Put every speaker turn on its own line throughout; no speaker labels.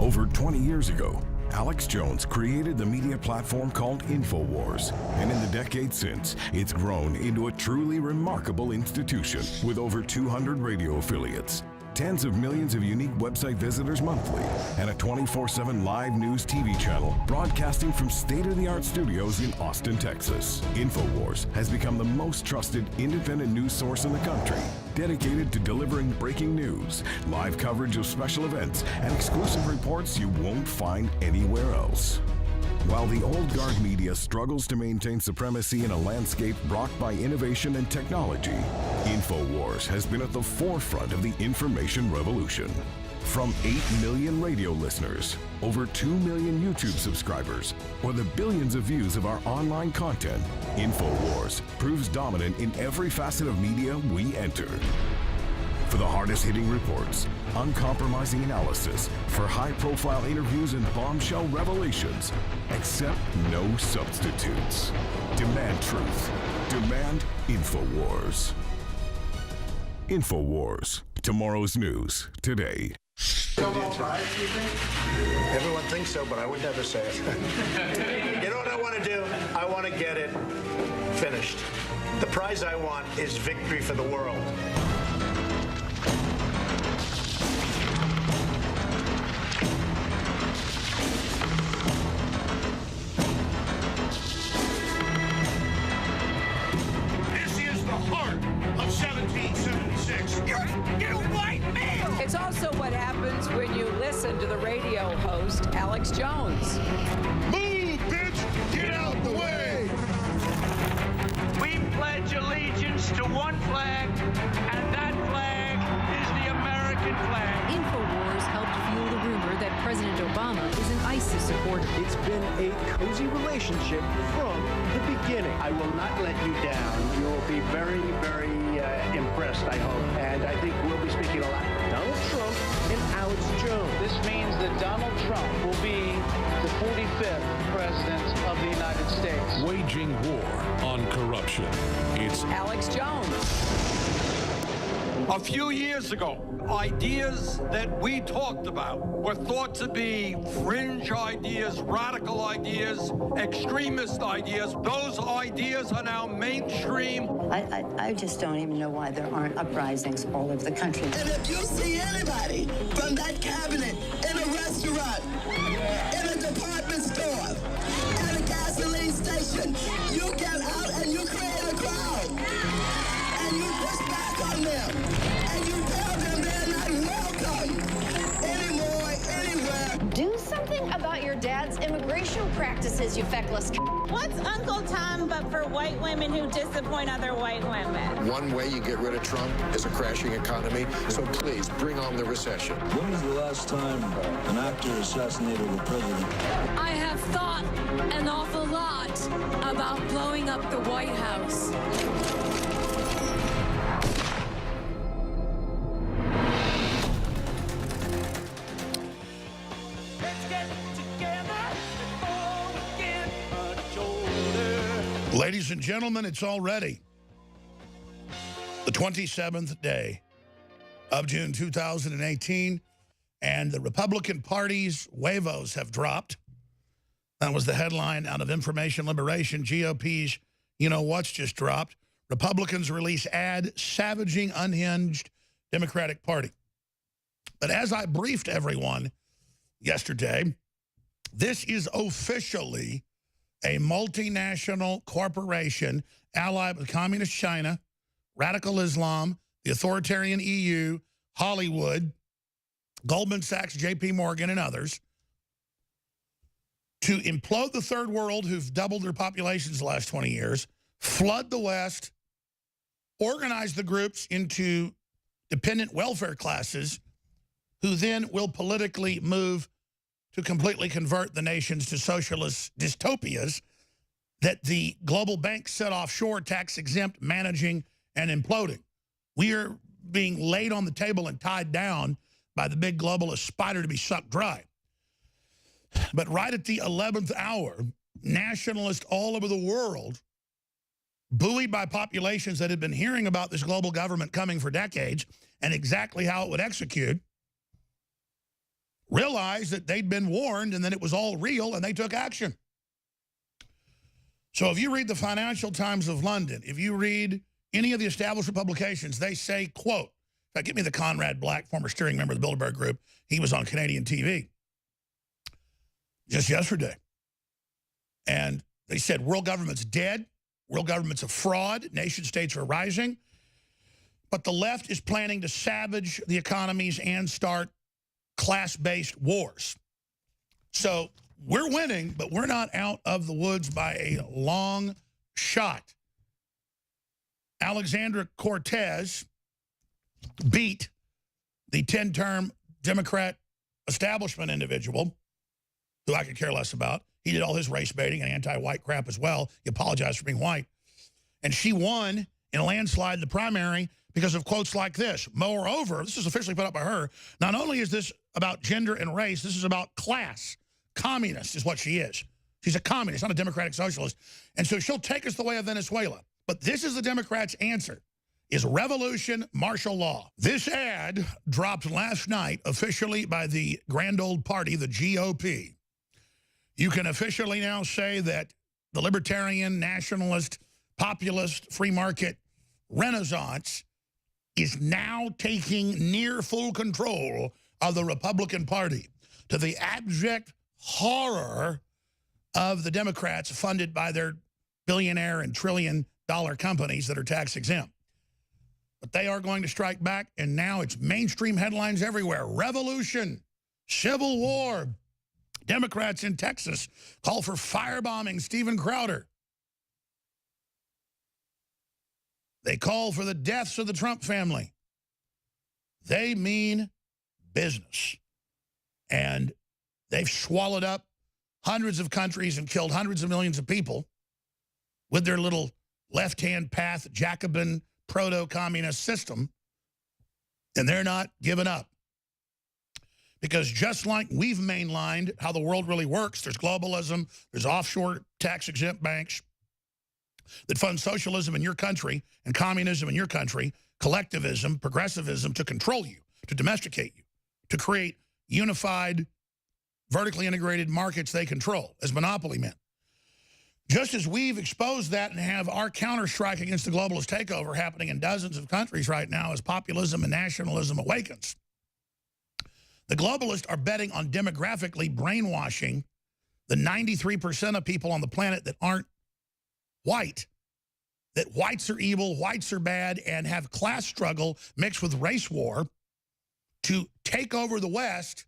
Over 20 years ago, Alex Jones created the media platform called InfoWars, and in the decades since, it's grown into a truly remarkable institution with over 200 radio affiliates, tens of millions of unique website visitors monthly, and a 24/7 live news TV channel broadcasting from state-of-the-art studios in Austin, Texas. InfoWars has become the most trusted independent news source in the country, dedicated to delivering breaking news, live coverage of special events, and exclusive reports you won't find anywhere else. While the old guard media struggles to maintain supremacy in a landscape rocked by innovation and technology, InfoWars has been at the forefront of the information revolution. From 8 million radio listeners, over 2 million YouTube subscribers, or the billions of views of our online content, InfoWars proves dominant in every facet of media we enter. For the hardest-hitting reports, uncompromising analysis, for high-profile interviews and bombshell revelations, accept no substitutes. Demand truth. Demand InfoWars. InfoWars. Tomorrow's news today.
Nobel Prize, do you think?
Everyone thinks so, but I would never say it. You know what I want to do? I want to get it finished. The prize I want is victory for the world.
This is the heart of 1776. You're white male!
It's also what happens when you listen to the radio host, Alex Jones.
Move, bitch! Get out the way!
We pledge allegiance to one flag, and that flag is the American flag.
InfoWars helped fuel the rumor that President Obama is an ISIS supporter.
It's been a cozy relationship from the beginning.
I will not let you down. You will be very, very impressed, I hope. And I think we'll be speaking a lot.
Donald Trump and Alex Jones.
This means that Donald Trump will be the 45th president of the United States.
Waging war on corruption. It's
Alex Jones.
A few years ago, ideas that we talked about were thought to be fringe ideas, radical ideas, extremist ideas. Those ideas are now mainstream.
I just don't even know why there aren't uprisings all over the country.
And if you see anybody from that cabinet in a restaurant, in a department store, at a gasoline station, you get out and you create a crowd. And you push back on them. And you tell them they're not welcome anymore, anywhere.
Do something about your dad's immigration practices, you feckless.
What's Uncle Tom but for white women who disappoint other white women?
One way you get rid of Trump is a crashing economy, so please bring on the recession.
When was the last time an actor assassinated a president?
I have thought an awful lot about blowing up the White House.
Ladies and gentlemen, it's already the 27th day of June 2018, and the Republican Party's huevos have dropped. That was the headline out of Information Liberation. GOP's you-know-what's just dropped. Republicans release ad savaging unhinged Democratic Party. But as I briefed everyone yesterday, this is officially a multinational corporation allied with Communist China, radical Islam, the authoritarian EU, Hollywood, Goldman Sachs, JP Morgan, and others, to implode the third world, who've doubled their populations the last 20 years, flood the West, organize the groups into dependent welfare classes, who then will politically move to completely convert the nations to socialist dystopias that the global banks set offshore, tax-exempt, managing, and imploding. We are being laid on the table and tied down by the big globalist spider to be sucked dry. But right at the 11th hour, nationalists all over the world, buoyed by populations that had been hearing about this global government coming for decades and exactly how it would execute, realized that they'd been warned and then it was all real and they took action. So if you read the Financial Times of London, if you read any of the established publications, they say, quote, in fact, give me the Conrad Black, former steering member of the Bilderberg Group. He was on Canadian TV just yesterday. And they said world government's dead. World government's a fraud. Nation states are rising. But the left is planning to savage the economies and start class-based wars. So we're winning, but we're not out of the woods by a long shot. Alexandria Ocasio-Cortez beat the 10-term Democrat establishment individual, who I could care less about. He did all his race baiting and anti-white crap as well. He apologized for being white. And she won in a landslide in the primary because of quotes like this. Moreover, this is officially put up by her, not only is this about gender and race, this is about class. Communist is what she is. She's a communist, not a democratic socialist. And so she'll take us the way of Venezuela. But this is the Democrats' answer, is revolution, martial law. This ad dropped last night officially by the grand old party, the GOP. You can officially now say that the libertarian, nationalist, populist, free market renaissance is now taking near full control of the Republican Party, to the abject horror of the Democrats funded by their billionaire and trillion-dollar companies that are tax-exempt. But they are going to strike back, and now it's mainstream headlines everywhere. Revolution, civil war. Democrats in Texas call for firebombing Steven Crowder. They call for the deaths of the Trump family. They mean business. And they've swallowed up hundreds of countries and killed hundreds of millions of people with their little left-hand path Jacobin proto-communist system. And they're not giving up. Because just like we've mainlined how the world really works, there's globalism, there's offshore tax-exempt banks that fund socialism in your country and communism in your country, collectivism, progressivism to control you, to domesticate you, to create unified, vertically integrated markets they control as monopoly men. Just as we've exposed that and have our counter-strike against the globalist takeover happening in dozens of countries right now as populism and nationalism awakens, the globalists are betting on demographically brainwashing the 93% of people on the planet that aren't white, that whites are evil, whites are bad, and have class struggle mixed with race war to take over the West,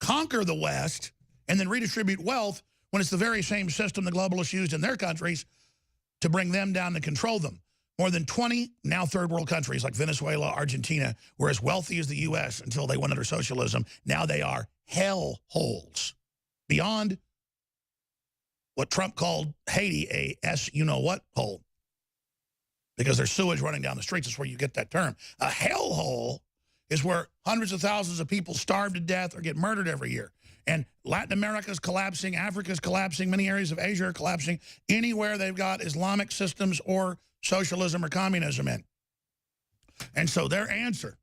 conquer the West, and then redistribute wealth when it's the very same system the globalists used in their countries to bring them down and control them. More than 20 now third world countries like Venezuela, Argentina were as wealthy as the U.S. until they went under socialism. Now they are hell holes beyond what Trump called Haiti a you-know-what hole. Because there's sewage running down the streets. That's where you get that term. A hell hole is where hundreds of thousands of people starve to death or get murdered every year. And Latin America's collapsing, Africa's collapsing, many areas of Asia are collapsing. Anywhere they've got Islamic systems or socialism or communism in. And so their answer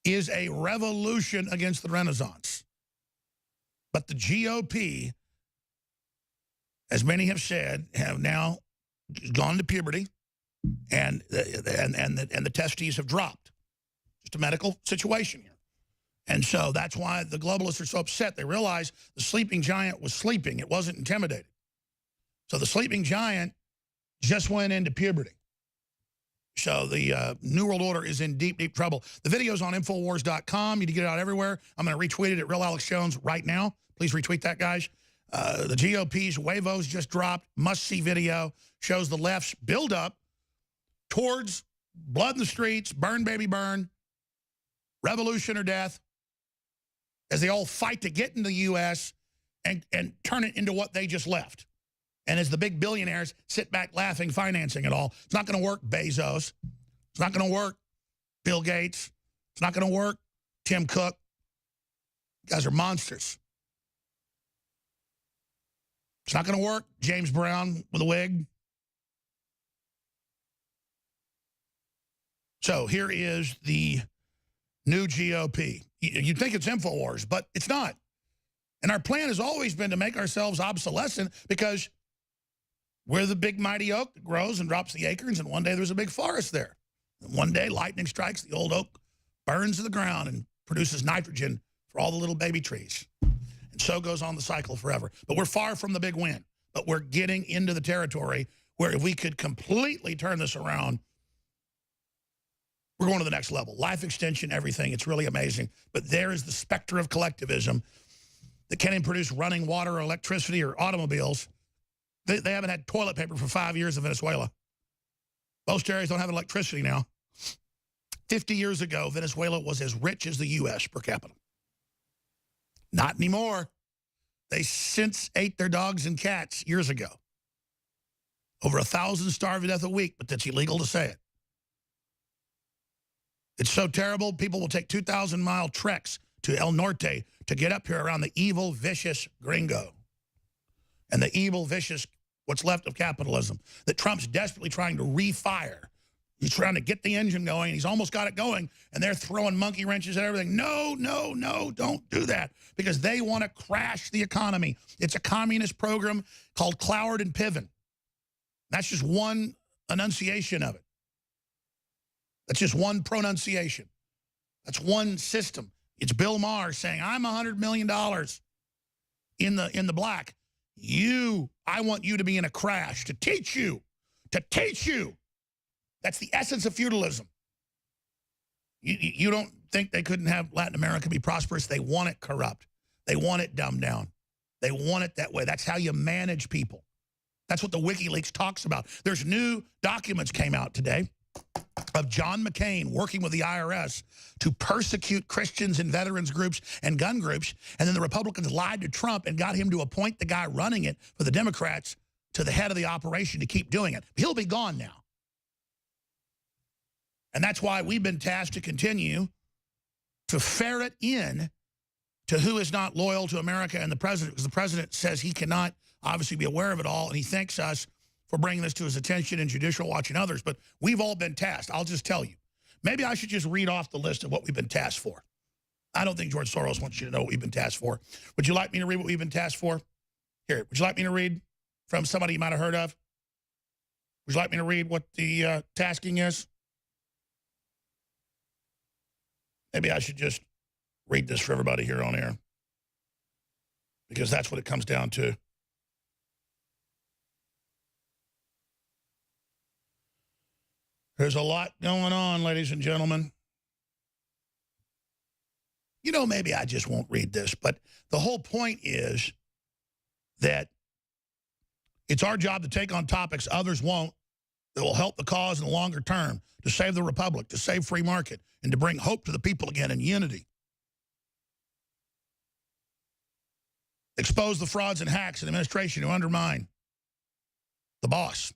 is a revolution against the Renaissance. But the GOP, as many have said, have now gone to puberty and the testes have dropped. Just a medical situation here. And so that's why the globalists are so upset. They realize the sleeping giant was sleeping. It wasn't intimidated. So the sleeping giant just went into puberty. So the New World Order is in deep, deep trouble. The video's on Infowars.com. You can get it out everywhere. I'm going to retweet it at Real Alex Jones right now. Please retweet that, guys. The GOP's Huevos just dropped. Must-see video. Shows the left's build-up towards blood in the streets, burn, baby, burn, revolution or death, as they all fight to get into the U.S. and turn it into what they just left. And as the big billionaires sit back laughing, financing it all. It's not going to work, Bezos. It's not going to work, Bill Gates. It's not going to work, Tim Cook. You guys are monsters. It's not going to work, James Brown with a wig. So here is the new GOP. You'd think it's InfoWars, but it's not. And our plan has always been to make ourselves obsolescent because we're the big mighty oak that grows and drops the acorns, and one day there's a big forest there. And one day lightning strikes, the old oak burns to the ground and produces nitrogen for all the little baby trees. And so goes on the cycle forever. But we're far from the big win. But we're getting into the territory where if we could completely turn this around, we're going to the next level. Life extension, everything. It's really amazing. But there is the specter of collectivism that can't even produce running water or electricity or automobiles. They haven't had toilet paper for 5 years in Venezuela. Most areas don't have electricity now. 50 years ago, Venezuela was as rich as the U.S. per capita. Not anymore. They since ate their dogs and cats years ago. Over 1,000 starve to death a week, but that's illegal to say it. It's so terrible, people will take 2,000-mile treks to El Norte to get up here around the evil, vicious gringo. And the evil, vicious, what's left of capitalism that Trump's desperately trying to refire. He's trying to get the engine going. He's almost got it going, and they're throwing monkey wrenches at everything. No, no, no, don't do that, because they want to crash the economy. It's a communist program called Cloward and Piven. That's just one enunciation of it. That's just one pronunciation. That's one system. It's Bill Maher saying, I'm $100 million in the black. I want you to be in a crash to teach you. That's the essence of feudalism. You don't think they couldn't have Latin America be prosperous? They want it corrupt. They want it dumbed down. They want it that way. That's how you manage people. That's what the WikiLeaks talks about. There's new documents came out today of John McCain working with the IRS to persecute Christians and veterans groups and gun groups. And then the Republicans lied to Trump and got him to appoint the guy running it for the Democrats to the head of the operation to keep doing it. He'll be gone now. And that's why we've been tasked to continue to ferret in to who is not loyal to America and the president, because the president says he cannot obviously be aware of it all, and he thanks us for bringing this to his attention and Judicial Watch and others. But we've all been tasked. I'll just tell you. Maybe I should just read off the list of what we've been tasked for. I don't think George Soros wants you to know what we've been tasked for. Would you like me to read what we've been tasked for? Here, would you like me to read from somebody you might have heard of? Would you like me to read what the tasking is? Maybe I should just read this for everybody here on air, because that's what it comes down to. There's a lot going on, ladies and gentlemen. You know, maybe I just won't read this, but the whole point is that it's our job to take on topics others won't, that will help the cause in the longer term, to save the republic, to save free market, and to bring hope to the people again in unity. Expose the frauds and hacks in the administration who undermine the boss.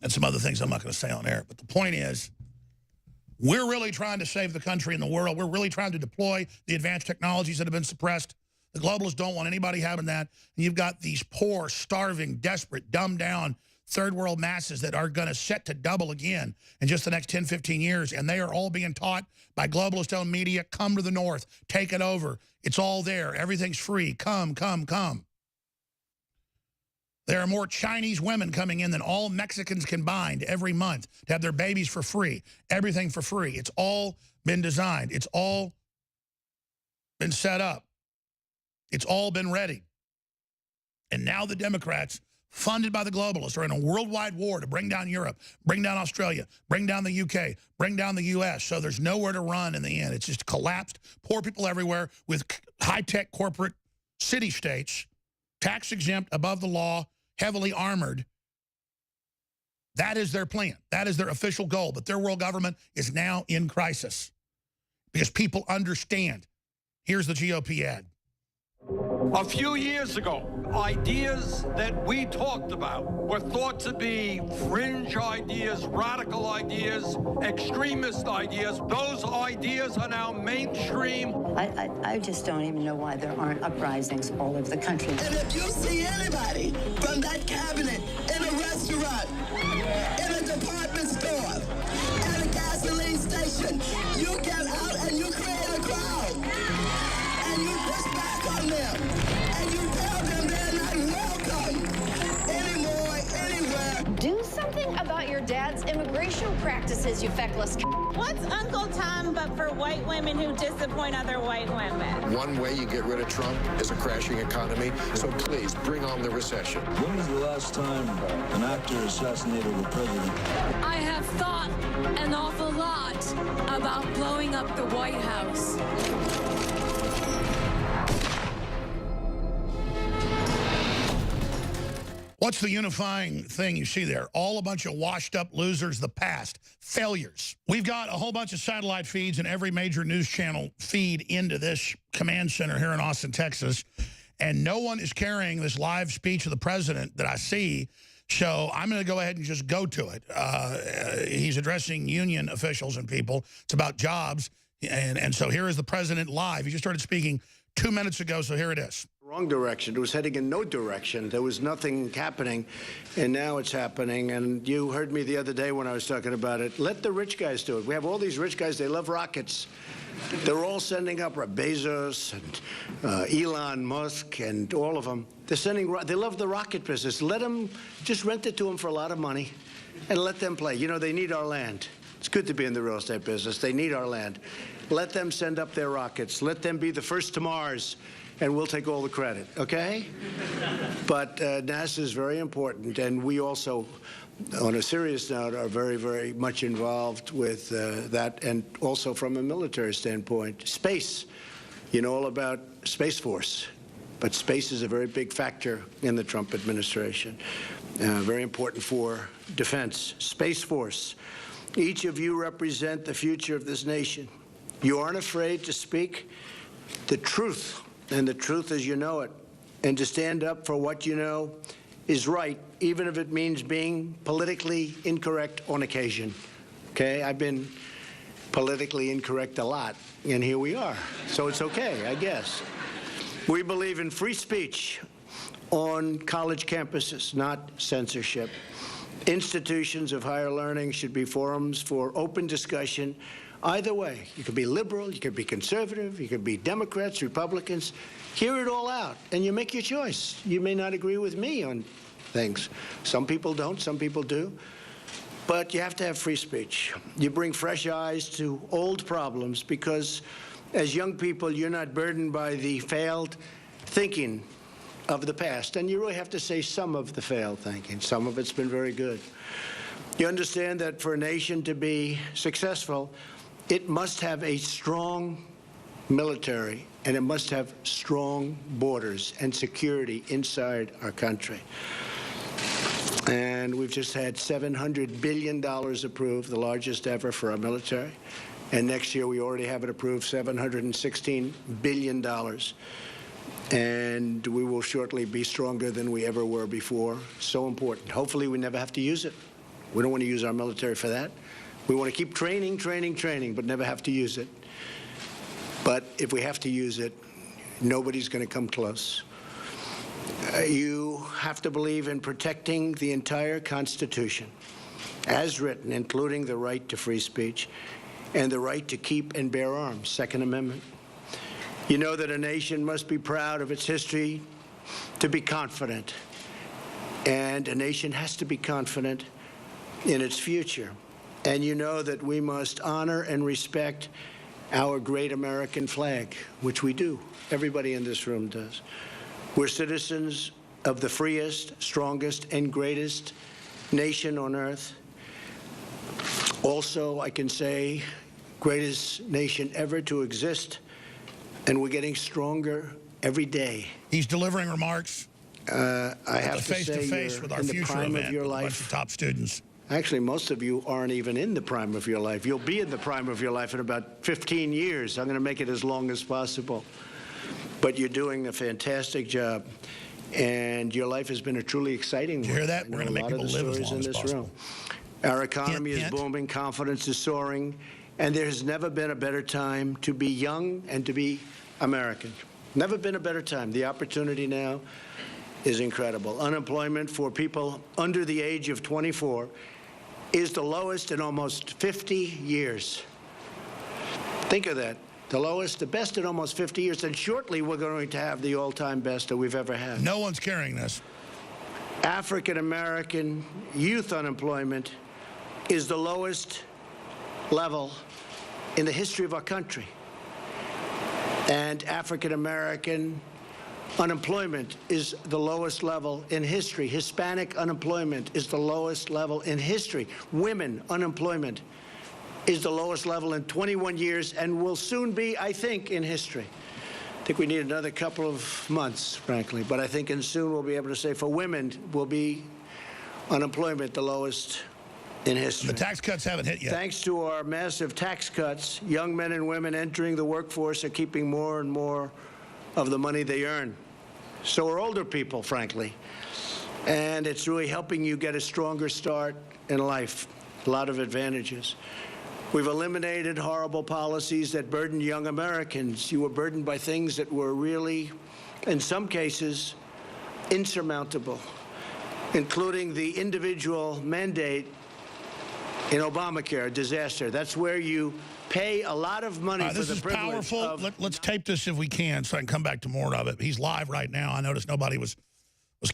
And some other things I'm not going to say on air. But the point is, we're really trying to save the country and the world. We're really trying to deploy the advanced technologies that have been suppressed. The globalists don't want anybody having that. And you've got these poor, starving, desperate, dumbed down third world masses that are going to set to double again in just the next 10, 15 years. And they are all being taught by globalist-owned media, come to the north, take it over. It's all there. Everything's free. Come, come, come. There are more Chinese women coming in than all Mexicans combined every month to have their babies for free. Everything for free. It's all been designed. It's all been set up. It's all been ready. And now the Democrats, funded by the globalists, are in a worldwide war to bring down Europe, bring down Australia, bring down the UK, bring down the US. So there's nowhere to run in the end. It's just collapsed. Poor people everywhere with high-tech corporate city-states, tax-exempt, above the law, heavily armored. That is their plan. That is their official goal. But their world government is now in crisis because people understand. Here's the GOP ad.
A few years ago, ideas that we talked about were thought to be fringe ideas, radical ideas, extremist ideas. Those ideas are now mainstream.
I just don't even know why there aren't uprisings all over the country.
And if you see anybody from that cabinet in a restaurant, in a department
dad's immigration practices, you feckless.
What's Uncle Tom but for white women who disappoint other white women?
One way you get rid of Trump is a crashing economy, so please bring on the recession.
When was the last time an actor assassinated a president?
I have thought an awful lot about blowing up the White House.
What's the unifying thing you see there? All a bunch of washed up losers, the past, failures. We've got a whole bunch of satellite feeds and every major news channel feed into this command center here in Austin, Texas. And no one is carrying this live speech of the president that I see. So I'm going to go ahead and just go to it. He's addressing union officials and people. It's about jobs. And so here is the president live. He just started speaking 2 minutes ago, so here it is.
Wrong direction. It was heading in no direction. There was nothing happening, and now it's happening. And you heard me the other day when I was talking about it. Let the rich guys do it. We have all these rich guys. They love rockets. They're all sending up Bezos and Elon Musk and all of them. They're sending. They love the rocket business. Let them just rent it to them for a lot of money, and let them play. You know, they need our land. It's good to be in the real estate business. They need our land. Let them send up their rockets. Let them be the first to Mars. And we'll take all the credit, okay? But NASA is very important, and we also, on a serious note, are very, very much involved with that, and also from a military standpoint. Space, you know all about Space Force, but space is a very big factor in the Trump administration. Very important for defense. Space Force. Each of you represent the future of this nation. You aren't afraid to speak the truth. And the truth as you know it, and to stand up for what you know is right, even if it means being politically incorrect on occasion. Okay, I've been politically incorrect a lot, and here we are. So it's okay, I guess. We believe in free speech on college campuses, not censorship. Institutions of higher learning should be forums for open discussion. Either way, you could be liberal, you could be conservative, you could be Democrats, Republicans. Hear it all out, and you make your choice. You may not agree with me on things. Some people don't, some people do. But you have to have free speech. You bring fresh eyes to old problems because as young people, you're not burdened by the failed thinking of the past. And you really have to say some of the failed thinking. Some of it's been very good. You understand that for a nation to be successful, it must have a strong military, and it must have strong borders and security inside our country. And we've just had $700 billion approved, the largest ever for our military. And next year we already have it approved, $716 billion. And we will shortly be stronger than we ever were before. So important. Hopefully we never have to use it. We don't want to use our military for that. We want to keep training, but never have to use it. But if we have to use it, nobody's going to come close. You have to believe in protecting the entire Constitution, as written, including the right to free speech and the right to keep and bear arms, Second Amendment. You know that a nation must be proud of its history, to be confident. And a nation has to be confident in its future. And you know that we must honor and respect our great American flag, which we do. Everybody in this room does. We're citizens of the freest, strongest, and greatest nation on earth. Also, I can say, greatest nation ever to exist, and we're getting stronger every day.
He's delivering remarks.
I have to say,
face-to-face with our future event, with a bunch of top students.
Actually, most of you aren't even in the prime of your life. You'll be in the prime of your life in about 15 years. I'm going to make it as long as possible. But you're doing a fantastic job. And your life has been a truly exciting one.
Did you hear that? We're going to make people live as long as possible.
Our economy is booming. Confidence is soaring. And there has never been a better time to be young and to be American. Never been a better time. The opportunity now is incredible. Unemployment for people under the age of 24 is the lowest in almost 50 years. Think of that. The lowest, the best in almost 50 years. And shortly, we're going to have the all-time best that we've ever had.
No one's carrying this.
African-American youth unemployment is the lowest level in the history of our country. And African-American unemployment is the lowest level in history. Hispanic unemployment is the lowest level in history. Women unemployment is the lowest level in 21 years and will soon be, I think, in history. I think we need another couple of months, frankly, but I think soon we'll be able to say for women will be unemployment the lowest in history.
The tax cuts haven't hit yet.
Thanks to our massive tax cuts, young men and women entering the workforce are keeping more and more of the money they earn. So are older people, frankly. And it's really helping you get a stronger start in life. A lot of advantages. We've eliminated horrible policies that burden young Americans. You were burdened by things that were really, in some cases, insurmountable, including the individual mandate in Obamacare, a disaster. That's where you pay a lot of money for the privilege.
This is powerful. Let's tape this if we can so I can come back to more of it. He's live right now. I noticed nobody was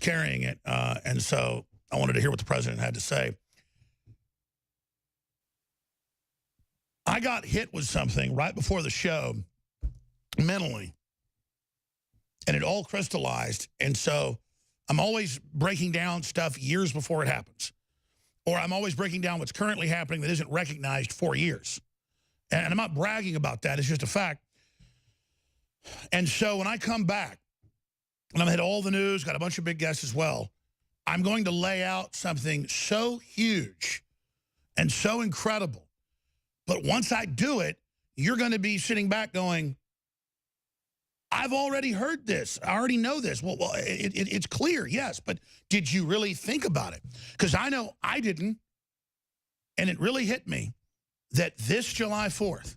carrying it, and so I wanted to hear what the president had to say. I got hit with something right before the show, mentally, and it all crystallized, and so I'm always breaking down stuff years before it happens. Or I'm always breaking down what's currently happening that isn't recognized for years. And I'm not bragging about that. It's just a fact. And so when I come back, and I'm going to hit all the news, got a bunch of big guests as well, I'm going to lay out something so huge and so incredible. But once I do it, you're going to be sitting back going, I've already heard this. I already know this. Well, it's clear, yes. But did you really think about it? Because I know I didn't. And it really hit me that this July 4th,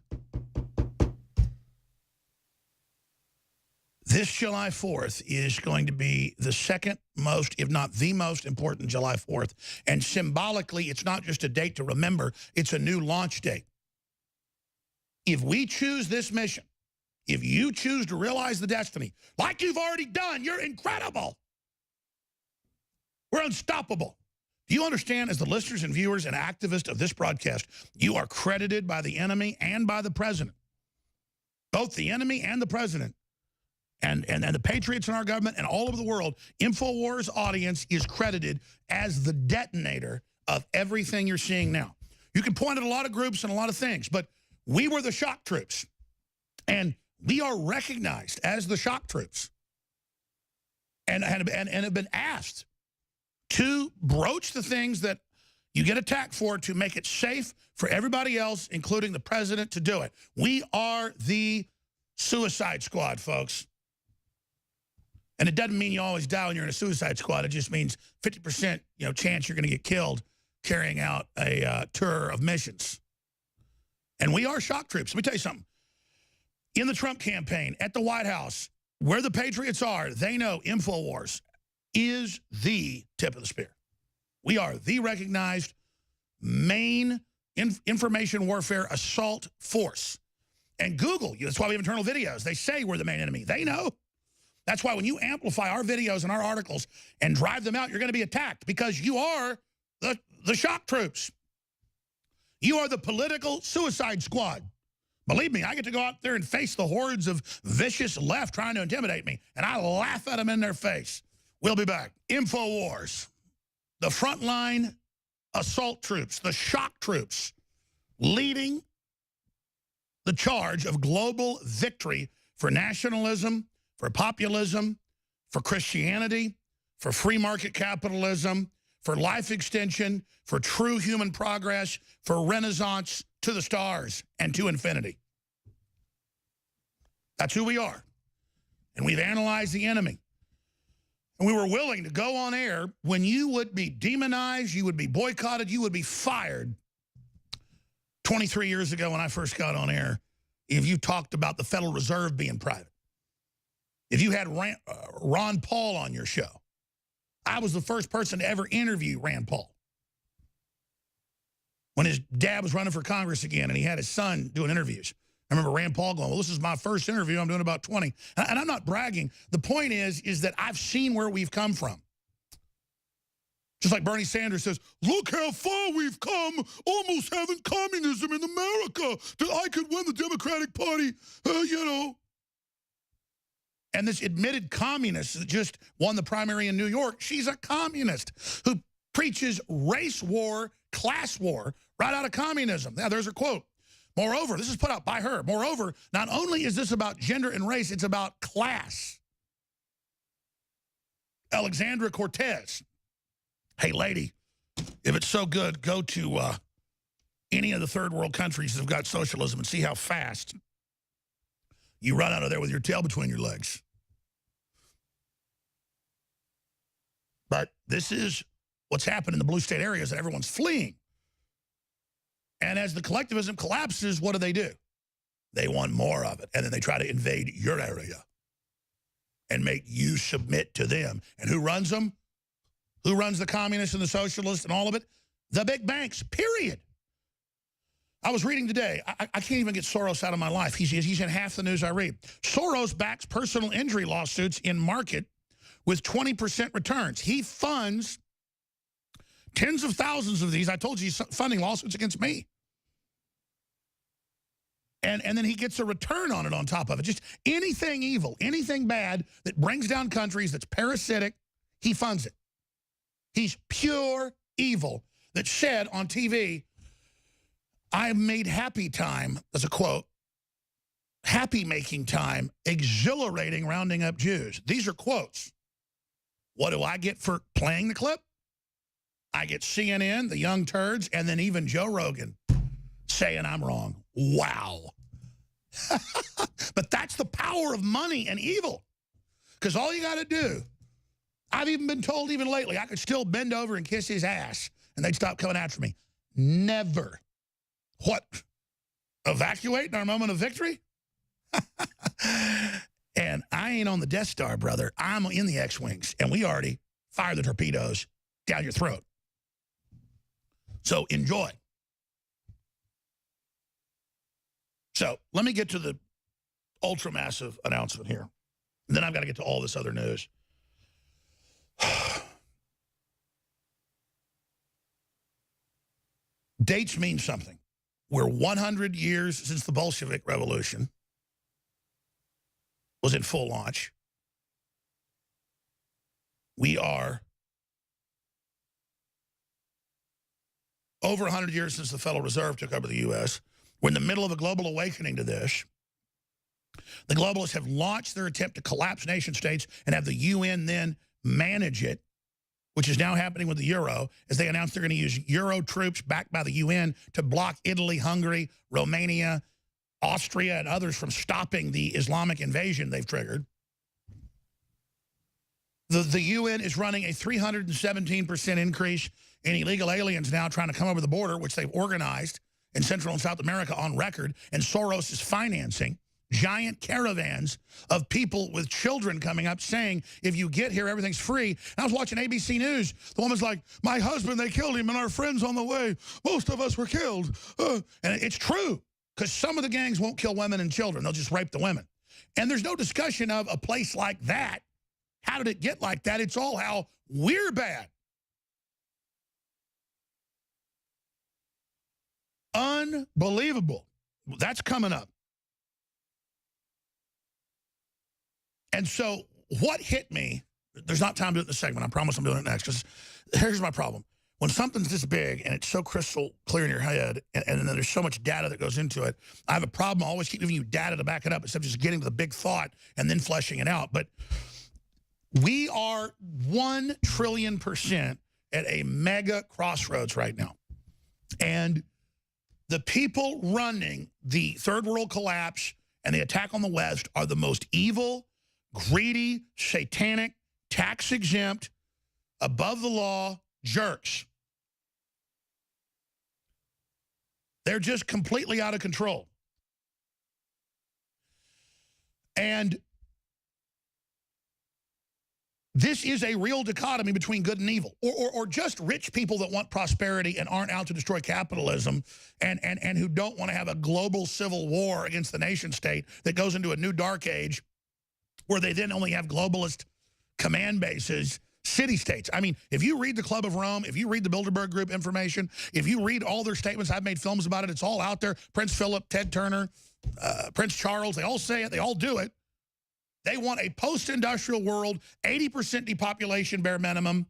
is going to be the second most, if not the most important July 4th. And symbolically, it's not just a date to remember. It's a new launch date. If we choose this mission, if you choose to realize the destiny, like you've already done, you're incredible. We're unstoppable. Do you understand, as the listeners and viewers and activists of this broadcast, you are credited by the enemy and by the president. Both the enemy and the president and the patriots in our government and all over the world, InfoWars audience is credited as the detonator of everything you're seeing now. You can point at a lot of groups and a lot of things, but we were the shock troops. And we are recognized as the shock troops and have been asked to broach the things that you get attacked for to make it safe for everybody else, including the president, to do it. We are the suicide squad, folks. And it doesn't mean you always die when you're in a suicide squad. It just means 50% chance you're going to get killed carrying out a tour of missions. And we are shock troops. Let me tell you something. In the Trump campaign, at the White House, where the patriots are, they know InfoWars is the tip of the spear. We are the recognized main information warfare assault force. And Google, that's why we have internal videos. They say we're the main enemy. They know. That's why when you amplify our videos and our articles and drive them out, you're going to be attacked because you are the shock troops. You are the political suicide squad. Believe me, I get to go out there and face the hordes of vicious left trying to intimidate me, and I laugh at them in their face. We'll be back. InfoWars, the frontline assault troops, the shock troops, leading the charge of global victory for nationalism, for populism, for Christianity, for free market capitalism, for life extension, for true human progress, for renaissance to the stars and to infinity. That's who we are. And we've analyzed the enemy. And we were willing to go on air when you would be demonized, you would be boycotted, you would be fired. 23 years ago when I first got on air, if you talked about the Federal Reserve being private, if you had Ron Paul on your show, I was the first person to ever interview Rand Paul. When his dad was running for Congress again and he had his son doing interviews. I remember Rand Paul going, well, this is my first interview. I'm doing about 20. And I'm not bragging. The point is that I've seen where we've come from. Just like Bernie Sanders says, look how far we've come, almost having communism in America, that I could win the Democratic Party, you know. And this admitted communist that just won the primary in New York, she's a communist who preaches race war, class war, right out of communism. Now, there's her quote. Moreover, this is put out by her. Moreover, not only is this about gender and race, it's about class. Alexandria Ocasio-Cortez. Hey, lady, if it's so good, go to any of the third world countries that have got socialism and see how fast you run out of there with your tail between your legs. But this is what's happened in the blue state areas that everyone's fleeing. And as the collectivism collapses, what do? They want more of it. And then they try to invade your area and make you submit to them. And who runs them? Who runs the communists and the socialists and all of it? The big banks, period. I was reading today. I can't even get Soros out of my life. He's in half the news I read. Soros backs personal injury lawsuits in market with 20% returns. He funds tens of thousands of these. I told you he's funding lawsuits against me. And then he gets a return on it on top of it. Just anything evil, anything bad that brings down countries, that's parasitic, he funds it. He's pure evil that said on TV, I made happy time, as a quote, happy making time, exhilarating rounding up Jews. These are quotes. What do I get for playing the clip? I get CNN, the young turds, and then even Joe Rogan saying I'm wrong. Wow. But that's the power of money and evil. Because all you got to do, I've even been told even lately, I could still bend over and kiss his ass and they'd stop coming after me. Never. What? Evacuate in our moment of victory? And I ain't on the Death Star, brother. I'm in the X-Wings, and we already fired the torpedoes down your throat. So enjoy. So let me get to the ultra-massive announcement here. And then I've got to get to all this other news. Dates mean something. We're 100 years since the Bolshevik Revolution was in full launch. We are over 100 years since the Federal Reserve took over the U.S. We're in the middle of a global awakening to this. The globalists have launched their attempt to collapse nation states and have the UN then manage it, which is now happening with the euro, as they announced they're going to use euro troops backed by the UN to block Italy, Hungary, Romania, Austria, and others from stopping the Islamic invasion they've triggered. The UN is running a 317% increase in illegal aliens now trying to come over the border, which they've organized in Central and South America on record, and Soros is financing giant caravans of people with children coming up saying, if you get here, everything's free. And I was watching ABC News. The woman's like, my husband, they killed him, and our friends on the way. Most of us were killed. And it's true, because some of the gangs won't kill women and children. They'll just rape the women. And there's no discussion of a place like that. How did it get like that? It's all how we're bad. Unbelievable. That's coming up. And so what hit me, there's not time to do it in this segment. I promise I'm doing it next, because here's my problem. When something's this big and it's so crystal clear in your head, and then there's so much data that goes into it, I have a problem. I always keep giving you data to back it up instead of just getting to the big thought and then fleshing it out. But we are 1 trillion% at a mega crossroads right now. And the people running the third world collapse and the attack on the West are the most evil, greedy, satanic, tax-exempt, above-the-law jerks. They're just completely out of control. And this is a real dichotomy between good and evil, or just rich people that want prosperity and aren't out to destroy capitalism and who don't want to have a global civil war against the nation state that goes into a new dark age where they then only have globalist command bases city-states. I mean, if you read the Club of Rome, if you read the Bilderberg Group information, if you read all their statements, I've made films about it, it's all out there. Prince Philip, Ted Turner, Prince Charles, they all say it, they all do it. They want a post-industrial world, 80% depopulation bare minimum,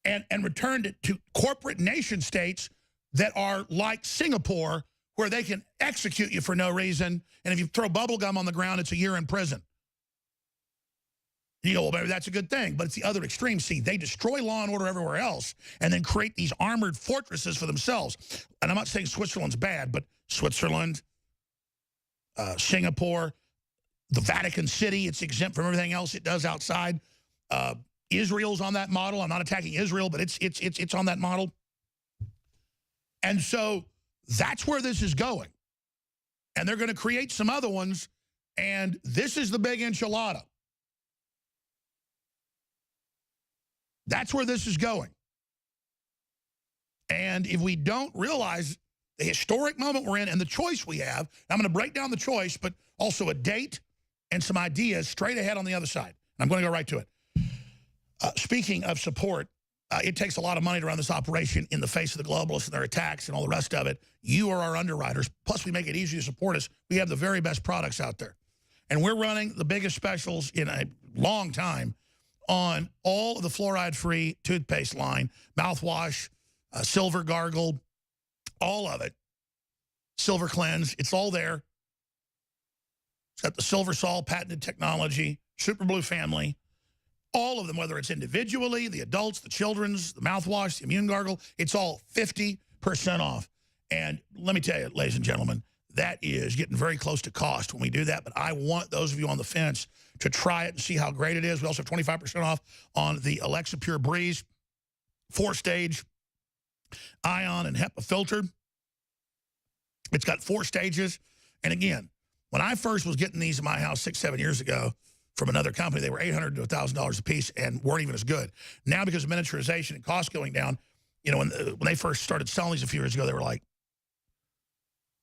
and returned it to corporate nation states that are like Singapore, where they can execute you for no reason, and if you throw bubble gum on the ground, it's a year in prison. You go, well, maybe that's a good thing, but it's the other extreme. See, they destroy law and order everywhere else and then create these armored fortresses for themselves. And I'm not saying Switzerland's bad, but Switzerland, Singapore, the Vatican City, it's exempt from everything else it does outside. Israel's on that model. I'm not attacking Israel, but it's on that model. And so that's where this is going. And they're going to create some other ones, and this is the big enchilada. That's where this is going. And if we don't realize the historic moment we're in and the choice we have, I'm going to break down the choice, but also a date and some ideas straight ahead on the other side. I'm going to go right to it. Speaking of support, it takes a lot of money to run this operation in the face of the globalists and their attacks and all the rest of it. You are our underwriters. Plus, we make it easy to support us. We have the very best products out there. And we're running the biggest specials in a long time on all of the fluoride-free toothpaste line, mouthwash, silver gargle, all of it. Silver cleanse, it's all there. It's got the silver sol patented technology, super blue family, all of them, whether it's individually, the adults, the children's, the mouthwash, the immune gargle, it's all 50% off. And let me tell you, ladies and gentlemen, that is getting very close to cost when we do that. But I want those of you on the fence to try it and see how great it is. We also have 25% off on the Alexa Pure Breeze, 4-stage ion and HEPA filter. It's got 4 stages. And again, when I first was getting these in my house 6-7 years ago from another company, they were $800 to $1,000 a piece and weren't even as good. Now, because of miniaturization and cost going down, you know, when they first started selling these a few years ago, they were like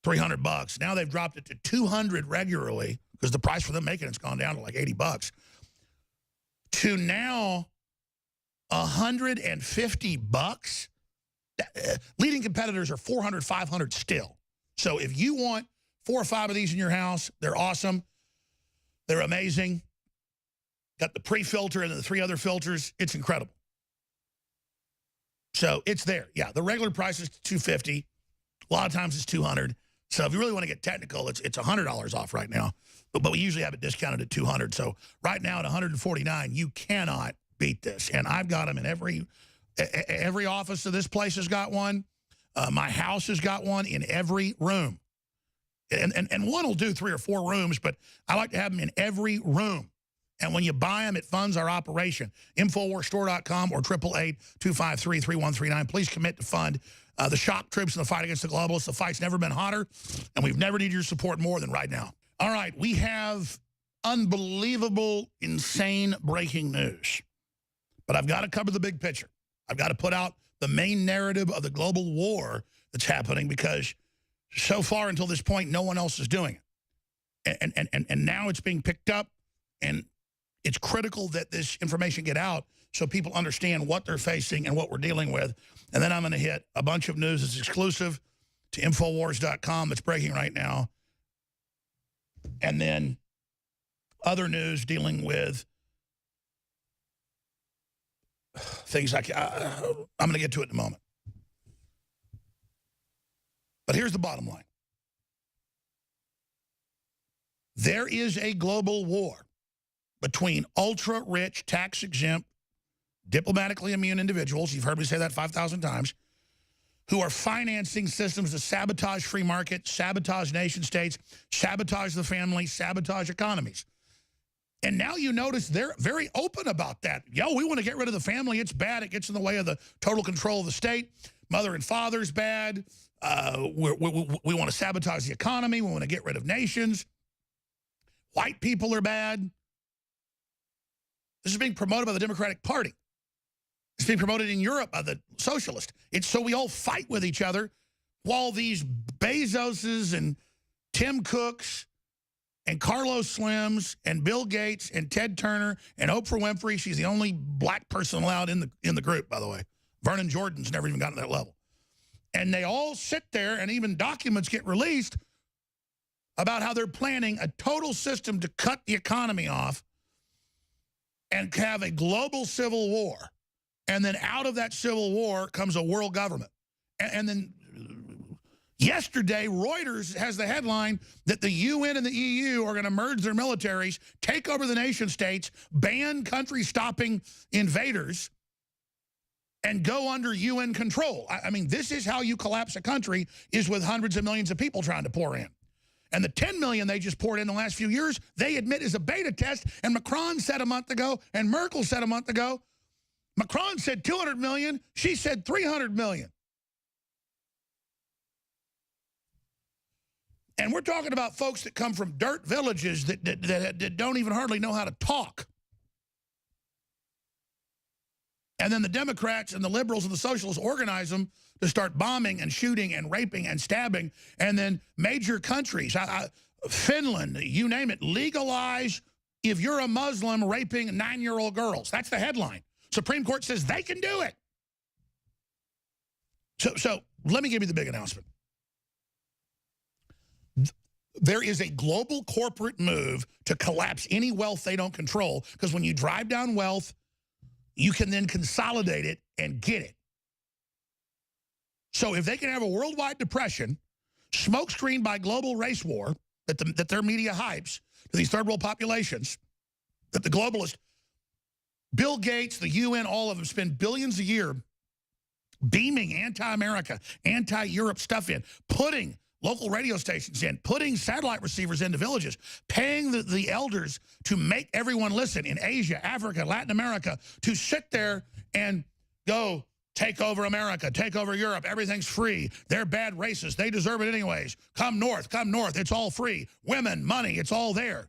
$300. Now they've dropped it to $200 regularly because the price for them making it's gone down to like $80. To now $150. Leading competitors are $400, $500 still. So if you want 4 or 5 of these in your house, they're awesome. They're amazing. Got the pre-filter and the 3 other filters. It's incredible. So it's there. Yeah, the regular price is $250. A lot of times it's $200. So if you really want to get technical, it's $100 off right now. But we usually have it discounted at $200. So right now at $149, you cannot beat this. And I've got them in every office of this place has got one. My house has got one in every room. And one will do 3 or 4 rooms, but I like to have them in every room. And when you buy them, it funds our operation. InfoWarsStore.com or 888-253-3139. Please commit to fund the shock troops in the fight against the globalists. The fight's never been hotter, and we've never needed your support more than right now. All right, we have unbelievable, insane breaking news. But I've got to cover the big picture. I've got to put out the main narrative of the global war that's happening because so far until this point, no one else is doing it. And now it's being picked up, and it's critical that this information get out so people understand what they're facing and what we're dealing with. And then I'm going to hit a bunch of news that's exclusive to Infowars.com that's breaking right now. And then other news dealing with things like, I'm going to get to it in a moment. But here's the bottom line. There is a global war between ultra-rich, tax-exempt, diplomatically immune individuals, you've heard me say that 5,000 times, who are financing systems to sabotage free market, sabotage nation states, sabotage the family, sabotage economies. And now you notice they're very open about that. Yo, we want to get rid of the family. It's bad. It gets in the way of the total control of the state. Mother and father's bad. We want to sabotage the economy. We want to get rid of nations. White people are bad. This is being promoted by the Democratic Party. It's being promoted in Europe by the socialist. It's so we all fight with each other while these Bezoses and Tim Cooks and Carlos Slims and Bill Gates and Ted Turner and Oprah Winfrey. She's the only black person allowed in the group, by the way. Vernon Jordan's never even gotten to that level. And they all sit there, and even documents get released about how they're planning a total system to cut the economy off and have a global civil war. And then out of that civil war comes a world government. And then yesterday, Reuters has the headline that the UN and the EU are going to merge their militaries, take over the nation states, ban country-stopping invaders, and go under UN control. I mean, this is how you collapse a country, is with hundreds of millions of people trying to pour in. And the 10 million they just poured in the last few years, they admit is a beta test. And Macron said a month ago, and Merkel said a month ago, Macron said 200 million, she said 300 million. And we're talking about folks that come from dirt villages that don't even hardly know how to talk. And then the Democrats and the liberals and the socialists organize them to start bombing and shooting and raping and stabbing. And then major countries, Finland, you name it, legalize, if you're a Muslim, raping 9-year-old girls. That's the headline. Supreme Court says they can do it. So let me give you the big announcement. There is a global corporate move to collapse any wealth they don't control, because when you drive down wealth, you can then consolidate it and get it. So if they can have a worldwide depression, smokescreened by global race war, that their media hypes to these third world populations, that the globalists, Bill Gates, the UN, all of them spend billions a year beaming anti-America, anti-Europe stuff in, putting local radio stations in, putting satellite receivers into villages, paying the elders to make everyone listen in Asia, Africa, Latin America, to sit there and go, take over America, take over Europe, everything's free. They're bad racists, they deserve it anyways. Come north, it's all free. Women, money, it's all there.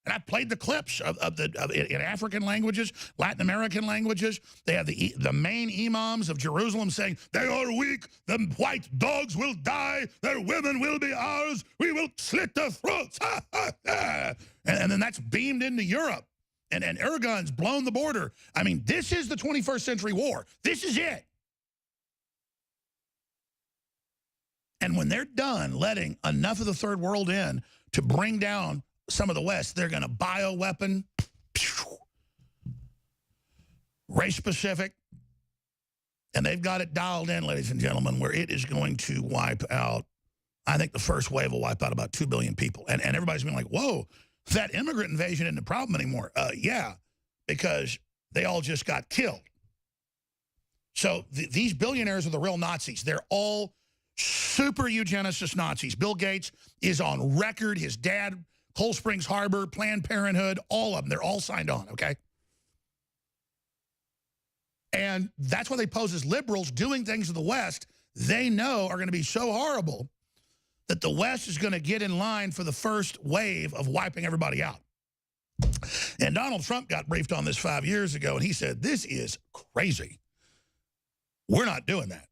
And I played the clips in African languages, Latin American languages. They have the main imams of Jerusalem saying, they are weak, the white dogs will die, their women will be ours, we will slit their throats. And then that's beamed into Europe. And Erdogan's blown the border. I mean, this is the 21st century war. This is it. And when they're done letting enough of the third world in to bring down some of the West, they're going to bioweapon, race-specific, and they've got it dialed in, ladies and gentlemen, where it is going to wipe out, I think the first wave will wipe out about 2 billion people. And everybody's been like, whoa, that immigrant invasion isn't a problem anymore. Yeah, because they all just got killed. So these billionaires are the real Nazis. They're all super eugenicist Nazis. Bill Gates is on record, his dad, Cold Springs Harbor, Planned Parenthood, all of them. They're all signed on, okay? And that's why they pose as liberals doing things to the West they know are going to be so horrible that the West is going to get in line for the first wave of wiping everybody out. And Donald Trump got briefed on this 5 years ago, and he said, this is crazy. We're not doing that.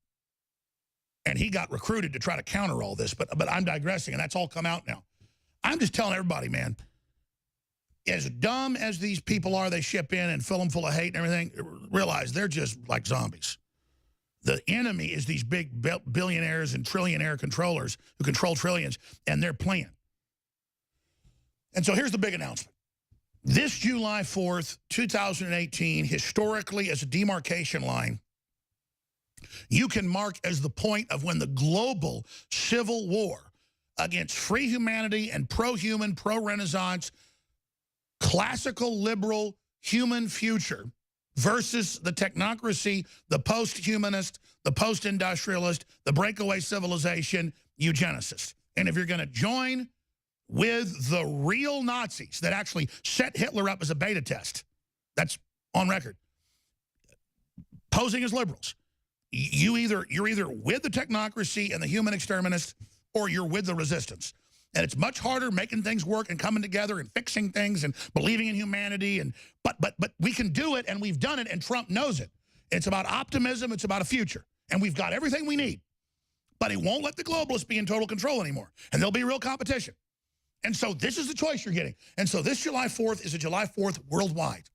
And he got recruited to try to counter all this, but I'm digressing, and that's all come out now. I'm just telling everybody, man, as dumb as these people are, they ship in and fill them full of hate and everything, realize they're just like zombies. The enemy is these big billionaires and trillionaire controllers who control trillions, and they're playing. And so here's the big announcement. This July 4th, 2018, historically as a demarcation line, you can mark as the point of when the global civil war against free humanity and pro-human, pro-Renaissance, classical liberal human future versus the technocracy, the post-humanist, the post-industrialist, the breakaway civilization, eugenicist. And if you're going to join with the real Nazis that actually set Hitler up as a beta test, that's on record, posing as liberals, you're either with the technocracy and the human exterminist, or you're with the resistance. And it's much harder making things work and coming together and fixing things and believing in humanity. But we can do it, and we've done it, and Trump knows it. It's about optimism. It's about a future. And we've got everything we need. But he won't let the globalists be in total control anymore. And there'll be real competition. And so this is the choice you're getting. And so this July 4th is a July 4th worldwide.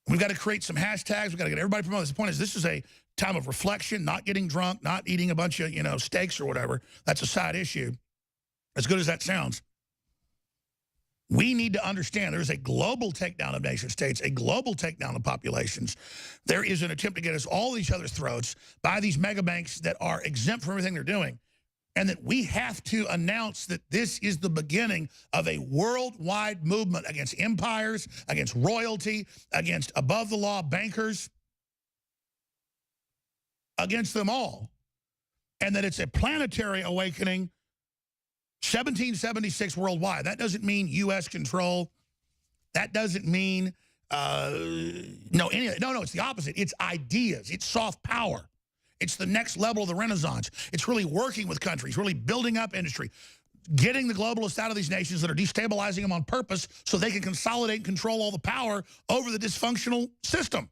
We've got to create some hashtags. We've got to get everybody promoted. The point is this is a time of reflection, not getting drunk, not eating a bunch of, steaks or whatever. That's a side issue. As good as that sounds. We need to understand there's a global takedown of nation states, a global takedown of populations. There is an attempt to get us all each other's throats by these mega banks that are exempt from everything they're doing. And that we have to announce that this is the beginning of a worldwide movement against empires, against royalty, against above-the-law bankers, against them all. And that it's a planetary awakening, 1776 worldwide. That doesn't mean U.S. control. That doesn't mean, no, it's the opposite. It's ideas. It's soft power. It's the next level of the Renaissance. It's really working with countries, really building up industry, getting the globalists out of these nations that are destabilizing them on purpose so they can consolidate and control all the power over the dysfunctional system.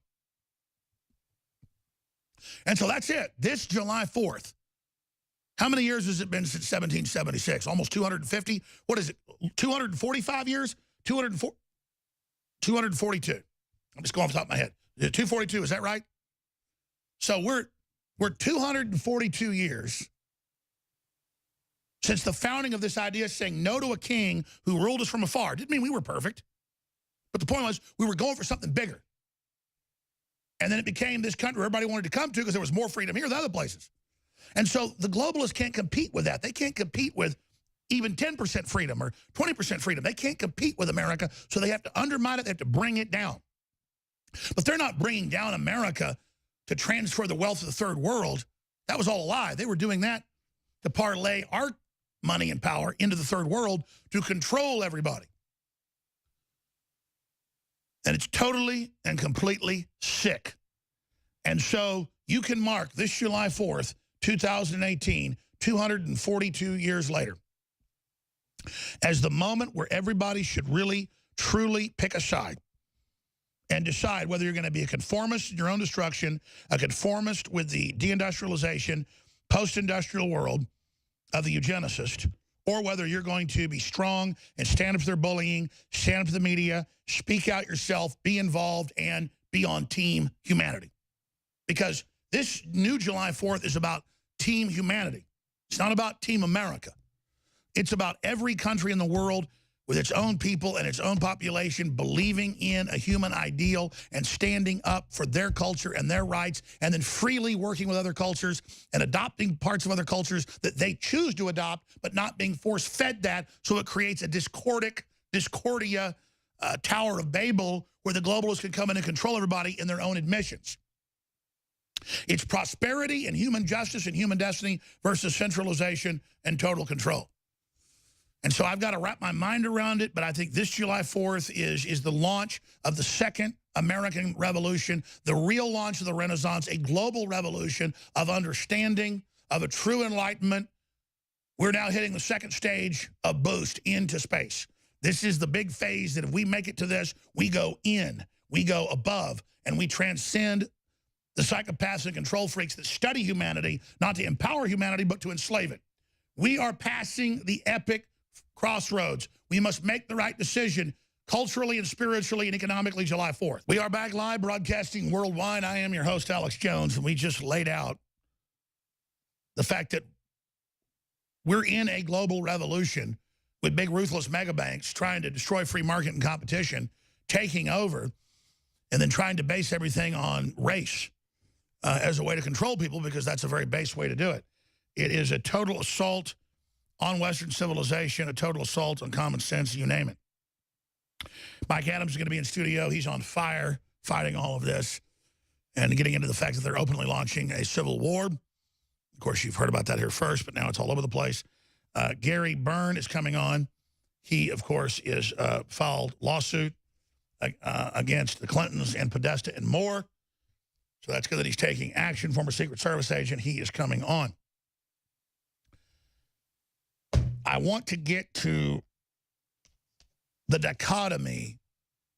And so that's it. This July 4th. How many years has it been since 1776? Almost 250? What is it? 245 years? 242. I'm just going off the top of my head. 242, is that right? So we're 242 years since the founding of this idea, saying no to a king who ruled us from afar. Didn't mean we were perfect. But the point was we were going for something bigger. And then it became this country everybody wanted to come to because there was more freedom here than other places. And so the globalists can't compete with that. They can't compete with even 10% freedom or 20% freedom. They can't compete with America, so they have to undermine it. They have to bring it down. But they're not bringing down America to transfer the wealth of the third world. That was all a lie. They were doing that to parlay our money and power into the third world to control everybody. And it's totally and completely sick. And so you can mark this July 4th, 2018, 242 years later, as the moment where everybody should really, truly pick a side and decide whether you're going to be a conformist in your own destruction, a conformist with the deindustrialization, post-industrial world of the eugenicist, or whether you're going to be strong and stand up to their bullying, stand up to the media, speak out yourself, be involved, and be on Team Humanity. Because this new July 4th is about Team Humanity. It's not about Team America. It's about every country in the world with its own people and its own population believing in a human ideal and standing up for their culture and their rights, and then freely working with other cultures and adopting parts of other cultures that they choose to adopt, but not being force-fed that, so it creates a discordia Tower of Babel where the globalists can come in and control everybody in their own admissions. It's prosperity and human justice and human destiny versus centralization and total control. And so I've got to wrap my mind around it, but I think this July 4th is the launch of the second American Revolution, the real launch of the Renaissance, a global revolution of understanding, of a true enlightenment. We're now hitting the second stage of boost into space. This is the big phase that if we make it to this, we go in, we go above, and we transcend the psychopaths and control freaks that study humanity, not to empower humanity, but to enslave it. We are passing the epic crossroads. We must make the right decision culturally and spiritually and economically July 4th. We are back live broadcasting worldwide. I am your host, Alex Jones, and we just laid out the fact that we're in a global revolution with big ruthless mega banks trying to destroy free market and competition, taking over, and then trying to base everything on race as a way to control people, because that's a very base way to do it. It is a total assault on Western civilization, a total assault on common sense, you name it. Mike Adams is going to be in studio. He's on fire fighting all of this and getting into the fact that they're openly launching a civil war. Of course, you've heard about that here first, but now it's all over the place. Gary Byrne is coming on. He, of course, is filed lawsuit against the Clintons and Podesta and more. So that's good that he's taking action. Former Secret Service agent, he is coming on. I want to get to the dichotomy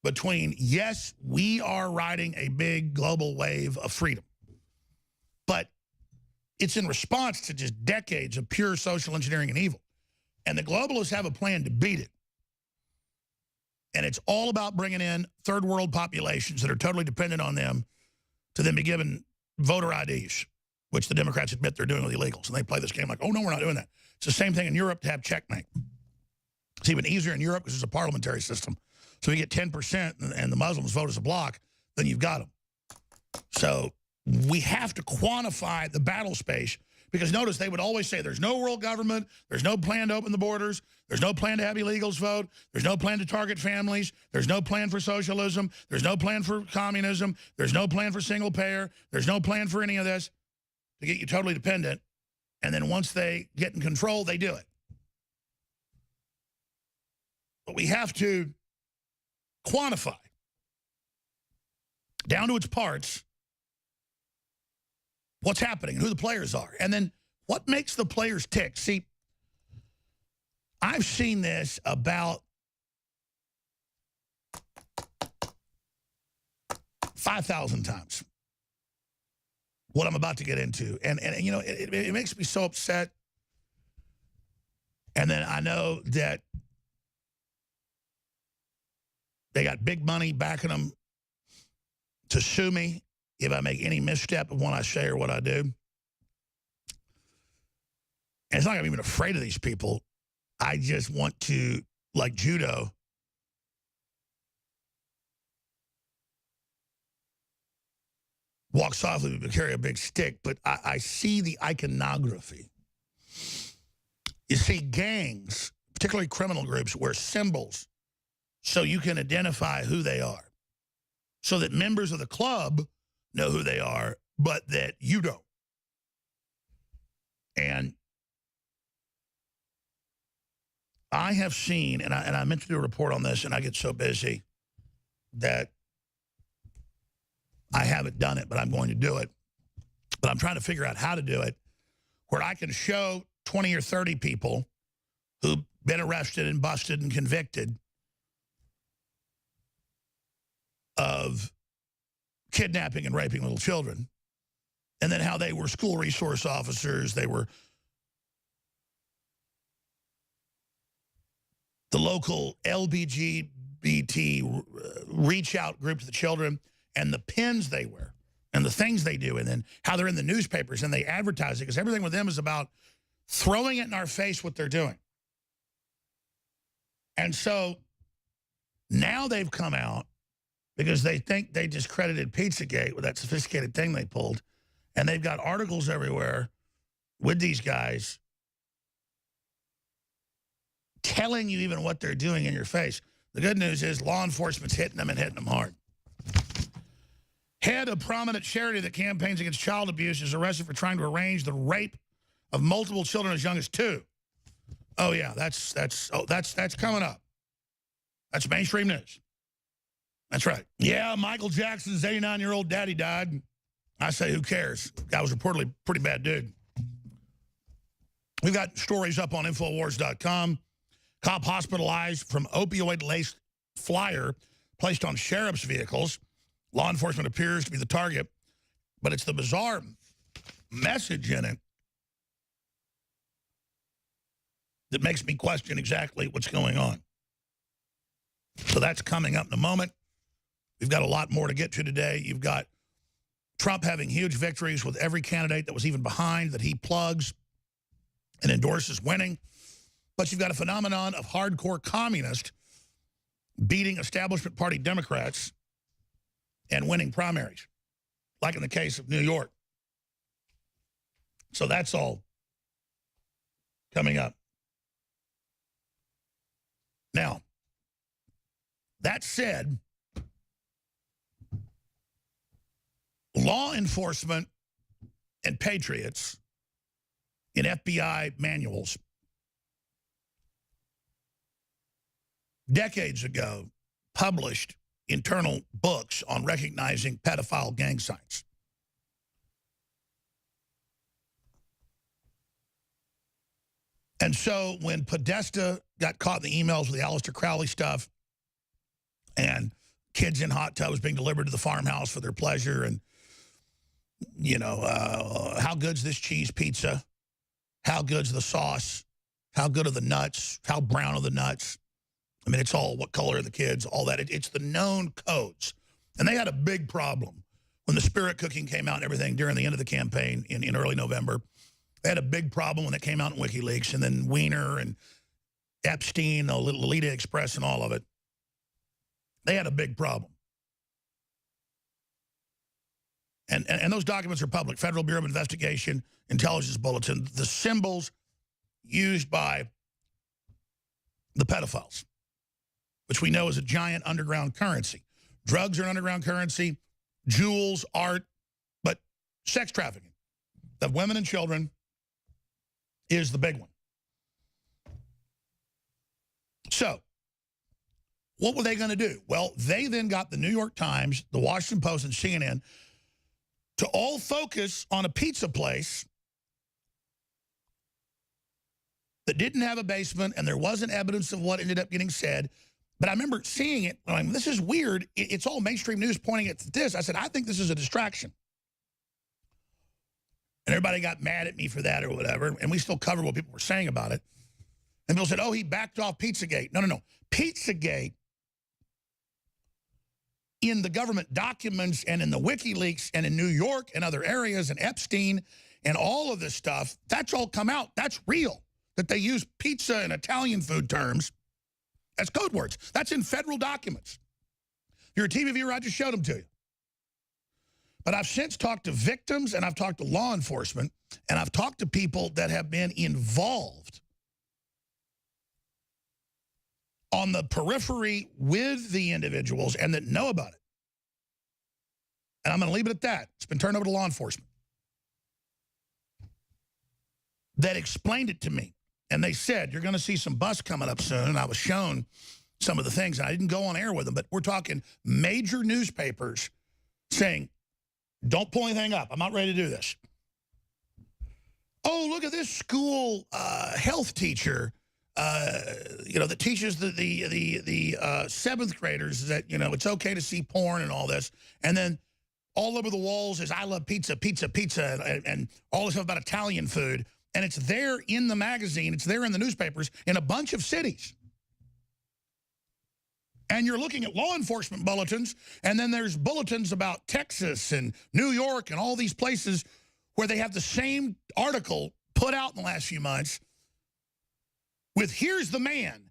between, yes, we are riding a big global wave of freedom, but it's in response to just decades of pure social engineering and evil. And the globalists have a plan to beat it. And it's all about bringing in third world populations that are totally dependent on them to then be given voter IDs, which the Democrats admit they're doing with illegals. And they play this game like, oh, no, we're not doing that. It's the same thing in Europe to have checkmate. It's even easier in Europe because it's a parliamentary system. So you get 10% and the Muslims vote as a bloc, then you've got them. So we have to quantify the battle space because notice they would always say there's no world government, there's no plan to open the borders, there's no plan to have illegals vote, there's no plan to target families, there's no plan for socialism, there's no plan for communism, there's no plan for single payer, there's no plan for any of this to get you totally dependent. And then once they get in control, they do it. But we have to quantify down to its parts what's happening and who the players are. And then what makes the players tick? See, I've seen this about 5,000 times, what I'm about to get into. And you know, it makes me so upset. And then I know that they got big money backing them to sue me if I make any misstep of what I say or what I do. And it's not like I'm even afraid of these people. I just want to, like judo, walk softly but carry a big stick. But I see the iconography. You see gangs, particularly criminal groups, wear symbols so you can identify who they are. So that members of the club know who they are, but that you don't. And I have seen, and I meant to do a report on this, and I get so busy that I haven't done it, but I'm going to do it. But I'm trying to figure out how to do it, where I can show 20 or 30 people who've been arrested and busted and convicted of kidnapping and raping little children, and then how they were school resource officers, they were the local LGBT reach out group to the children, and the pins they wear and the things they do, and then how they're in the newspapers and they advertise it, because everything with them is about throwing it in our face what they're doing. And so now they've come out because they think they discredited Pizzagate with that sophisticated thing they pulled. And they've got articles everywhere with these guys telling you even what they're doing in your face. The good news is law enforcement's hitting them and hitting them hard. Head of prominent charity that campaigns against child abuse is arrested for trying to arrange the rape of multiple children as young as 2. Oh yeah, that's coming up. That's mainstream news. That's right. Yeah, Michael Jackson's 89-year-old daddy died. I say, who cares? Guy was reportedly a pretty bad dude. We've got stories up on Infowars.com. Cop hospitalized from opioid-laced flyer placed on sheriff's vehicles. Law enforcement appears to be the target, but it's the bizarre message in it that makes me question exactly what's going on. So that's coming up in a moment. We've got a lot more to get to today. You've got Trump having huge victories with every candidate that was even behind that he plugs and endorses winning. But you've got a phenomenon of hardcore communists beating establishment party Democrats and winning primaries, like in the case of New York. So that's all coming up. Now, that said, law enforcement and patriots in FBI manuals decades ago published internal books on recognizing pedophile gang signs. And so when Podesta got caught in the emails with the Aleister Crowley stuff and kids in hot tubs being delivered to the farmhouse for their pleasure and, you know, how good's this cheese pizza? How good's the sauce? How good are the nuts? How brown are the nuts? I mean, it's all what color are the kids, all that. It's the known codes. And they had a big problem when the spirit cooking came out and everything during the end of the campaign in early November. They had a big problem when it came out in WikiLeaks, and then Weiner and Epstein, the Lolita Express and all of it. They had a big problem. And those documents are public. Federal Bureau of Investigation, Intelligence Bulletin, the symbols used by the pedophiles, which we know is a giant underground currency. Drugs are an underground currency, jewels, art, but sex trafficking of women and children is the big one. So, what were they going to do? Well, they then got the New York Times, the Washington Post, and CNN to all focus on a pizza place that didn't have a basement, and there wasn't evidence of what ended up getting said. But I remember seeing it, going, this is weird. It's all mainstream news pointing at this. I said, I think this is a distraction. And everybody got mad at me for that or whatever, and we still covered what people were saying about it. And people said, oh, he backed off Pizzagate. No. Pizzagate, in the government documents and in the WikiLeaks and in New York and other areas and Epstein and all of this stuff, that's all come out. That's real. That they use pizza and Italian food terms as code words. That's in federal documents. If you're a TV viewer, I just showed them to you. But I've since talked to victims, and I've talked to law enforcement, and I've talked to people that have been involved on the periphery with the individuals and that know about it. And I'm going to leave it at that. It's been turned over to law enforcement. That explained it to me. And they said, you're going to see some bus coming up soon. And I was shown some of the things. And I didn't go on air with them. But we're talking major newspapers saying, don't pull anything up. I'm not ready to do this. Oh, look at this school health teacher, that teaches the seventh graders that, it's okay to see porn and all this. And then all over the walls is I love pizza, pizza, pizza, and all this stuff about Italian food. And it's there in the magazine. It's there in the newspapers in a bunch of cities. And you're looking at law enforcement bulletins, and then there's bulletins about Texas and New York and all these places where they have the same article put out in the last few months with here's the man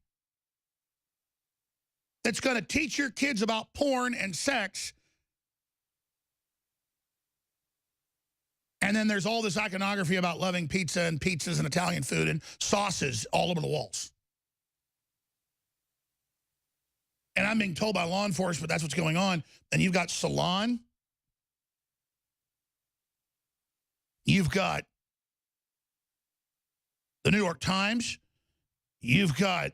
that's going to teach your kids about porn and sex. And then there's all this iconography about loving pizza and pizzas and Italian food and sauces all over the walls. And I'm being told by law enforcement that's what's going on. And you've got Salon. You've got the New York Times. You've got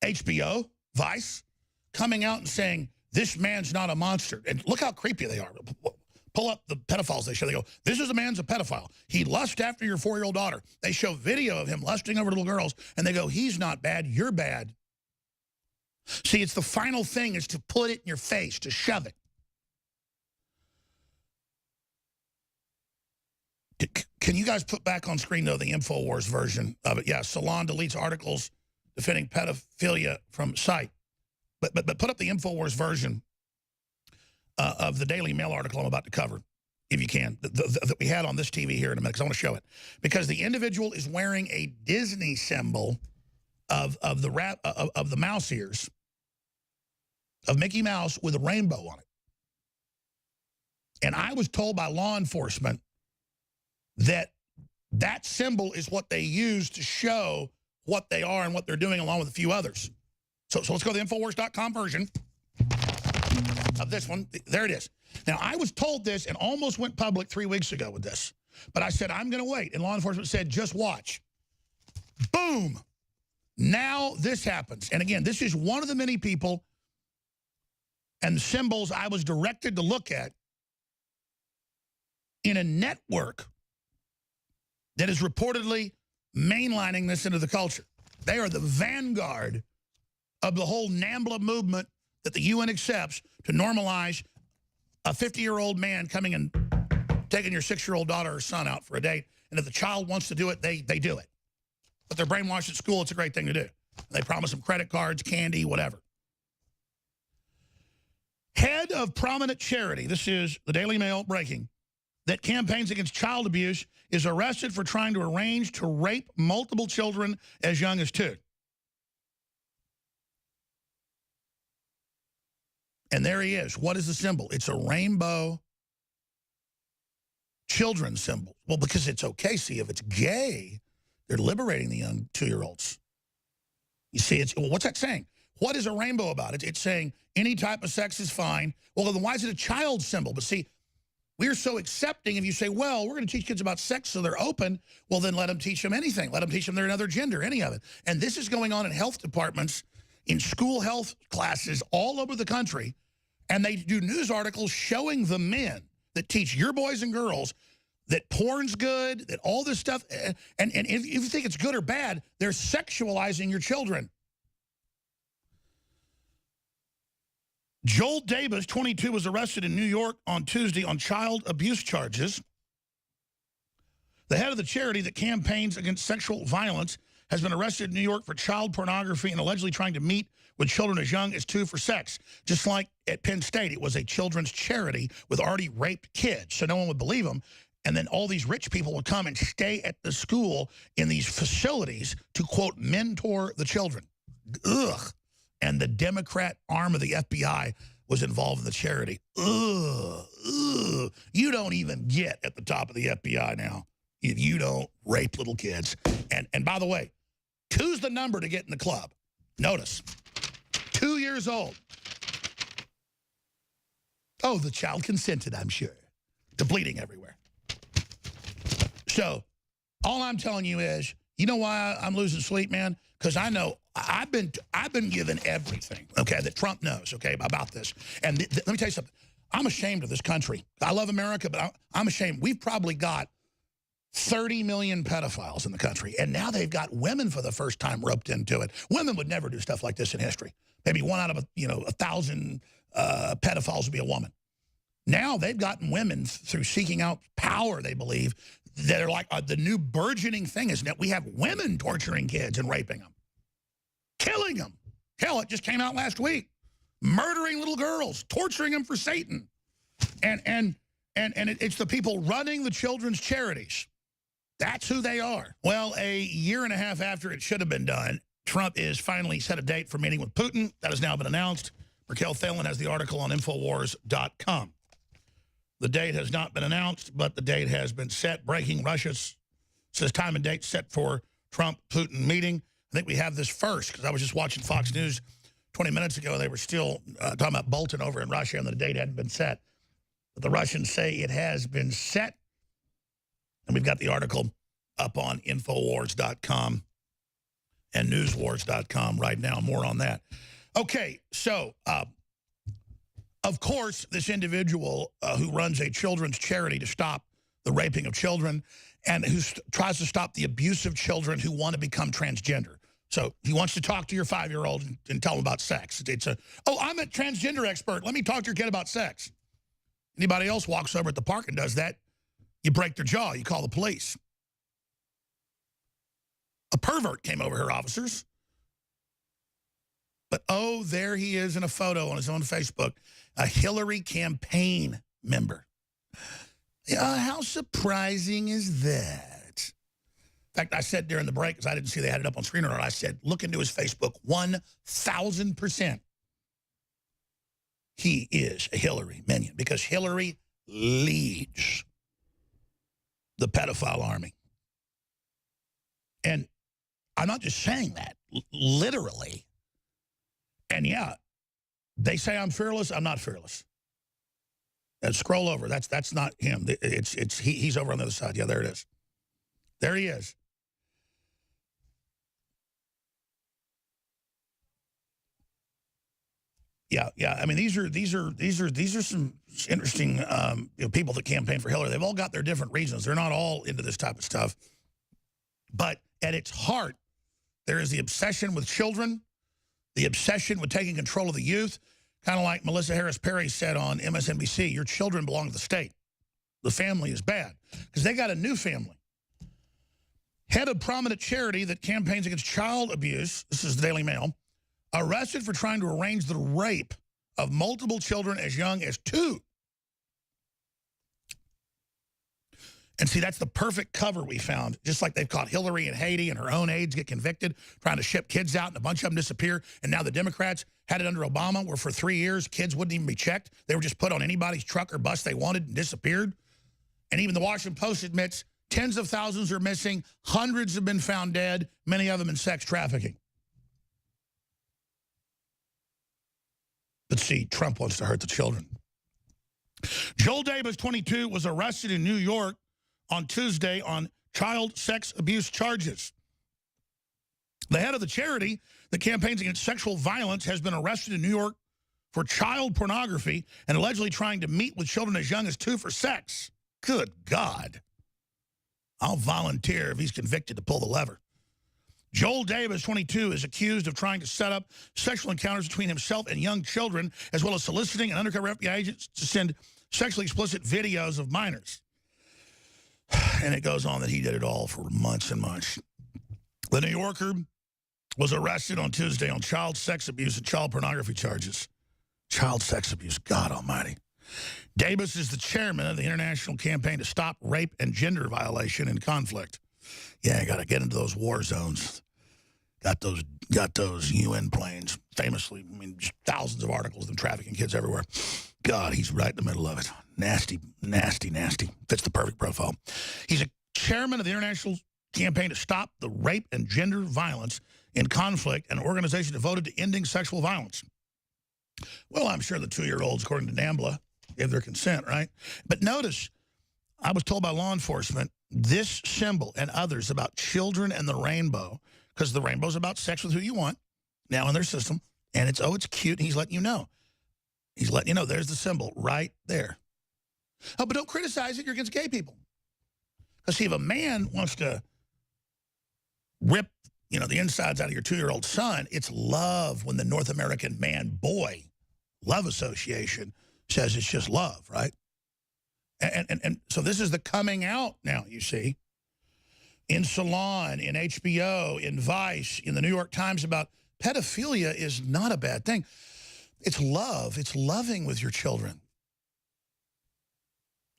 HBO, Vice, coming out and saying, this man's not a monster. And look how creepy they are. Pull up the pedophiles they show. They go, this is a man's a pedophile. He lusts after your 4-year-old daughter. They show video of him lusting over little girls, and they go, he's not bad, you're bad. See, it's the final thing is to put it in your face, to shove it. Can you guys put back on screen, though, the InfoWars version of it? Yeah, Salon deletes articles defending pedophilia from site. But put up the InfoWars version of the Daily Mail article I'm about to cover, if you can, that we had on this TV here in a minute, because I want to show it. Because the individual is wearing a Disney symbol of the mouse ears, of Mickey Mouse with a rainbow on it. And I was told by law enforcement that that symbol is what they use to show what they are and what they're doing, along with a few others. So let's go to the Infowars.com version of this one. There it is. Now, I was told this and almost went public 3 weeks ago with this. But I said, I'm going to wait. And law enforcement said, just watch. Boom. Now this happens. And again, this is one of the many people and symbols I was directed to look at in a network that is reportedly mainlining this into the culture. They are the vanguard of the whole NAMBLA movement that the UN accepts to normalize a 50-year-old man coming and taking your 6-year-old daughter or son out for a date. And if the child wants to do it, they do it. but they're brainwashed at school. It's a great thing to do. They promise them credit cards, candy, whatever. Head of prominent charity, this is the Daily Mail breaking, that campaigns against child abuse is arrested for trying to arrange to rape multiple children as young as 2. And there he is. What is the symbol? It's a rainbow children's symbol. Well, because it's okay. See, if it's gay, they're liberating the young 2-year-olds. You see, well, what's that saying? What is a rainbow about? It's saying any type of sex is fine. Well, then why is it a child symbol? But see, we're so accepting if you say, well, we're going to teach kids about sex so they're open. Well, then let them teach them anything. Let them teach them they're another gender, any of it. And this is going on in health departments, in school health classes all over the country. And they do news articles showing the men that teach your boys and girls that porn's good, that all this stuff. And if you think it's good or bad, they're sexualizing your children. Joel Davis, 22, was arrested in New York on Tuesday on child abuse charges. The head of the charity that campaigns against sexual violence has been arrested in New York for child pornography and allegedly trying to meet with children as young as 2 for sex. Just like at Penn State, it was a children's charity with already raped kids, so no one would believe them. And then all these rich people would come and stay at the school in these facilities to, quote, mentor the children. Ugh. And the Democrat arm of the FBI was involved in the charity. Ugh. Ugh. You don't even get at the top of the FBI now if you don't rape little kids. And by the way, 2's the number to get in the club. Notice, 2 years old. Oh, the child consented, I'm sure, to bleeding everywhere. So all I'm telling you is, you know why I'm losing sleep, man? Because I know I've been given everything, okay, that Trump knows, okay, about this. And let me tell you something. I'm ashamed of this country. I love America, but I'm ashamed. We've probably got 30 million pedophiles in the country, and now they've got women for the first time roped into it. Women would never do stuff like this in history. Maybe 1 out of 1,000 pedophiles would be a woman. Now they've gotten women through seeking out power, they believe, that are like the new burgeoning thing is that we have women torturing kids and raping them, killing them. Hell, it just came out last week. Murdering little girls, torturing them for Satan. And it's the people running the children's charities. That's who they are. Well, a year and a half after it should have been done, Trump is finally set a date for meeting with Putin. That has now been announced. Raquel Thalen has the article on Infowars.com. The date has not been announced, but the date has been set. Breaking Russia says time and date set for Trump-Putin meeting. I think we have this first, because I was just watching Fox News 20 minutes ago. They were still talking about Bolton over in Russia, and the date hadn't been set. But the Russians say it has been set. And we've got the article up on Infowars.com and Newswars.com right now. More on that. Okay, so, of course, this individual who runs a children's charity to stop the raping of children and who tries to stop the abuse of children who want to become transgender. So he wants to talk to your 5-year-old and tell him about sex. It's oh, I'm a transgender expert. Let me talk to your kid about sex. Anybody else walks over at the park and does that, you break their jaw. You call the police. A pervert came over here, officers. But, oh, there he is in a photo on his own Facebook, a Hillary campaign member. How surprising is that? In fact, I said during the break, because I didn't see they had it up on screen or not, I said, look into his Facebook, 1,000%. He is a Hillary minion, because Hillary leads the pedophile army. And I'm not just saying that, literally. And yeah, they say I'm fearless. I'm not fearless. And scroll over. That's not him. He's over on the other side. Yeah, there it is. There he is. Yeah. I mean, these are some interesting people that campaign for Hillary. They've all got their different reasons. They're not all into this type of stuff. But at its heart, there is the obsession with children, the obsession with taking control of the youth, kind of like Melissa Harris Perry said on MSNBC, your children belong to the state. The family is bad because they got a new family. Head of prominent charity that campaigns against child abuse, this is the Daily Mail, arrested for trying to arrange the rape of multiple children as young as 2. And see, that's the perfect cover we found. Just like they've caught Hillary in Haiti and her own aides get convicted, trying to ship kids out and a bunch of them disappear. And now the Democrats had it under Obama where for 3 years kids wouldn't even be checked. They were just put on anybody's truck or bus they wanted and disappeared. And even the Washington Post admits tens of thousands are missing. Hundreds have been found dead, many of them in sex trafficking. But see, Trump wants to hurt the children. Joel Davis, 22, was arrested in New York on Tuesday on child sex abuse charges. The head of the charity that campaigns against sexual violence has been arrested in New York for child pornography and allegedly trying to meet with children as young as 2 for sex. Good God. I'll volunteer if he's convicted to pull the lever. Joel Davis, 22, is accused of trying to set up sexual encounters between himself and young children, as well as soliciting an undercover FBI agent to send sexually explicit videos of minors. And it goes on that he did it all for months and months. The New Yorker was arrested on Tuesday on child sex abuse and child pornography charges. Child sex abuse, God almighty. Davis is the chairman of the international campaign to stop rape and gender violation in conflict. Yeah, you got to get into those war zones. Got those UN planes, famously, I mean, just thousands of articles of them trafficking kids everywhere. God, he's right in the middle of it. Nasty, nasty, nasty. Fits the perfect profile. He's a chairman of the international campaign to stop the rape and gender violence in conflict, an organization devoted to ending sexual violence. Well, I'm sure the 2-year-olds, according to NAMBLA, gave their consent, right? But notice, I was told by law enforcement, this symbol and others about children and the rainbow, because the rainbow's about sex with who you want, now in their system, and it's cute, and he's letting you know. He's letting you know, there's the symbol right there. Oh, but don't criticize it, you're against gay people. Because see, if a man wants to rip, the insides out of your 2-year-old son, it's love when the North American Man-Boy Love Association says it's just love, right? And so this is the coming out now, you see, in Salon, in HBO, in Vice, in the New York Times about pedophilia is not a bad thing. It's love. It's loving with your children.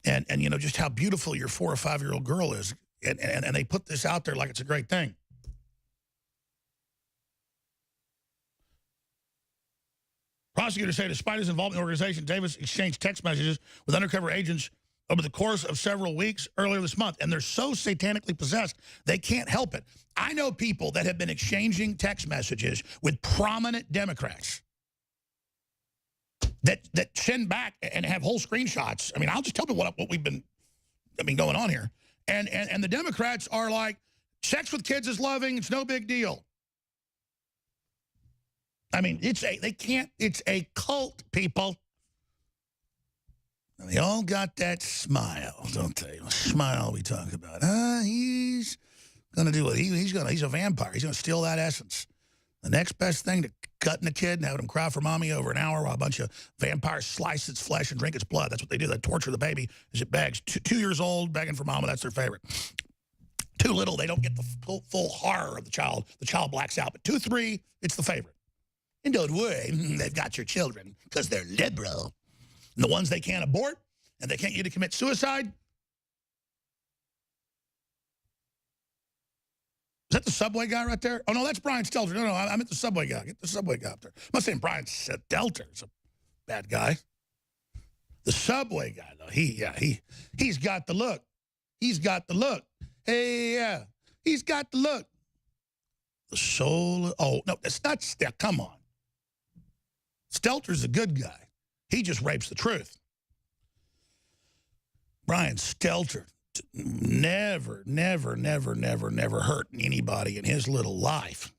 And just how beautiful your 4 or 5-year-old girl is. And they put this out there like it's a great thing. Prosecutors say despite his involvement in the organization, Davis exchanged text messages with undercover agents over the course of several weeks earlier this month. And they're so satanically possessed, they can't help it. I know people that have been exchanging text messages with prominent Democrats that send back and have whole screenshots. I mean, I'll just tell you what we've been going on here. And the Democrats are like, sex with kids is loving, it's no big deal. I mean, it's a cult, people. And they all got that smile, don't they? A smile we talk about. He's going to do it. He's a vampire. He's going to steal that essence. The next best thing to cutting a kid and having him cry for mommy over an hour while a bunch of vampires slice its flesh and drink its blood. That's what they do. They torture the baby as it begs. 2 years old, begging for mama, that's their favorite. Too little, they don't get the full horror of the child. The child blacks out. But 2, 3, it's the favorite. And don't worry, they've got your children because they're liberal. And the ones they can't abort and they can't get to commit suicide. Is that the subway guy right there? Oh, no, that's Brian Stelter. No, I meant the subway guy. Get the subway guy up there. I'm not saying Brian Stelter is a bad guy. The subway guy, though, he's got the look. He's got the look. Hey, yeah, he's got the look. The soul. Oh, no, that's not Stelter. Come on. Stelter's a good guy. He just rapes the truth. Brian Stelter never hurt anybody in his little life.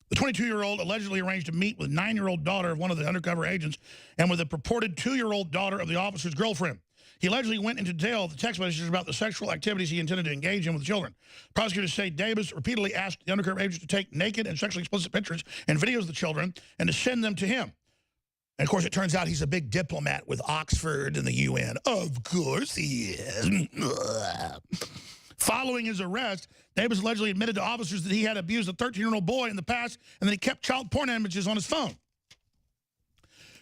The 22-year-old allegedly arranged to meet with 9-year-old daughter of one of the undercover agents and with a purported 2-year-old daughter of the officer's girlfriend. He allegedly went into detail of the text messages about the sexual activities he intended to engage in with children. Prosecutors say Davis repeatedly asked the undercover agents to take naked and sexually explicit pictures and videos of the children and to send them to him. And, of course, it turns out he's a big diplomat with Oxford and the UN. Of course he is. Following his arrest, Davis allegedly admitted to officers that he had abused a 13-year-old boy in the past and that he kept child porn images on his phone.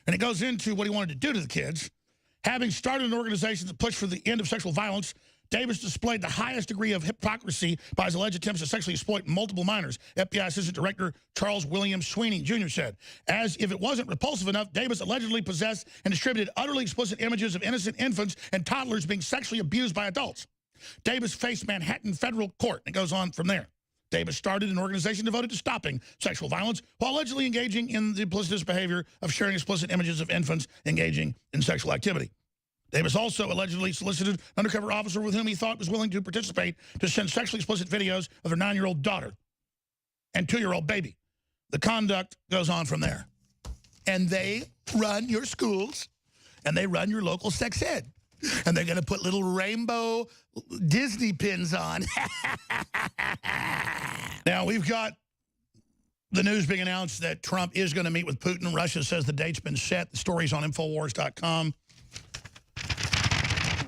And it goes into what he wanted to do to the kids. Having started an organization that pushed for the end of sexual violence, Davis displayed the highest degree of hypocrisy by his alleged attempts to sexually exploit multiple minors, FBI Assistant Director Charles William Sweeney Jr. said. As if it wasn't repulsive enough, Davis allegedly possessed and distributed utterly explicit images of innocent infants and toddlers being sexually abused by adults. Davis faced Manhattan federal court, and it goes on from there. Davis started an organization devoted to stopping sexual violence while allegedly engaging in the duplicitous behavior of sharing explicit images of infants engaging in sexual activity. Davis also allegedly solicited an undercover officer with whom he thought was willing to participate to send sexually explicit videos of their 9-year-old daughter and 2-year-old baby. The conduct goes on from there. And they run your schools, and they run your local sex ed. And they're going to put little rainbow Disney pins on. Now, we've got the news being announced that Trump is going to meet with Putin. Russia says the date's been set. The story's on Infowars.com.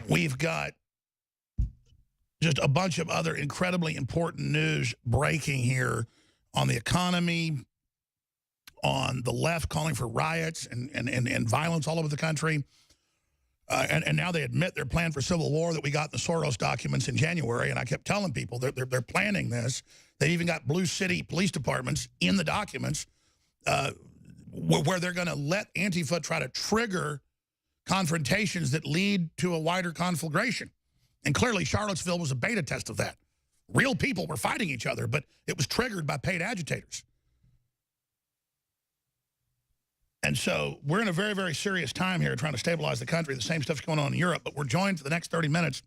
We've got just a bunch of other incredibly important news breaking here on the economy, on the left calling for riots and violence all over the country. And now they admit their plan for civil war that we got in the Soros documents in January. And I kept telling people they're planning this. They even got blue city police departments in the documents where they're going to let Antifa try to trigger confrontations that lead to a wider conflagration. And clearly Charlottesville was a beta test of that. Real people were fighting each other, but it was triggered by paid agitators. And so we're in a very, very serious time here trying to stabilize the country. The same stuff's going on in Europe, but we're joined for the next 30 minutes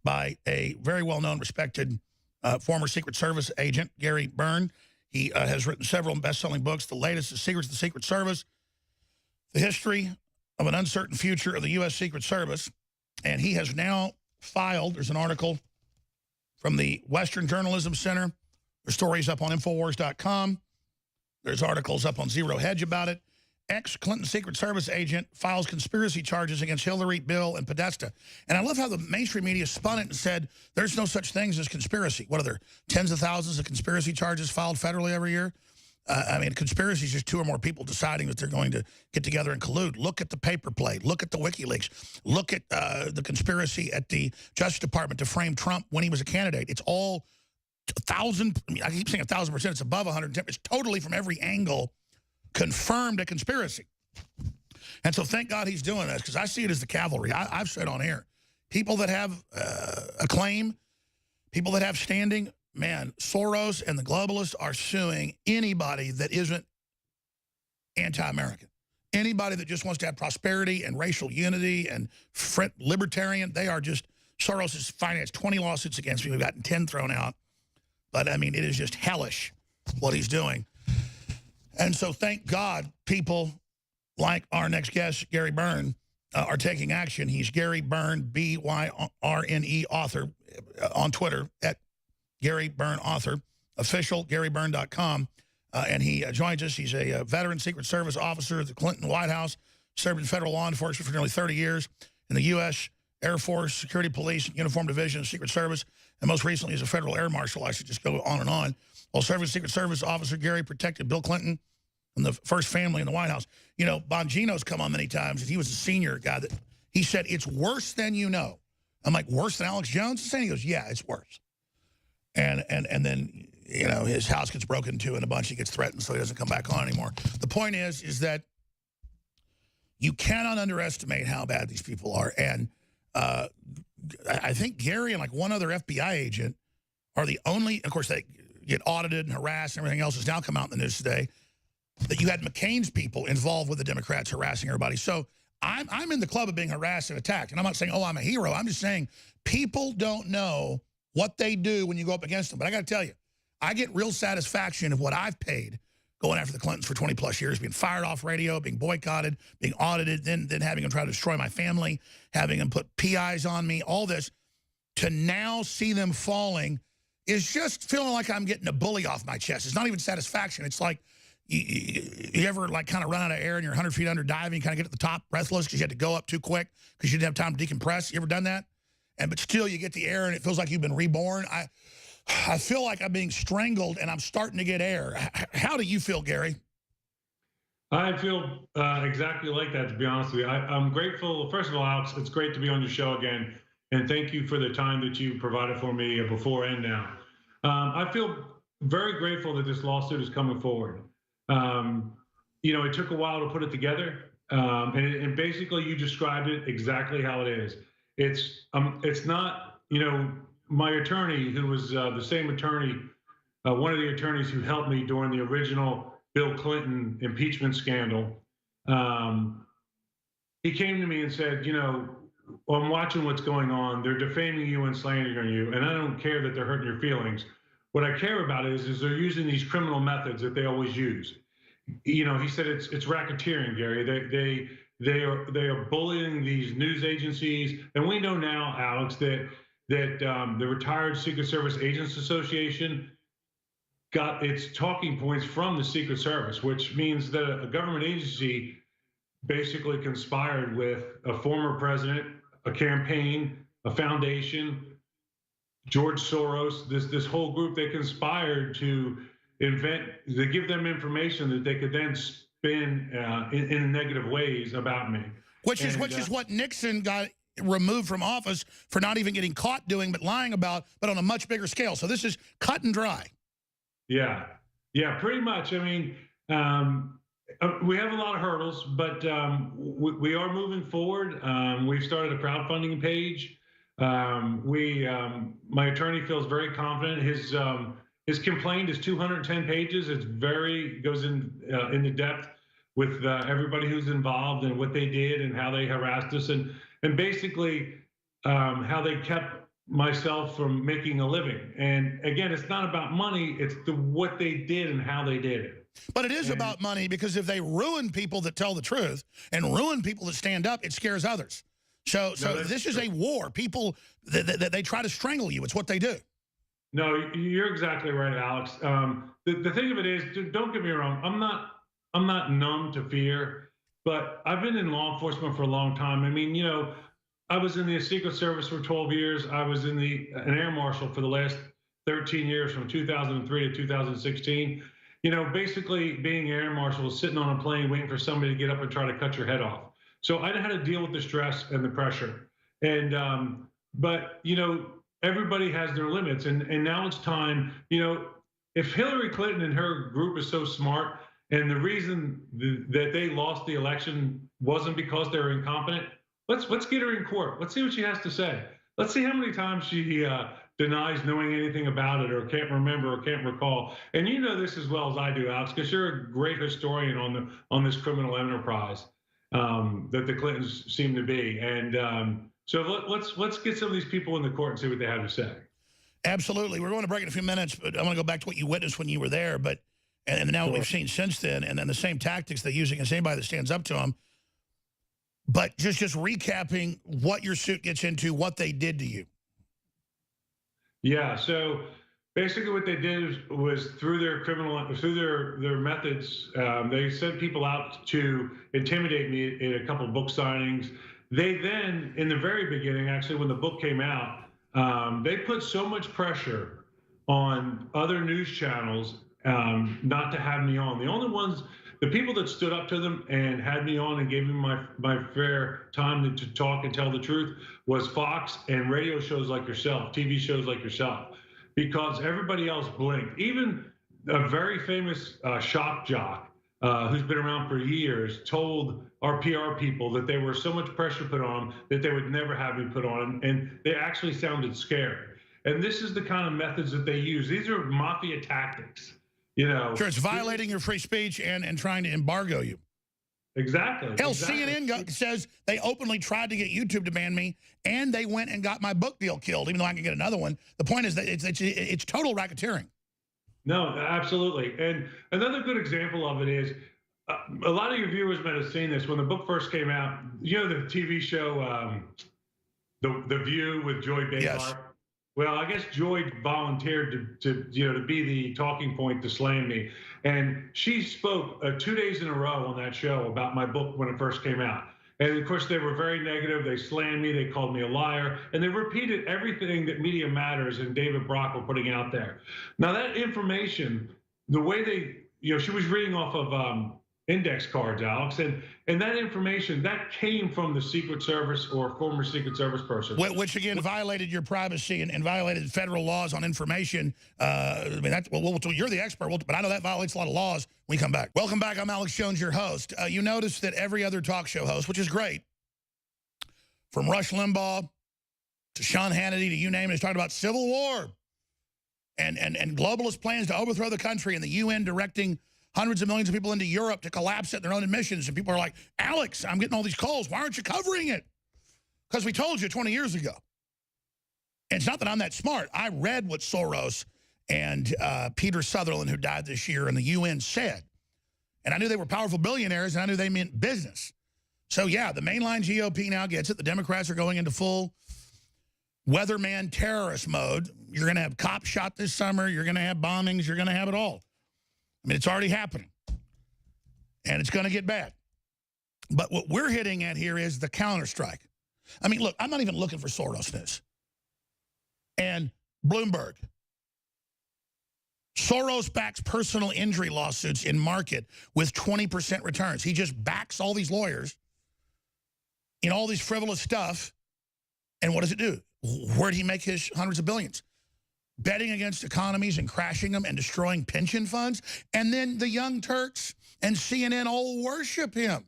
by a very well-known, respected former Secret Service agent, Gary Byrne. He has written several best-selling books. The latest is Secrets of the Secret Service, The History of an Uncertain Future of the U.S. Secret Service. And he has now filed, there's an article from the Western Journalism Center. There's stories up on Infowars.com. There's articles up on Zero Hedge about it. Ex-Clinton Secret Service agent files conspiracy charges against Hillary, Bill, and Podesta. And I love how the mainstream media spun it and said there's no such things as conspiracy. What are there, tens of thousands of conspiracy charges filed federally every year? I mean, conspiracy is just 2 or more people deciding that they're going to get together and collude. Look at the paper play. Look at the WikiLeaks. Look at the conspiracy at the Justice Department to frame Trump when he was a candidate. It's all 1,000. I mean, I keep saying 1,000%. It's above 110. It's totally from every angle confirmed a conspiracy. And so thank God he's doing this, because I see it as the cavalry. I've said on air, people that have a claim, people that have standing, man, Soros and the globalists are suing anybody that isn't anti-American. Anybody that just wants to have prosperity and racial unity and libertarian, they are just, Soros has financed 20 lawsuits against me. We've gotten 10 thrown out. But, I mean, it is just hellish what he's doing. And so thank God people like our next guest, Gary Byrne, are taking action. He's Gary Byrne, B-Y-R-N-E, author on Twitter, at Gary Byrne author, official, GaryByrne.com. And he joins us. He's a veteran Secret Service officer at the Clinton White House, served in federal law enforcement for nearly 30 years in the U.S. Air Force, Security Police, Uniform Division of Secret Service, and most recently as a federal air marshal. I should just go on and on. While serving as Secret Service officer, Gary protected Bill Clinton and the first family in the White House. You know, Bongino's come on many times, and he was a senior guy that he said, it's worse than you know. I'm like, worse than Alex Jones? And he goes, yeah, it's worse. And then, you know, his house gets broken into and a bunch, he gets threatened, so he doesn't come back on anymore. The point is that you cannot underestimate how bad these people are. And I think Gary and like one other FBI agent are the only, of course, they get audited and harassed and everything else has now come out in the news today, that you had McCain's people involved with the Democrats harassing everybody. So I'm in the club of being harassed and attacked. And I'm not saying, oh, I'm a hero. I'm just saying people don't know what they do when you go up against them. But I got to tell you, I get real satisfaction of what I've paid going after the Clintons for 20 plus years, being fired off radio, being boycotted, being audited, then having them try to destroy my family, having them put PIs on me, all this, to now see them falling is just feeling like I'm getting a bully off my chest. It's not even satisfaction. It's like you ever like kind of run out of air and you're 100 feet under diving, you kind of get at the top breathless because you had to go up too quick because you didn't have time to decompress. You ever done that? but still you get the air and it feels like you've been reborn. I feel like I'm being strangled and I'm starting to get air. How do you feel, Gary?
I feel exactly like that, to be honest with you. I'm grateful. First of all, Alex, it's great to be on your show again. And thank you for the time that you provided for me before and now. I feel very grateful that this lawsuit is coming forward. You know, it took a while to put it together. And basically you described it exactly how it is. It's not, you know, my attorney, who was the same attorney, one of the attorneys who helped me during the original Bill Clinton impeachment scandal, he came to me and said, you know, I'm watching what's going on. They're defaming you and slandering you, and I don't care that they're hurting your feelings. What I care about is they're using these criminal methods that they always use. You know, he said it's racketeering, Gary. They are bullying these news agencies, and we know now, Alex, that the Retired Secret Service Agents Association got its talking points from the Secret Service, which means that a government agency basically conspired with a former president, a campaign, a foundation, George Soros, this whole group. They conspired to give them information that they could then spin in negative ways about me.
Which is what Nixon got removed from office for not even getting caught doing, but lying about, but on a much bigger scale. So this is cut and dry.
Yeah, pretty much. I mean, we have a lot of hurdles, but we are moving forward. We've started a crowdfunding page. My attorney feels very confident. His complaint is 210 pages. It's goes into depth with everybody who's involved and what they did and how they harassed us and basically how they kept myself from making a living. And again, it's not about money, it's what they did and how they did it.
But it is about money, because if they ruin people that tell the truth and ruin people that stand up, it scares others. So this is a war. People, they try to strangle you. It's what they do.
No, you're exactly right, Alex. The thing of it is, don't get me wrong, I'm not numb to fear, but I've been in law enforcement for a long time. I mean, you know, I was in the Secret Service for 12 years. I was in an air marshal for the last 13 years, from 2003 to 2016. You know, basically being air marshal is sitting on a plane waiting for somebody to get up and try to cut your head off. So I know how to deal with the stress and the pressure. And but you know, everybody has their limits, and now it's time. You know, if Hillary Clinton and her group is so smart, and the reason that they lost the election wasn't because they were incompetent, let's get her in court. Let's see what she has to say. Let's see how many times she denies knowing anything about it, or can't remember, or can't recall. And you know this as well as I do, Alex, because you're a great historian on this criminal enterprise that the Clintons seem to be. And so let's get some of these people in the court and see what they have to say.
Absolutely. We're going to break in a few minutes, but I want to go back to what you witnessed when you were there. But and now what we've seen since then, and then the same tactics they use against anybody that stands up to them. But just recapping what your suit gets into, what they did to you.
Yeah, so basically what they did was through their methods, they sent people out to intimidate me at a couple of book signings. They then, in the very beginning, actually, when the book came out, they put so much pressure on other news channels not to have me on. The people that stood up to them and had me on and gave me my fair time to talk and tell the truth was Fox and radio shows like yourself, TV shows like yourself, because everybody else blinked. Even a very famous shock jock who's been around for years told our PR people that there was so much pressure put on that they would never have me put on, and they actually sounded scared. And this is the kind of methods that they use. These are mafia tactics. You know,
sure, it's violating your free speech and trying to embargo you.
Exactly.
Hell,
exactly.
CNN says they openly tried to get YouTube to ban me, and they went and got my book deal killed, even though I can get another one. The point is that it's total racketeering.
No, absolutely. And another good example of it is a lot of your viewers might have seen this when the book first came out. You know, the TV show, The View with Joy Behar.
Yes.
Well, I guess Joy volunteered to be the talking point to slam me. And she spoke 2 days in a row on that show about my book when it first came out. And of course, they were very negative. They slammed me. They called me a liar. And they repeated everything that Media Matters and David Brock were putting out there. Now, that information, the way they, she was reading off of index cards, Alex, and that information, that came from the Secret Service or former Secret Service person.
Which again, violated your privacy and violated federal laws on information. I mean, you're the expert, but I know that violates a lot of laws. We come back. Welcome back. I'm Alex Jones, your host. You notice that every other talk show host, which is great, from Rush Limbaugh to Sean Hannity to you name it, is talking about civil war and globalist plans to overthrow the country and the UN directing hundreds of millions of people into Europe to collapse at their own admissions. And people are like, Alex, I'm getting all these calls. Why aren't you covering it? Because we told you 20 years ago. And it's not that I'm that smart. I read what Soros and Peter Sutherland, who died this year, and the UN said. And I knew they were powerful billionaires, and I knew they meant business. So, yeah, the mainline GOP now gets it. The Democrats are going into full weatherman terrorist mode. You're going to have cops shot this summer. You're going to have bombings. You're going to have it all. I mean, it's already happening, and it's going to get bad. But what we're hitting at here is the counterstrike. I mean, look, I'm not even looking for Soros news. And Bloomberg. Soros backs personal injury lawsuits in market with 20% returns. He just backs all these lawyers in all these frivolous stuff. And what does it do? Where did he make his hundreds of billions? Betting against economies and crashing them and destroying pension funds. And then the Young Turks and CNN all worship him.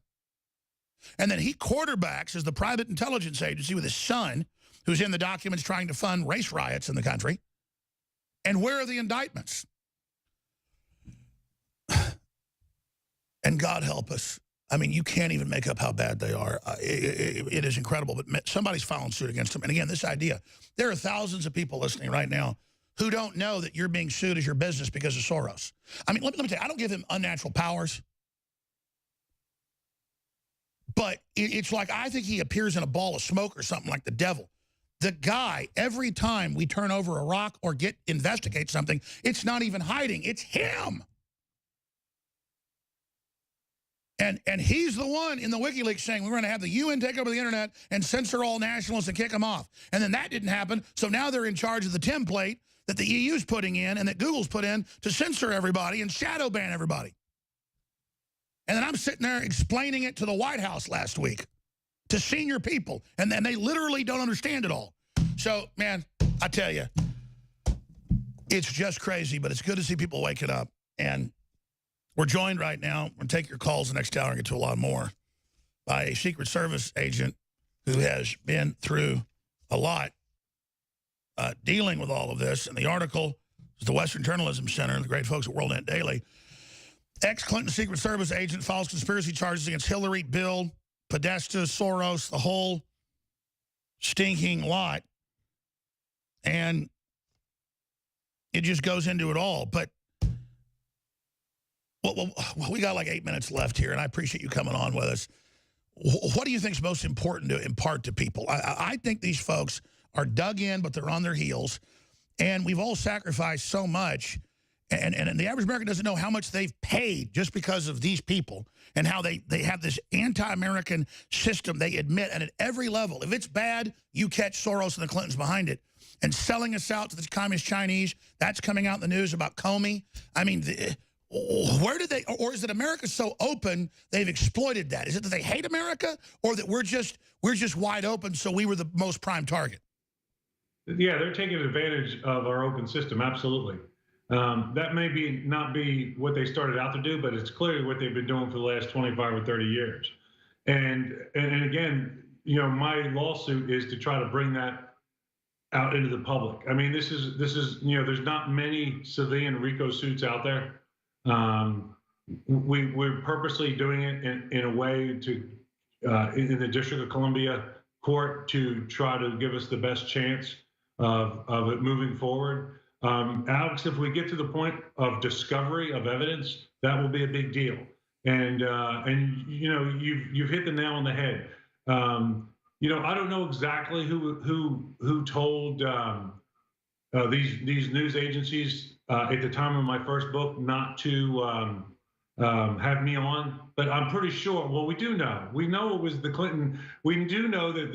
And then he quarterbacks as the private intelligence agency with his son, who's in the documents trying to fund race riots in the country. And where are the indictments? And God help us. I mean, you can't even make up how bad they are. It is incredible, but somebody's filing suit against them. And again, this idea, there are thousands of people listening right now who don't know that you're being sued as your business because of Soros. I mean, let me tell you, I don't give him unnatural powers. But it's like I think he appears in a ball of smoke or something like the devil. The guy, every time we turn over a rock or investigate something, it's not even hiding. It's him. And he's the one in the WikiLeaks saying we're going to have the UN take over the internet and censor all nationalists and kick them off. And then that didn't happen. So now they're in charge of the template that the EU's putting in and that Google's put in to censor everybody and shadow ban everybody. And then I'm sitting there explaining it to the White House last week to senior people. And then they literally don't understand it all. So, man, I tell you, it's just crazy, but it's good to see people waking up. And we're joined right now, we're going to take your calls the next hour and get to a lot more, by a Secret Service agent who has been through a lot dealing with all of this. And the article is the Western Journalism Center, the great folks at World Net Daily. Ex-Clinton Secret Service agent files conspiracy charges against Hillary, Bill, Podesta, Soros, the whole stinking lot. And it just goes into it all. But well, we got like 8 minutes left here, and I appreciate you coming on with us. What do you think is most important to impart to people? I think these folks are dug in, but they're on their heels. And we've all sacrificed so much. And the average American doesn't know how much they've paid just because of these people and how they have this anti-American system they admit. And at every level, if it's bad, you catch Soros and the Clintons behind it. And selling us out to the communist Chinese, that's coming out in the news about Comey. I mean, where did they, or is it America so open they've exploited that? Is it that they hate America, or that we're just wide open, so we were the most prime target?
Yeah, they're taking advantage of our open system, absolutely. That may not be what they started out to do, but it's clearly what they've been doing for the last 25 or 30 years. And again, you know, my lawsuit is to try to bring that out into the public. I mean, this is you know, there's not many civilian RICO suits out there. We're purposely doing it in a way to in the District of Columbia court to try to give us the best chance of it moving forward. Alex, if we get to the point of discovery of evidence, that will be a big deal. And you know, you've hit the nail on the head. You know, I don't know exactly who told these news agencies at the time of my first book not to have me on, but I'm pretty sure. Well, we do know. We know it was the Clinton. We do know that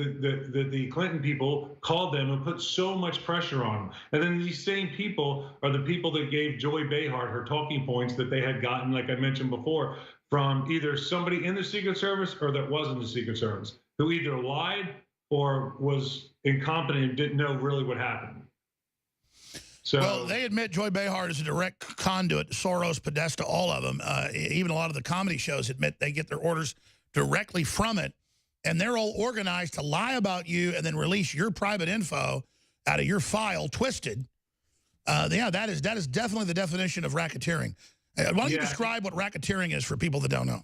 the Clinton people called them and put so much pressure on them. And then these same people are the people that gave Joy Behar her talking points that they had gotten, like I mentioned before, from either somebody in the Secret Service or that was in the Secret Service, who either lied or was incompetent and didn't know really what happened. So,
well, they admit Joy Behar is a direct conduit, Soros, Podesta, all of them. Even a lot of the comedy shows admit they get their orders directly from it, and they're all organized to lie about you and then release your private info out of your file, twisted. Yeah, that is definitely the definition of racketeering. Why don't you describe what racketeering is for people that don't know?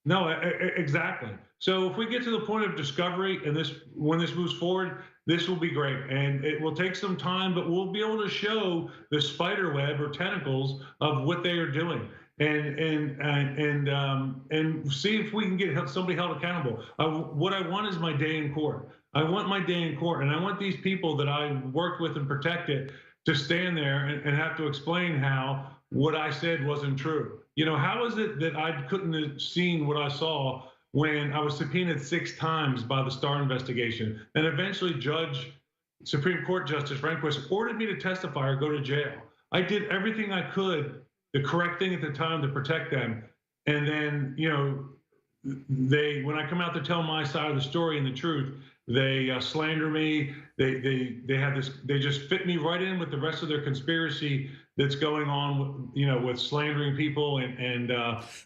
No, exactly. So if we get to the point of discovery and when this moves forward, this will be great. And it will take some time, but we'll be able to show the spider web or tentacles of what they are doing and see if we can get somebody held accountable. What I want is my day in court. I want my day in court, and I want these people that I worked with and protected to stand there and have to explain how what I said wasn't true. You know, how is it that I couldn't have seen what I saw when I was subpoenaed 6 times by the Starr investigation, and eventually Supreme Court Justice Rehnquist ordered me to testify or go to jail. I did everything I could, the correct thing at the time, to protect them. And then, you know, when I come out to tell my side of the story and the truth, they slander me. They just fit me right in with the rest of their conspiracy that's going on, you know, with slandering people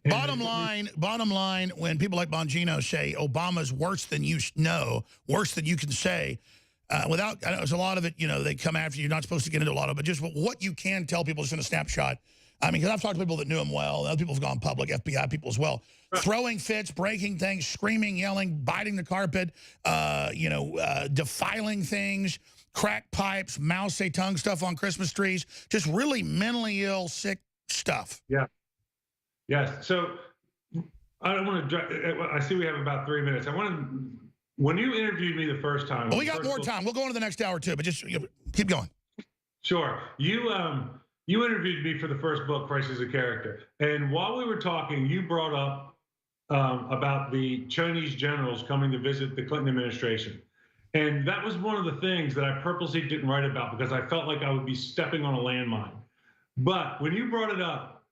bottom line, when people like Bongino say Obama's worse than you know, worse than you can say, I know there's a lot of it, you know, they come after you. You're not supposed to get into a lot of it, but just what you can tell people is in a snapshot. I mean, because I've talked to people that knew him well. Other people have gone public, FBI people as well. Right. Throwing fits, breaking things, screaming, yelling, biting the carpet, defiling things, crack pipes, Mao Zedong stuff on Christmas trees, just really mentally ill, sick stuff.
Yeah. Yes. So I don't want to, I see we have about 3 minutes. When you interviewed me the first time.
Well, we got more time. We'll go into the next hour too, but just keep going.
Sure. You interviewed me for the first book, Crisis of Character. And while we were talking, you brought up about the Chinese generals coming to visit the Clinton administration. And that was one of the things that I purposely didn't write about because I felt like I would be stepping on a landmine. But when you brought it up,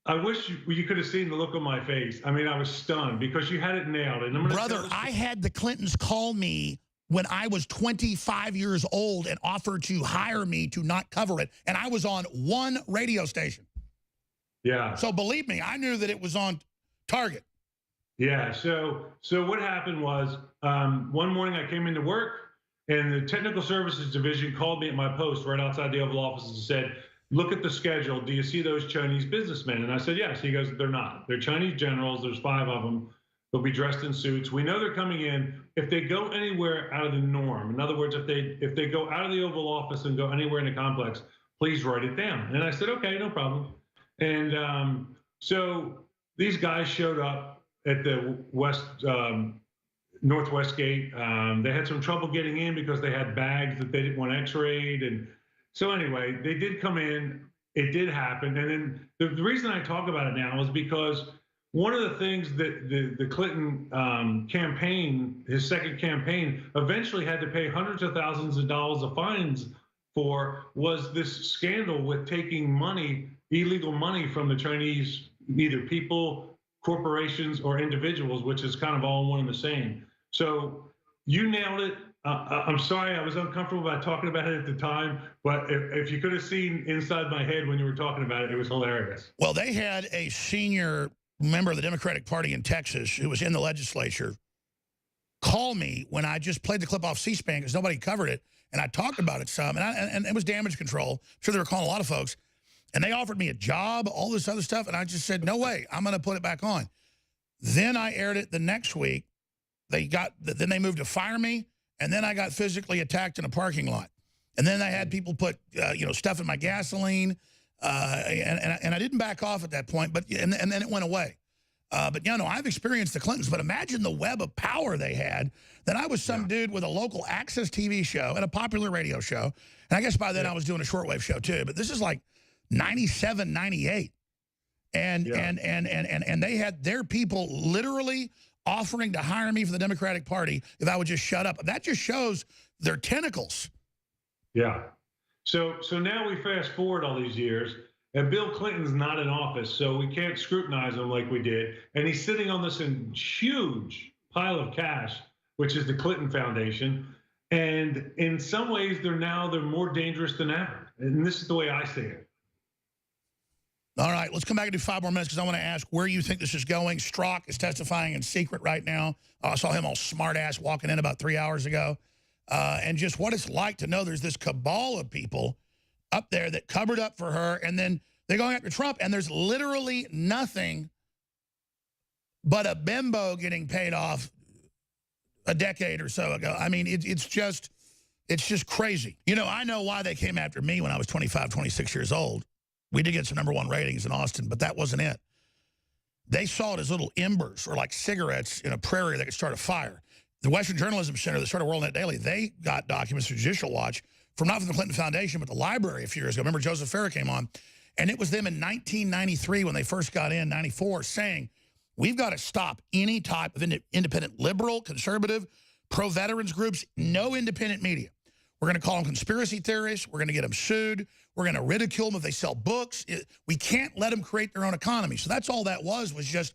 I wish you could have seen the look on my face. I mean, I was stunned because you had it nailed. And
Brother, I had the Clintons call me when I was 25 years old and offered to hire me to not cover it. And I was on one radio station.
Yeah.
So believe me, I knew that it was on target.
Yeah, so what happened was one morning I came into work and the technical services division called me at my post right outside the Oval Office and said, look at the schedule. Do you see those Chinese businessmen? And I said, yes. He goes, they're not. They're Chinese generals. There's 5 of them. They'll be dressed in suits. We know they're coming in. If they go anywhere out of the norm, in other words, if they go out of the Oval Office and go anywhere in the complex, please write it down. And I said, okay, no problem. And so these guys showed up at the Northwest Gate. They had some trouble getting in because they had bags that they didn't want x-rayed. And so anyway, they did come in. It did happen. And then the reason I talk about it now is because one of the things that the Clinton campaign, his second campaign, eventually had to pay hundreds of thousands of dollars of fines for was this scandal with taking money, illegal money from the Chinese, either people, corporations, or individuals, which is kind of all one and the same. So you nailed it. I'm sorry, I was uncomfortable about talking about it at the time, but if you could have seen inside my head when you were talking about it, it was hilarious.
Well, they had a senior member of the Democratic Party in Texas who was in the legislature call me when I just played the clip off C-SPAN because nobody covered it, and I talked about it some, and it was damage control. I'm sure they were calling a lot of folks, and they offered me a job, all this other stuff, and I just said, no way, I'm going to put it back on. Then I aired it the next week. Then they moved to fire me, and then I got physically attacked in a parking lot. And then I had people put stuff in my gasoline, and I didn't back off at that point, and then it went away. But I've experienced the Clintons, but imagine the web of power they had. That I was some dude with a local access TV show and a popular radio show. And I guess by then I was doing a shortwave show too, but this is like 97, 98. And they had their people literally offering to hire me for the Democratic Party if I would just shut up. That just shows their tentacles.
Yeah. So now we fast forward all these years, and Bill Clinton's not in office, so we can't scrutinize him like we did. And he's sitting on this huge pile of cash, which is the Clinton Foundation. And in some ways, they're more dangerous than ever. And this is the way I see it.
All right, let's come back and do 5 more minutes because I want to ask where you think this is going. Strzok is testifying in secret right now. I saw him all smart-ass walking in about 3 hours ago. And just what it's like to know there's this cabal of people up there that covered up for her, and then they're going after Trump, and there's literally nothing but a bimbo getting paid off a decade or so ago. I mean, it's just crazy. You know, I know why they came after me when I was 25, 26 years old. We did get some #1 ratings in Austin, but that wasn't it. They saw it as little embers or like cigarettes in a prairie that could start a fire. The Western Journalism Center that started WorldNet Daily, they got documents from Judicial Watch from not from the Clinton Foundation, but the library a few years ago. Remember Joseph Farah came on, and it was them in 1993 when they first got in, 94, saying, we've got to stop any type of independent liberal, conservative, pro-veterans groups, no independent media. We're going to call them conspiracy theorists. We're going to get them sued. We're going to ridicule them if they sell books. We can't let them create their own economy. So that's all that was just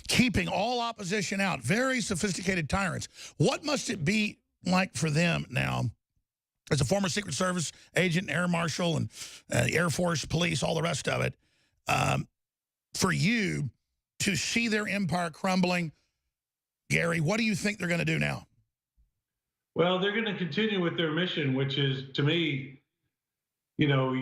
keeping all opposition out. Very sophisticated tyrants. What must it be like for them now, as a former Secret Service agent, Air Marshal, and Air Force, police, all the rest of it, for you to see their empire crumbling? Gary, what do you think they're going to do now?
Well, they're going to continue with their mission, which is, to me, you know,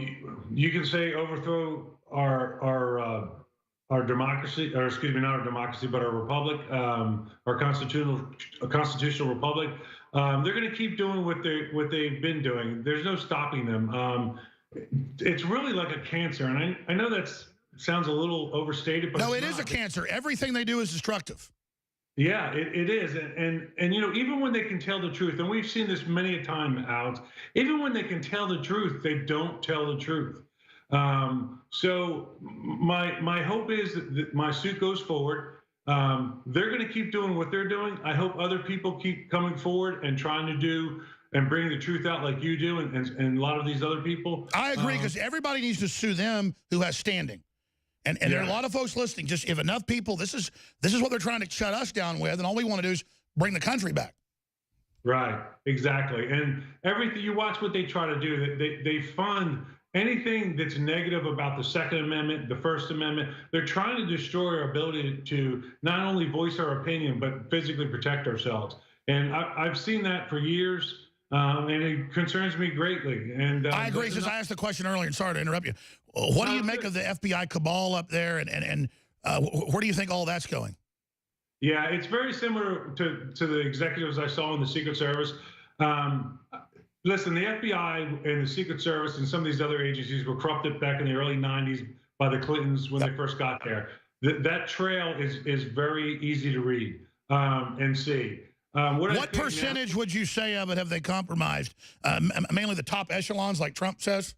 you can say overthrow our democracy, or excuse me, not our democracy, but our republic, our constitutional republic. They're going to keep doing what they've been doing. There's no stopping them. It's really like a cancer, and I know that sounds a little overstated, but
no, it is a cancer. Everything they do is destructive.
Yeah, it is. And you know, even when they can tell the truth, and we've seen this many a time, Alex, even when they can tell the truth, they don't tell the truth. So my hope is that my suit goes forward. They're going to keep doing what they're doing. I hope other people keep coming forward and trying to do and bring the truth out like you do and a lot of these other people.
I agree, because everybody needs to sue them who has standing. And there are a lot of folks listening. Just if enough people, this is what they're trying to shut us down with, and all we want to do is bring the country back.
Right, exactly. And everything, you watch what they try to do. They fund anything that's negative about the Second Amendment, the First Amendment. They're trying to destroy our ability to not only voice our opinion, but physically protect ourselves. And I've seen that for years. And it concerns me greatly. And
I agree, because I asked the question earlier, and sorry to interrupt you. What do you make of the FBI cabal up there, and where do you think all that's going?
Yeah, it's very similar to the executives I saw in the Secret Service. Listen, the FBI and the Secret Service and some of these other agencies were corrupted back in the early 90s by the Clintons when they first got there. That trail is very easy to read and see.
What percentage would you say of it have they compromised? Mainly the top echelons, like Trump says?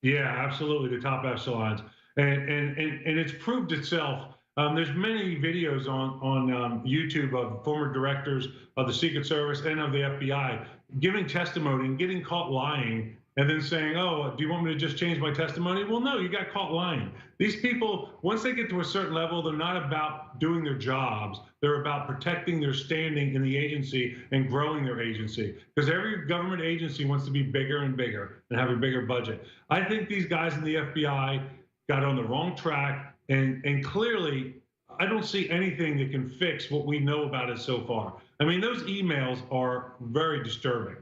Yeah, absolutely, the top echelons. And it's proved itself. There's many videos on YouTube of former directors of the Secret Service and of the FBI giving testimony and getting caught lying, and then saying, oh, do you want me to just change my testimony? Well, no, you got caught lying. These people, once they get to a certain level, they're not about doing their jobs. They're about protecting their standing in the agency and growing their agency. Because every government agency wants to be bigger and bigger and have a bigger budget. I think these guys in the FBI got on the wrong track, and clearly, I don't see anything that can fix what we know about it so far. I mean, those emails are very disturbing.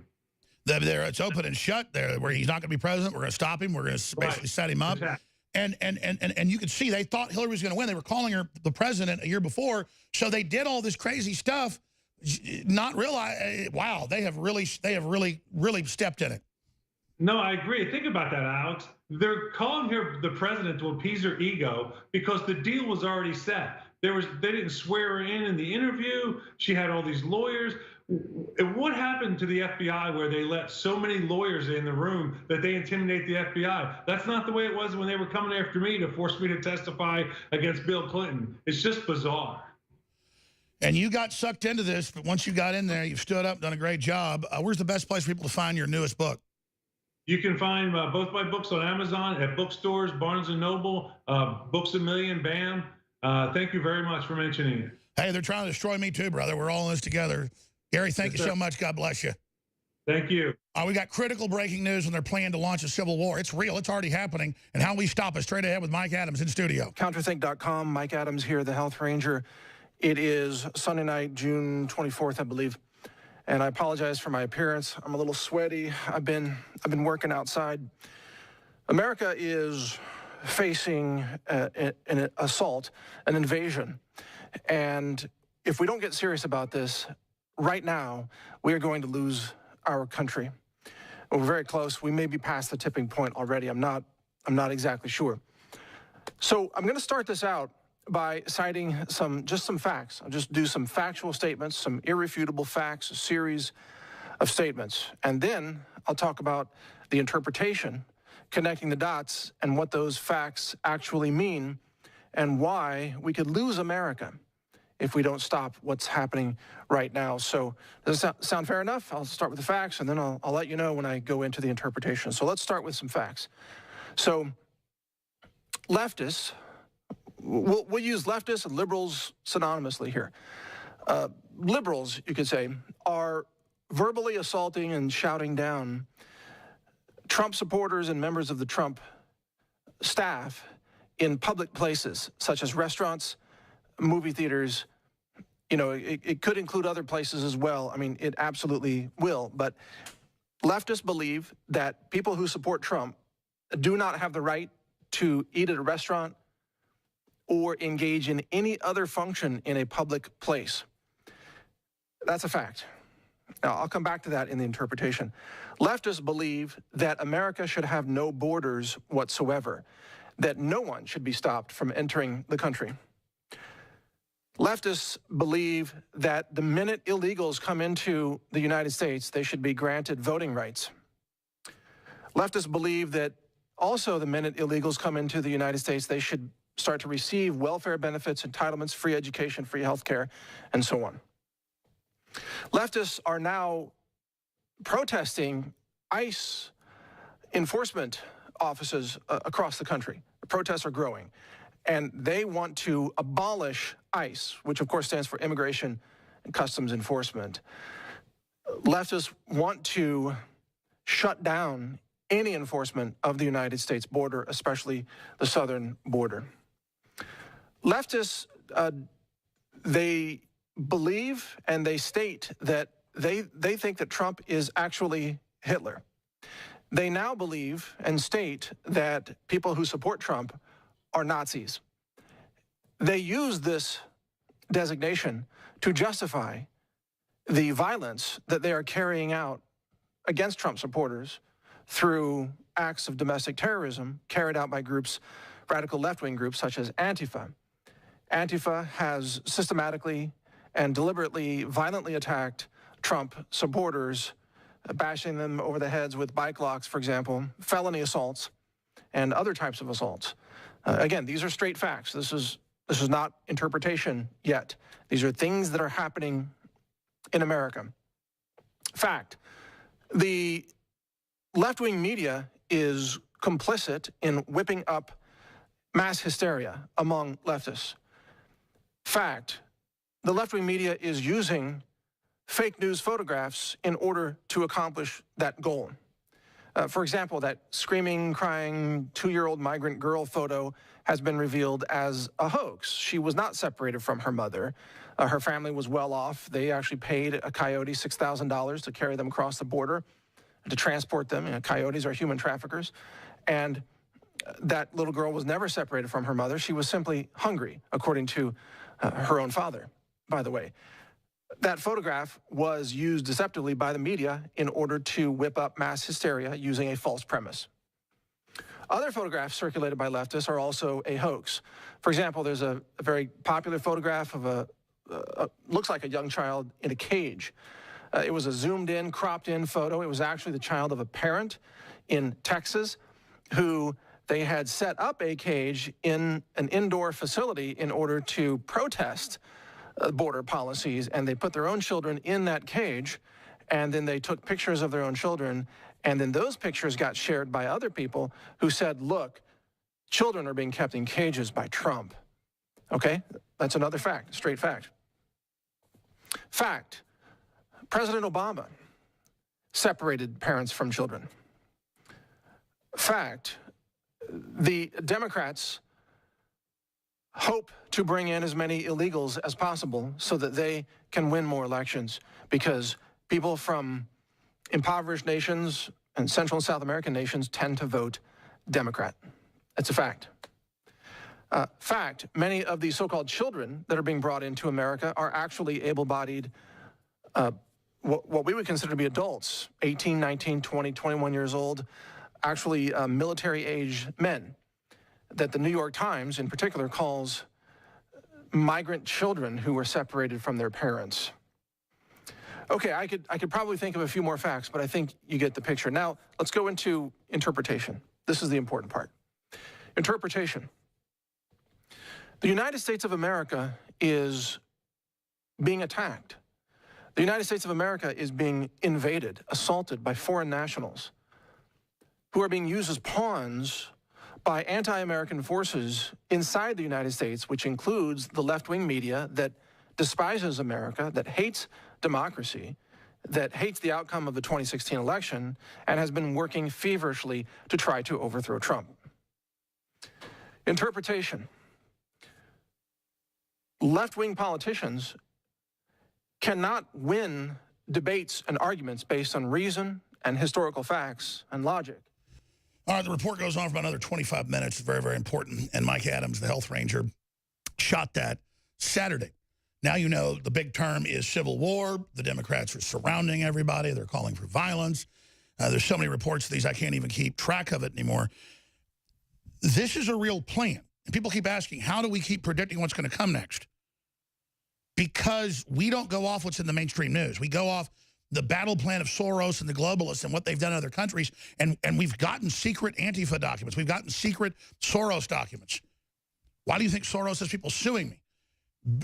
It's open and shut there, where he's not going to be president. We're going to stop him. We're going to basically set him up. Exactly. And you could see they thought Hillary was going to win. They were calling her the president a year before, so they did all this crazy stuff, not realize. Wow, they have really stepped in it.
No, I agree. Think about that, Alex. They're calling her the president to appease her ego because the deal was already set. They didn't swear her in the interview. She had all these lawyers. what happened to the FBI where they let so many lawyers in the room that they intimidate the FBI? That's not the way it was when they were coming after me to force me to testify against Bill Clinton. It's just bizarre.
And you got sucked into this, but once you got in there, you've stood up, done a great job. Where's the best place for people to find your newest book?
You can find both my books on Amazon, at bookstores, Barnes & Noble, Books A Million, BAM. Thank you very much for mentioning it.
Hey, they're trying to destroy me too, brother. We're all in this together. Gary, thank you so much. God bless you.
Thank you.
We got critical breaking news on their plan to launch a civil war. It's real. It's already happening. And how we stop it, straight ahead with Mike Adams in studio.
Counterthink.com, Mike Adams here, the Health Ranger. It is Sunday night, June 24th, I believe. And I apologize for my appearance. I'm a little sweaty. I've been working outside. America is facing an assault, an invasion. And if we don't get serious about this, right now, we are going to lose our country. We're very close. We may be past the tipping point already. I'm not exactly sure. So I'm going to start this out by citing just some facts. I'll just do some factual statements, some irrefutable facts, a series of statements. And then I'll talk about the interpretation, connecting the dots, and what those facts actually mean, and why we could lose America if we don't stop what's happening right now. So does that sound fair enough? I'll start with the facts, and then I'll let you know when I go into the interpretation. So let's start with some facts. So leftists, we'll use leftists and liberals synonymously here. Liberals, you could say, are verbally assaulting and shouting down Trump supporters and members of the Trump staff in public places, such as restaurants, movie theaters. You know, it could include other places as well. I mean, it absolutely will. But leftists believe that people who support Trump do not have the right to eat at a restaurant or engage in any other function in a public place. That's a fact. Now, I'll come back to that in the interpretation. Leftists believe that America should have no borders whatsoever, that no one should be stopped from entering the country. Leftists believe that the minute illegals come into the United States, they should be granted voting rights. Leftists believe that also the minute illegals come into the United States, they should start to receive welfare benefits, entitlements, free education, free health care, and so on. Leftists are now protesting ICE enforcement offices across the country. The protests are growing. And they want to abolish ICE, which of course stands for Immigration and Customs Enforcement. Leftists want to shut down any enforcement of the United States border, especially the southern border. Leftists, they believe and they state that they think that Trump is actually Hitler. They now believe and state that people who support Trump are Nazis. They use this designation to justify the violence that they are carrying out against Trump supporters through acts of domestic terrorism carried out by groups, radical left-wing groups such as Antifa. Antifa has systematically and deliberately violently attacked Trump supporters, bashing them over the heads with bike locks, for example, felony assaults, and other types of assaults. Again, these are straight facts. This is not interpretation yet. These are things that are happening in America. Fact, the left-wing media is complicit in whipping up mass hysteria among leftists. Fact, the left-wing media is using fake news photographs in order to accomplish that goal. For example, that screaming, crying 2-year-old migrant girl photo has been revealed as a hoax. She was not separated from her mother. Her family was well off. They actually paid a coyote $6,000 to carry them across the border, to transport them. You know, coyotes are human traffickers. And that little girl was never separated from her mother. She was simply hungry, according to her own father, by the way. That photograph was used deceptively by the media in order to whip up mass hysteria using a false premise. Other photographs circulated by leftists are also a hoax. For example, there's a very popular photograph of looks like a young child in a cage. It was a zoomed-in, cropped-in photo. It was actually the child of a parent in Texas who they had set up a cage in an indoor facility in order to protest border policies, and they put their own children in that cage, and then they took pictures of their own children, and then those pictures got shared by other people who said, look, children are being kept in cages by Trump. Okay? That's another fact, straight fact. Fact, President Obama separated parents from children. Fact, the Democrats hope to bring in as many illegals as possible so that they can win more elections, because people from impoverished nations and Central and South American nations tend to vote Democrat. That's a fact. Fact, many of these so-called children that are being brought into America are actually able-bodied, what we would consider to be adults, 18, 19, 20, 21 years old, actually military-age men that the New York Times in particular calls migrant children who were separated from their parents. Okay, I could probably think of a few more facts, but I think you get the picture. Now, let's go into interpretation. This is the important part. Interpretation. The United States of America is being attacked. The United States of America is being invaded, assaulted by foreign nationals who are being used as pawns by anti-American forces inside the United States, which includes the left-wing media that despises America, that hates democracy, that hates the outcome of the 2016 election, and has been working feverishly to try to overthrow Trump. Interpretation. Left-wing politicians cannot win debates and arguments based on reason and historical facts and logic.
All right, the report goes on for another 25 minutes. It's very, very important. And Mike Adams, the health ranger, shot that Saturday. Now you know the big term is civil war. The Democrats are surrounding everybody. They're calling for violence. There's so many reports of these, I can't even keep track of it anymore. This is a real plan. And people keep asking, how do we keep predicting what's going to come next? Because we don't go off what's in the mainstream news. We go off the battle plan of Soros and the globalists and what they've done in other countries. And we've gotten secret Antifa documents. We've gotten secret Soros documents. Why do you think Soros has people suing me?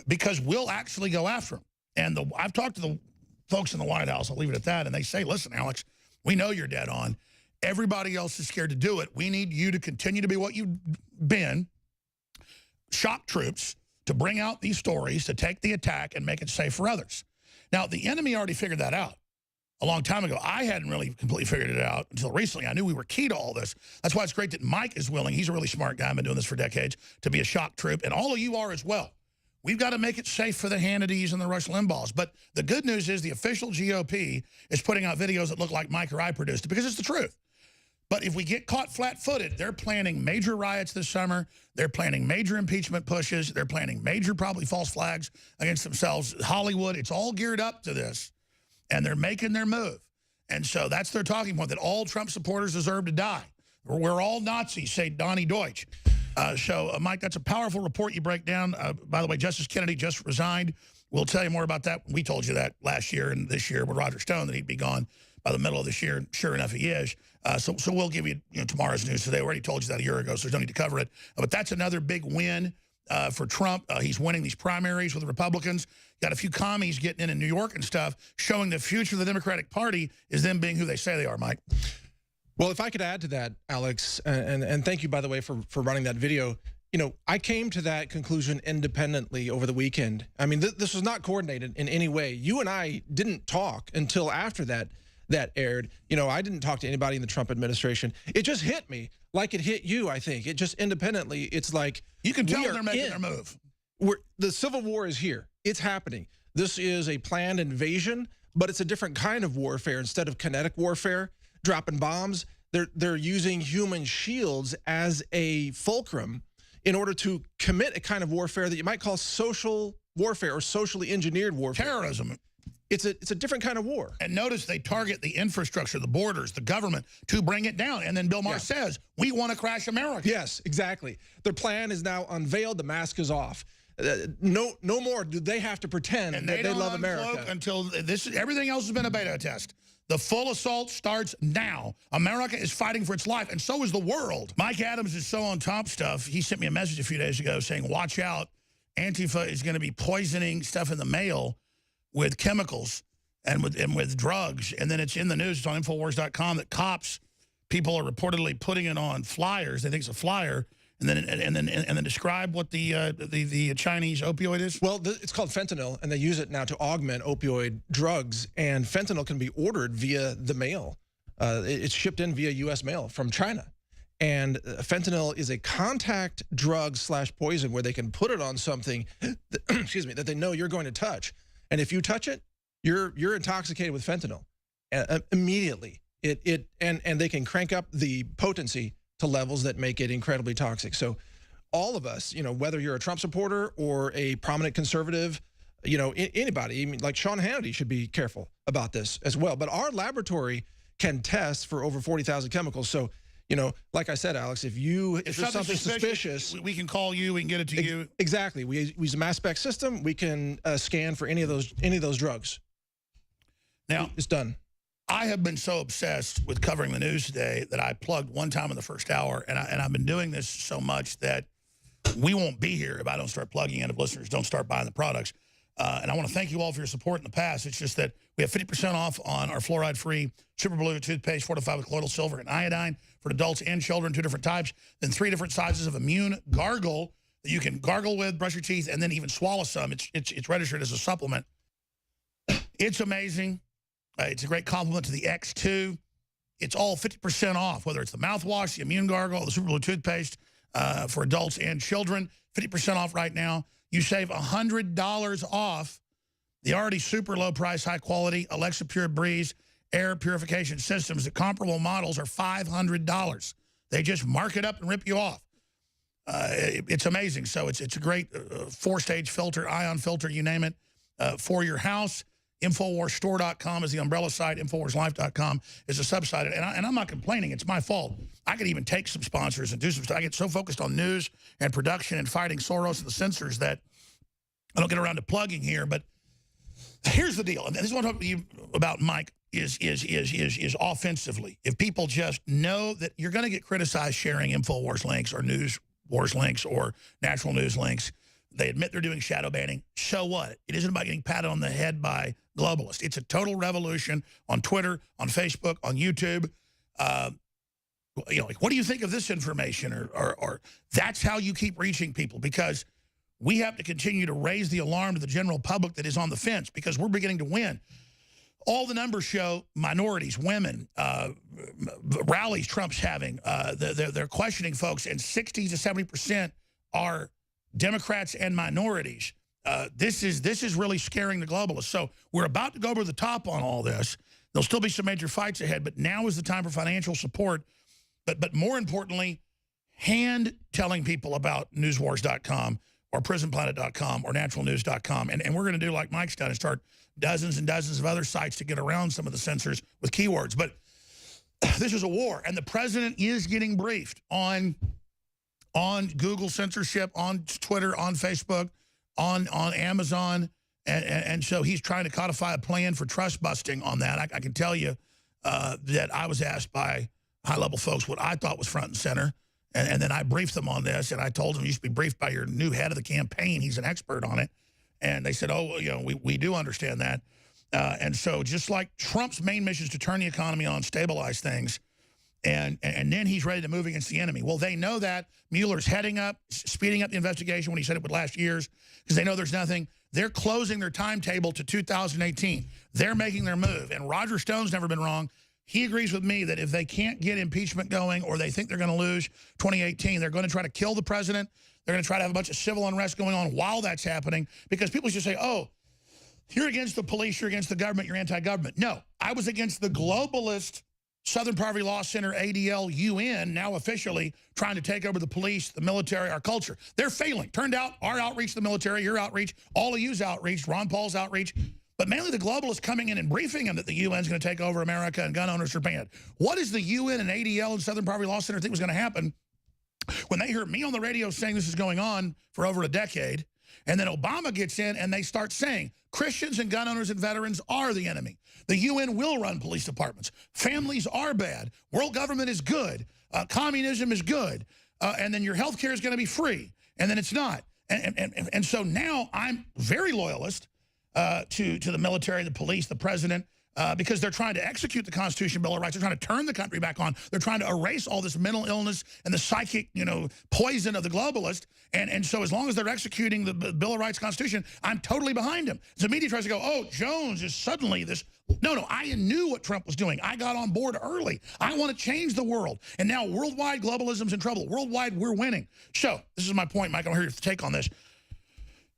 Because we'll actually go after them. And I've talked to the folks in the White House, I'll leave it at that, and they say, listen, Alex, we know you're dead on. Everybody else is scared to do it. We need you to continue to be what you've been, shock troops, to bring out these stories, to take the attack and make it safe for others. Now, the enemy already figured that out a long time ago. I hadn't really completely figured it out until recently. I knew we were key to all this. That's why it's great that Mike is willing, he's a really smart guy, I've been doing this for decades, to be a shock troop, and all of you are as well. We've got to make it safe for the Hannitys and the Rush Limbaughs. But the good news is the official GOP is putting out videos that look like Mike or I produced it, because it's the truth. But if we get caught flat-footed, they're planning major riots this summer. They're planning major impeachment pushes. They're planning major, probably false flags against themselves. Hollywood, it's all geared up to this. And they're making their move. And so that's their talking point, that all Trump supporters deserve to die. We're all Nazis, say Donnie Deutsch. Mike, that's a powerful report you break down. By the way, Justice Kennedy just resigned. We'll tell you more about that. We told you that last year and this year with Roger Stone, that he'd be gone by the middle of this year. Sure enough, he is. So we'll give you, tomorrow's news today. We already told you that a year ago, so there's no need to cover it. But that's another big win for Trump. He's winning these primaries with the Republicans. Got a few commies getting in New York and stuff, showing the future of the Democratic Party is them being who they say they are, Mike.
Well, if I could add to that, Alex, and thank you, by the way, for running that video. I came to that conclusion independently over the weekend. I mean, this was not coordinated in any way. You and I didn't talk until after that aired. I didn't talk to anybody in the Trump administration. It just hit me like it hit you, I think. It just independently, it's like...
You can tell they're making their move.
The Civil War is here. It's happening. This is a planned invasion, but it's a different kind of warfare. Instead of kinetic warfare, dropping bombs, they're using human shields as a fulcrum in order to commit a kind of warfare that you might call social warfare or socially engineered warfare.
Terrorism.
It's a different kind of war.
And notice they target the infrastructure, the borders, the government to bring it down. And then Bill Maher says, we want to crash America.
Yes, exactly. Their plan is now unveiled. The mask is off. no more do they have to pretend that they love America.
Until this, everything else has been a beta test. The full assault starts now. America is fighting for its life, and so is the world. Mike Adams is so on top stuff. He sent me a message a few days ago saying, watch out, Antifa is going to be poisoning stuff in the mail with chemicals and with drugs. And then it's in the news, it's on Infowars.com, that people are reportedly putting it on flyers. They think it's a flyer. And then describe what the Chinese opioid is?
Well, it's called fentanyl, and they use it now to augment opioid drugs. And fentanyl can be ordered via the mail. It's shipped in via U.S. mail from China. And fentanyl is a contact drug / poison where they can put it on something, excuse me, that they know you're going to touch. And if you touch it, you're intoxicated with fentanyl immediately. And they can crank up the potency to levels that make it incredibly toxic. So all of us, whether you're a Trump supporter or a prominent conservative, anybody, even like Sean Hannity should be careful about this as well. But our laboratory can test for over 40,000 chemicals. So, like I said, Alex, if there's something suspicious,
we can call you, we can get it to you.
Exactly. We use a mass spec system. We can scan for any of those drugs.
Now
it's done.
I have been so obsessed with covering the news today that I plugged one time in the first hour, and I've been doing this so much that we won't be here if I don't start plugging in, if listeners don't start buying the products. And I want to thank you all for your support in the past. It's just that we have 50% off on our fluoride-free Super Blue toothpaste fortified with colloidal silver and iodine for adults and children, 2 different types, then 3 different sizes of immune gargle that you can gargle with, brush your teeth, and then even swallow some. It's registered as a supplement. It's amazing. It's a great compliment to the X2. It's all 50% off, whether it's the mouthwash, the immune gargle, the Super Blue toothpaste for adults and children. 50% off right now. You save $100 off the already super low price, high quality Alexa Pure Breeze air purification systems. The comparable models are $500. They just mark it up and rip you off. It's amazing. So it's a great 4-stage filter, ion filter, you name it, for your house. InfoWarsStore.com is the umbrella site. InfoWarsLife.com is a sub-site. And I'm not complaining. It's my fault. I could even take some sponsors and do some stuff. I get so focused on news and production and fighting Soros and the censors that I don't get around to plugging here. But here's the deal. And this is what I'm talking to you about, Mike, is offensively. If people just know that you're going to get criticized sharing InfoWars links or News Wars links or natural news links, they admit they're doing shadow banning. So what? It isn't about getting patted on the head by globalists. It's a total revolution on Twitter, on Facebook, on YouTube. Like, what do you think of this information? Or that's how you keep reaching people, because we have to continue to raise the alarm to the general public that is on the fence, because we're beginning to win. All the numbers show minorities, women, rallies Trump's having. They're questioning folks, and 60 to 70% are Democrats and minorities. This is really scaring the globalists. So we're about to go over the top on all this. There'll still be some major fights ahead, but now is the time for financial support. But more importantly, telling people about newswars.com or prisonplanet.com or naturalnews.com. And we're going to do like Mike's done and start dozens and dozens of other sites to get around some of the censors with keywords. But this is a war, and the president is getting briefed on Google censorship, on Twitter, on Facebook, on Amazon, and so he's trying to codify a plan for trust busting on that. I can tell you that I was asked by high-level folks what I thought was front and center, and then I briefed them on this, and I told them you should be briefed by your new head of the campaign. He's an expert on it. And they said, oh, we do understand that. And so just like Trump's main mission is to turn the economy on, stabilize things, and then he's ready to move against the enemy. Well, they know that. Mueller's speeding up the investigation when he said it would last years, because they know there's nothing. They're closing their timetable to 2018. They're making their move. And Roger Stone's never been wrong. He agrees with me that if they can't get impeachment going, or they think they're going to lose 2018, they're going to try to kill the president. They're going to try to have a bunch of civil unrest going on while that's happening, because people just say, oh, you're against the police, you're against the government, you're anti-government. No, I was against the globalist Southern Poverty Law Center, ADL, UN, now officially trying to take over the police, the military, our culture. They're failing. Turned out our outreach to the military, your outreach, all of you's outreach, Ron Paul's outreach, but mainly the globalists coming in and briefing them that the UN's going to take over America and gun owners are banned. What is the UN and ADL and Southern Poverty Law Center think was going to happen when they heard me on the radio saying this is going on for over a decade, And then Obama gets in and they start saying Christians and gun owners and veterans are the enemy. The UN will run police departments. Families are bad. World government is good. Communism is good. And then your health care is going to be free. And then it's not. And so now I'm very loyalist to the military, the police, the president, because they're trying to execute the Constitution, Bill of Rights. They're trying to turn the country back on. They're trying to erase all this mental illness and the psychic, poison of the globalist. And so as long as they're executing the Bill of Rights Constitution, I'm totally behind them. The media tries to go, oh, Jones is suddenly this. No, I knew what Trump was doing. I got on board early. I want to change the world. And now worldwide globalism's in trouble. Worldwide, we're winning. So this is my point, Mike. I want to hear your take on this.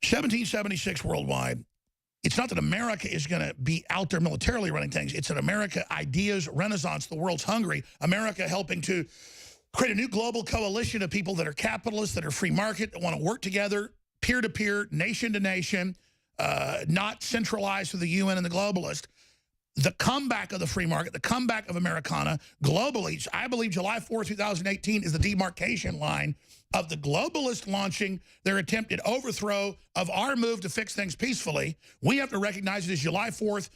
1776 worldwide. It's not that America is going to be out there militarily running things. It's that America, ideas, renaissance, the world's hungry. America helping to create a new global coalition of people that are capitalists, that are free market, that want to work together, peer-to-peer, nation-to-nation, not centralized through the UN and the globalist. The comeback of the free market, the comeback of Americana globally. I believe July 4, 2018 is the demarcation line of the globalists launching their attempted overthrow of our move to fix things peacefully. We have to recognize it as July 4th,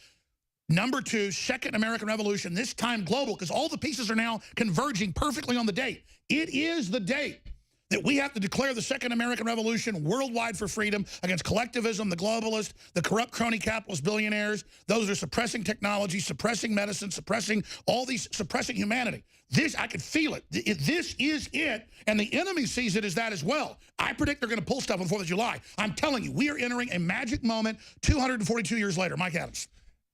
number 2, second American Revolution, this time global, because all the pieces are now converging perfectly on the date. It is the date that we have to declare the second American Revolution worldwide for freedom against collectivism, the globalists, the corrupt crony capitalist billionaires. Those are suppressing technology, suppressing medicine, suppressing all these, suppressing humanity. This, I can feel it. This is it, and the enemy sees it as that as well. I predict they're going to pull stuff on the 4th of July. I'm telling you, we are entering a magic moment 242 years later. Mike Adams.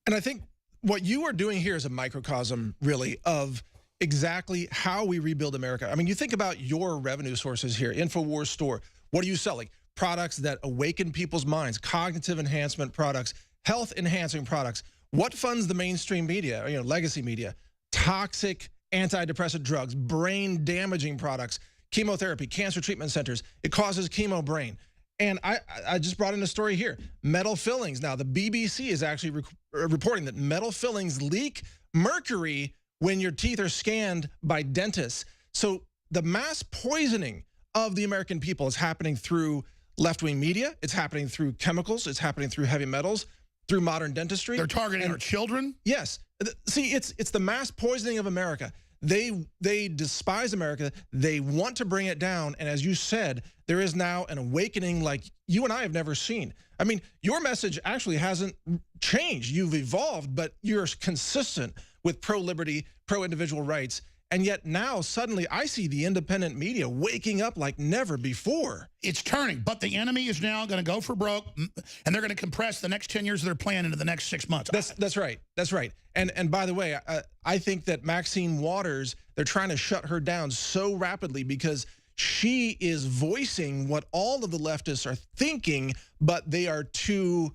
And I think what you are doing here is a microcosm, really, of exactly how we rebuild America. I mean, you think about your revenue sources here, InfoWars store. What are you selling? Products that awaken people's minds, cognitive enhancement products, health enhancing products. What funds the mainstream media, legacy media? Toxic antidepressant drugs, brain damaging products, chemotherapy, cancer treatment centers. It causes chemo brain. And I just brought in a story here. Metal fillings. Now, the BBC is actually reporting that metal fillings leak mercury when your teeth are scanned by dentists. So the mass poisoning of the American people is happening through left-wing media. It's happening through chemicals. It's happening through heavy metals, through modern dentistry.
They're targeting our children?
Yes. See, it's the mass poisoning of America. They despise America. They want to bring it down. And as you said, there is now an awakening like you and I have never seen. I mean, your message actually hasn't changed. You've evolved, but you're consistent with pro-liberty, pro-individual rights. And yet now suddenly I see the independent media waking up like never before.
It's turning, but the enemy is now going to go for broke, and they're going to compress the next 10 years of their plan into the next 6 months.
That's right. That's right. And by the way, I think that Maxine Waters, they're trying to shut her down so rapidly because she is voicing what all of the leftists are thinking, but they are too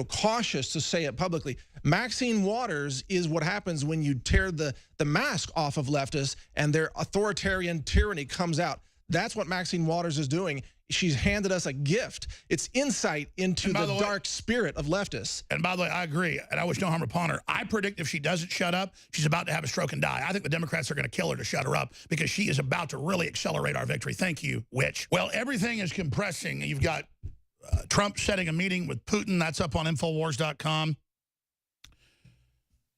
cautious to say it publicly. Maxine Waters is what happens when you tear the mask off of leftists and their authoritarian tyranny comes out. That's what Maxine Waters is doing. She's handed us a gift. It's insight into the dark spirit of leftists.
And by the way, I agree, and I wish no harm upon her. I predict if she doesn't shut up, she's about to have a stroke and die. I think the Democrats are going to kill her to shut her up because she is about to really accelerate our victory. Thank you, Witch. Well, everything is compressing. You've got Trump setting a meeting with Putin. That's up on Infowars.com.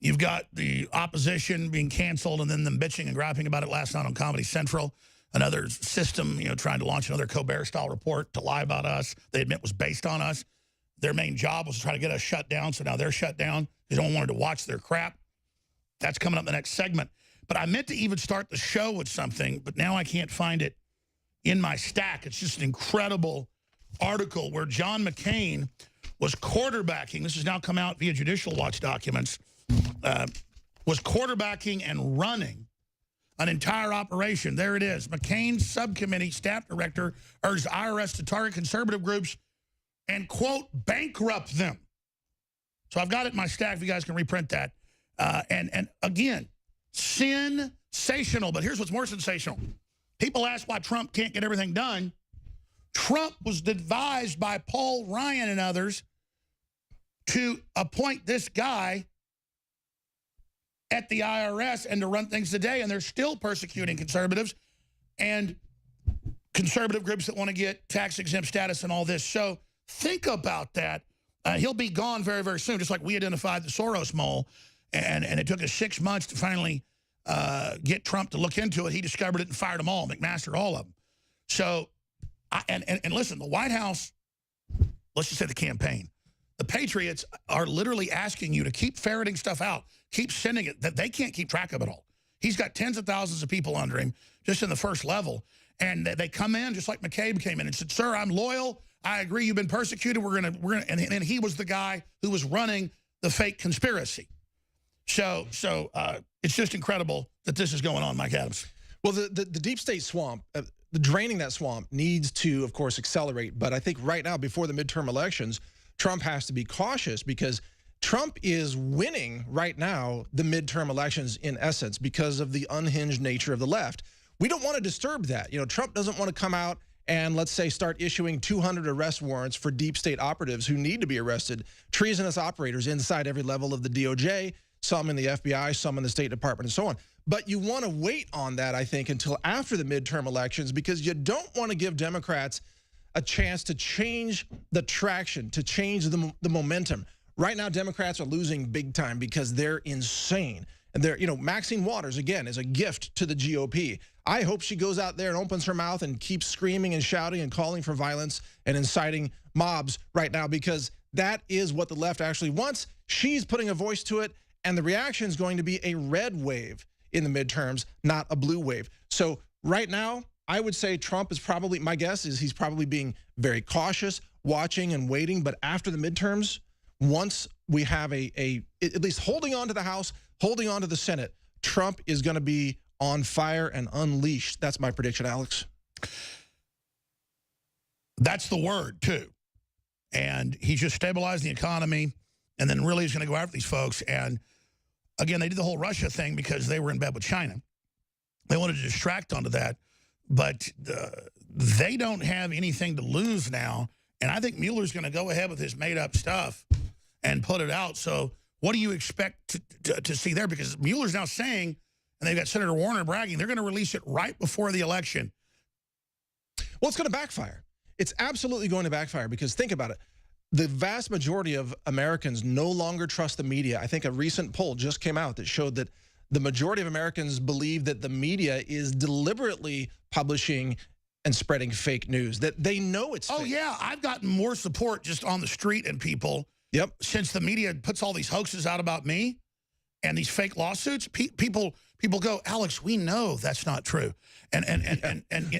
You've got the opposition being canceled and then them bitching and griping about it last night on Comedy Central. Another system, trying to launch another Colbert-style report to lie about us. They admit was based on us. Their main job was to try to get us shut down, so now they're shut down. They don't want to watch their crap. That's coming up in the next segment. But I meant to even start the show with something, but now I can't find it in my stack. It's just an incredible article where John McCain was quarterbacking. This has now come out via Judicial Watch documents. Was quarterbacking and running an entire operation. There it is. McCain's subcommittee staff director urged IRS to target conservative groups and, quote, bankrupt them. So I've got it in my stack if you guys can reprint that. And again, sensational. But here's what's more sensational. People ask why Trump can't get everything done. Trump was advised by Paul Ryan and others to appoint this guy at the IRS and to run things today, and they're still persecuting conservatives and conservative groups that want to get tax-exempt status and all this. So think about that. He'll be gone very, very soon, just like we identified the Soros mole, and it took us 6 months to finally get Trump to look into it. He discovered it and fired them all, McMaster, all of them. So, and listen, the White House, let's just say the campaign, the Patriots are literally asking you to keep ferreting stuff out, keep sending it, that they can't keep track of it all. He's got tens of thousands of people under him just in the first level. And they come in just like McCabe came in and said, sir, I'm loyal. I agree you've been persecuted. We're gonna and he was the guy who was running the fake conspiracy. So it's just incredible that this is going on, Mike Adams.
Well, the deep state swamp, the draining that swamp needs to, of course, accelerate. But I think right now, before the midterm elections, Trump has to be cautious because Trump is winning right now the midterm elections in essence because of the unhinged nature of the left. We don't want to disturb that. You know, Trump doesn't want to come out and, let's say, start issuing 200 arrest warrants for deep state operatives who need to be arrested, treasonous operators inside every level of the DOJ, some in the FBI, some in the State Department, and so on. But you want to wait on that, I think, until after the midterm elections because you don't want to give Democrats a chance to change the traction, to change the momentum. Right now, Democrats are losing big time because they're insane. And they're, you know, Maxine Waters, again, is a gift to the GOP. I hope she goes out there and opens her mouth and keeps screaming and shouting and calling for violence and inciting mobs right now because that is what the left actually wants. She's putting a voice to it, and the reaction is going to be a red wave in the midterms, not a blue wave. So right now, I would say Trump is probably, my guess is he's probably being very cautious, watching and waiting. But after the midterms, once we have at least holding on to the House, holding on to the Senate, Trump is going to be on fire and unleashed. That's my prediction, Alex.
That's the word, too. And he's just stabilized the economy, and then really he's going to go after these folks. And, again, they did the whole Russia thing because they were in bed with China. They wanted to distract onto that. But they don't have anything to lose now. And I think Mueller's going to go ahead with his made-up stuff and put it out. So what do you expect to see there? Because Mueller's now saying, and they've got Senator Warner bragging, they're going to release it right before the election.
Well, it's going to backfire. It's absolutely going to backfire because think about it. The vast majority of Americans no longer trust the media. I think a recent poll just came out that showed that the majority of Americans believe that the media is deliberately publishing and spreading fake news, that they know it's fake.
Oh, yeah. I've gotten more support just on the street and people since the media puts all these hoaxes out about me and these fake lawsuits. People go, Alex, we know that's not true. And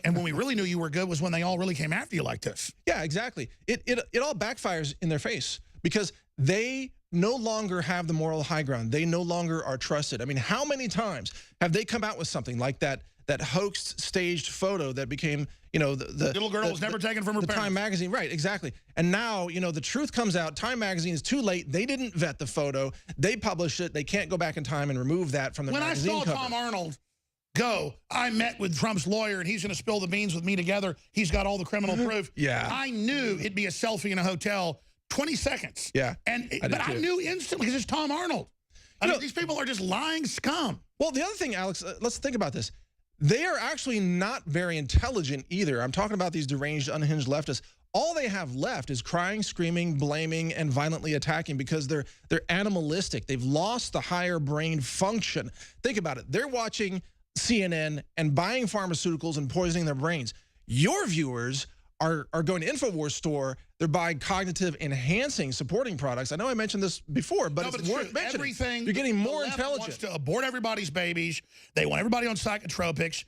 when we really knew you were good was when they all really came after you like this.
Yeah, exactly. It all backfires in their face because they no longer have the moral high ground. They no longer are trusted. I mean, how many times have they come out with something like that hoaxed staged photo that became, you know, the
little girl was never taken from her parents.
Time magazine, right, exactly. And now, you know, the truth comes out. Time magazine is too late. They didn't vet the photo. They published it. They can't go back in time and remove that from the magazine cover.
When I saw Tom Arnold go, I met with Trump's lawyer and he's going to spill the beans with me together. He's got all the criminal proof.
Yeah.
I knew it'd be a selfie in a hotel, 20 seconds.
Yeah.
But I knew instantly because it's Tom Arnold. I mean, these people are just lying scum.
Well, the other thing, Alex, let's think about this. They are actually not very intelligent either. I'm talking about these deranged, unhinged leftists. All they have left is crying, screaming, blaming, and violently attacking because they're animalistic. They've lost the higher brain function. Think about it. They're watching CNN and buying pharmaceuticals and poisoning their brains. Your viewers are going to InfoWars store. They're buying cognitive enhancing supporting products. I know I mentioned this before, but it's worth mentioning.
Everything
you're getting more intelligent.
Wants to abort everybody's babies. They want everybody on psychotropics.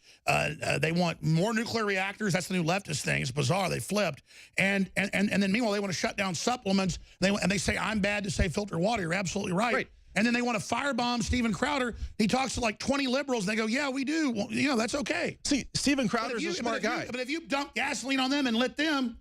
They want more nuclear reactors. That's the new leftist thing. It's bizarre. They flipped. And then meanwhile, they want to shut down supplements. And they say, I'm bad to say filter water. You're absolutely right. And then they want to firebomb Steven Crowder. He talks to like 20 liberals, and they go, yeah, we do. Well, you know, that's okay.
See, Steven Crowder's a smart guy.
But if you dump gasoline on them and lit them,